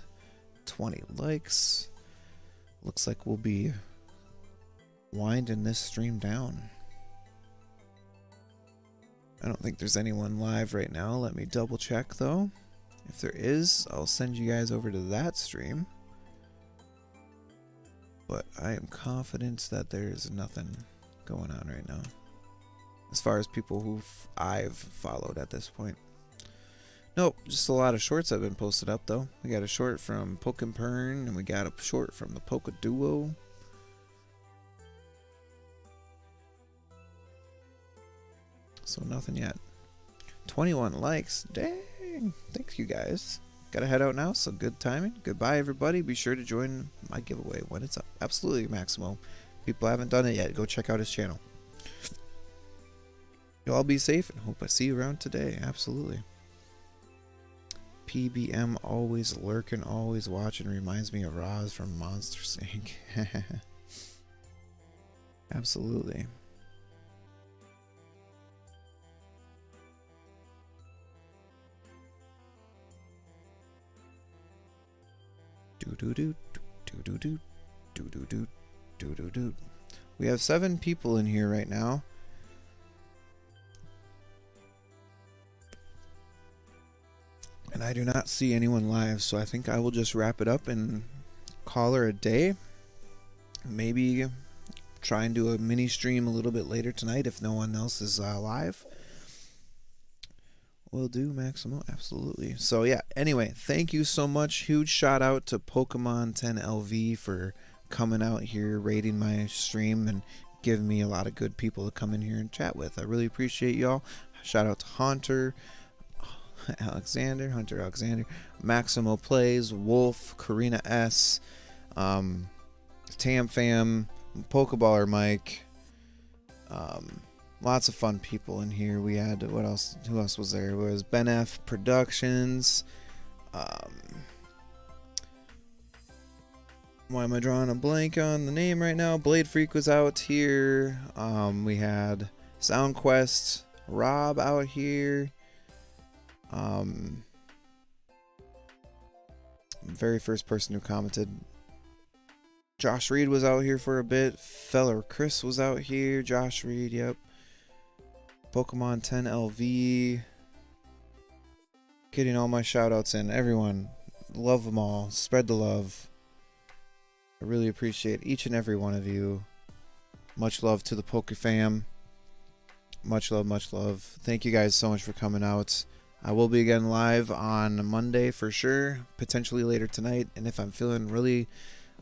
20 likes. Looks like we'll be winding this stream down. I don't think there's anyone live right now. Let me double check though. If there is, I'll send you guys over to that stream. But I am confident that there's nothing going on right now. As far as people who I've followed at this point. Nope, just a lot of shorts have been posted up though. We got a short from Pokémon and we got a short from the Poké Duo. So nothing yet. 21 likes. Dang. Thank you guys. Gotta head out now, so good timing. Goodbye everybody. Be sure to join my giveaway when it's up. Absolutely, Maximo. People haven't done it yet. Go check out his channel. You all be safe and hope I see you around today. Absolutely. PBM always lurking, always watching. Reminds me of Roz from Monster Inc. Absolutely. We have 7 people in here right now. And I do not see anyone live, so I think I will just wrap it up and call her a day. Maybe try and do a mini stream a little bit later tonight if no one else is live. Will do, Maximo. Absolutely. So yeah, anyway, thank you so much. Huge shout out to Pokemon 10 LV for coming out here, rating my stream, and giving me a lot of good people to come in here and chat with. I really appreciate y'all. Shout out to Hunter Alexander, Maximo Plays, Wolf, Karina S, Tam Fam, Pokeballer Mike, lots of fun people in here. We had, what else? Who else was there? It was Ben F Productions. Why am I drawing a blank on the name right now? Blade Freak was out here. We had SoundQuest, Rob out here. Very first person who commented. Josh Reed was out here for a bit. Feller Chris was out here. Josh Reed, yep. Pokemon 10 LV. Getting all my shout outs in. Everyone. Love them all. Spread the love. I really appreciate each and every one of you. Much love to the Poke Fam. Much love, much love. Thank you guys so much for coming out. I will be again live on Monday for sure. Potentially later tonight. And if I'm feeling really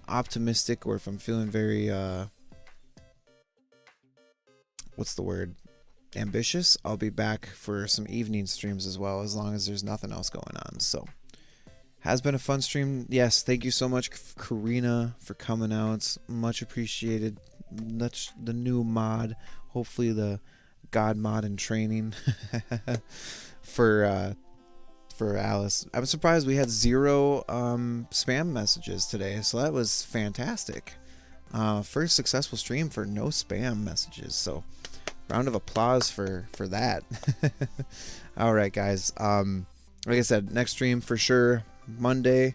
optimistic, or if I'm feeling very what's the word, ambitious, I'll be back for some evening streams as well, as long as there's nothing else going on. So Has been a fun stream. Yes, thank you so much, Karina, for coming out. It's much appreciated. That's the new mod. Hopefully the God mod in training for Alice. I'm surprised we had 0 spam messages today, so that was fantastic. First successful stream for no spam messages, so round of applause for that. All right, guys. Like I said, next stream for sure Monday.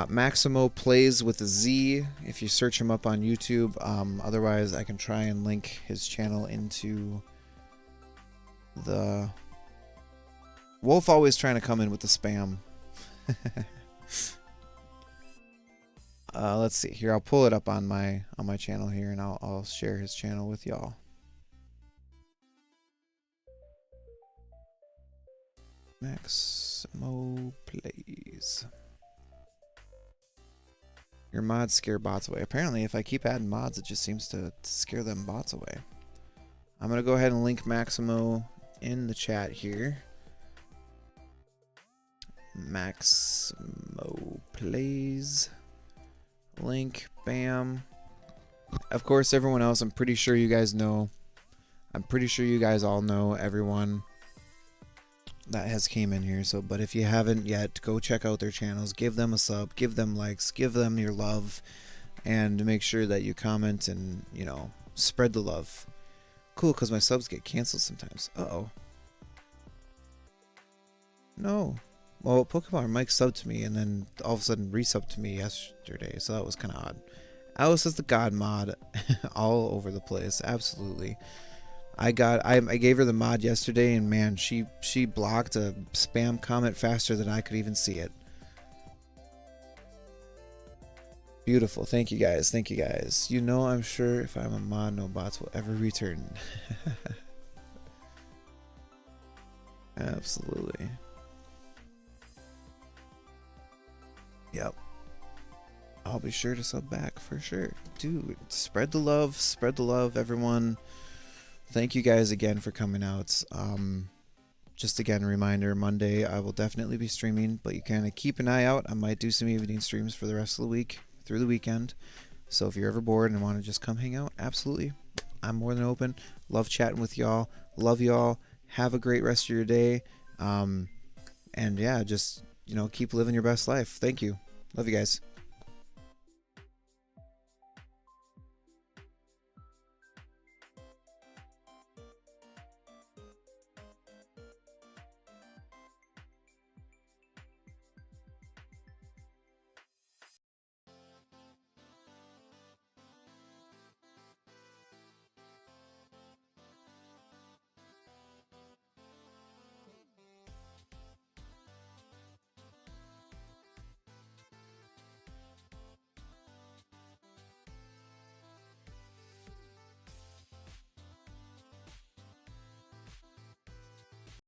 Maximo plays with a Z if you search him up on YouTube. Otherwise, I can try and link his channel into the... Wolf always trying to come in with the spam. Let's see here. I'll pull it up on my channel here, and I'll share his channel with y'all. Maximo plays. Your mods scare bots away. Apparently, if I keep adding mods, it just seems to scare them bots away. I'm gonna go ahead and link Maximo in the chat here. Maximo plays. Link, bam. Of course, everyone else, I'm pretty sure you guys know. I'm pretty sure you guys all know everyone that has came in here. So, but if you haven't yet, go check out their channels. Give them a sub. Give them likes. Give them your love. And make sure that you comment and, you know, spread the love. Cool, because my subs get canceled sometimes. Uh-oh. No. Well, Pokemon Mike subbed to me and then all of a sudden resubbed to me yesterday, so that was kind of odd. Alice is the God mod all over the place, absolutely. I gave her the mod yesterday, and man, she blocked a spam comment faster than I could even see it. Beautiful, thank you guys, thank you guys. You know, I'm sure if I'm a mod, no bots will ever return. Absolutely. Yep. I'll be sure to sub back for sure. Dude, spread the love, everyone. Thank you guys again for coming out. Just again, a reminder, Monday I will definitely be streaming, but you kind of keep an eye out. I might do some evening streams for the rest of the week, through the weekend. So if you're ever bored and want to just come hang out, absolutely. I'm more than open. Love chatting with y'all. Love y'all. Have a great rest of your day. And yeah, just, you know, keep living your best life. Thank you. Love you guys.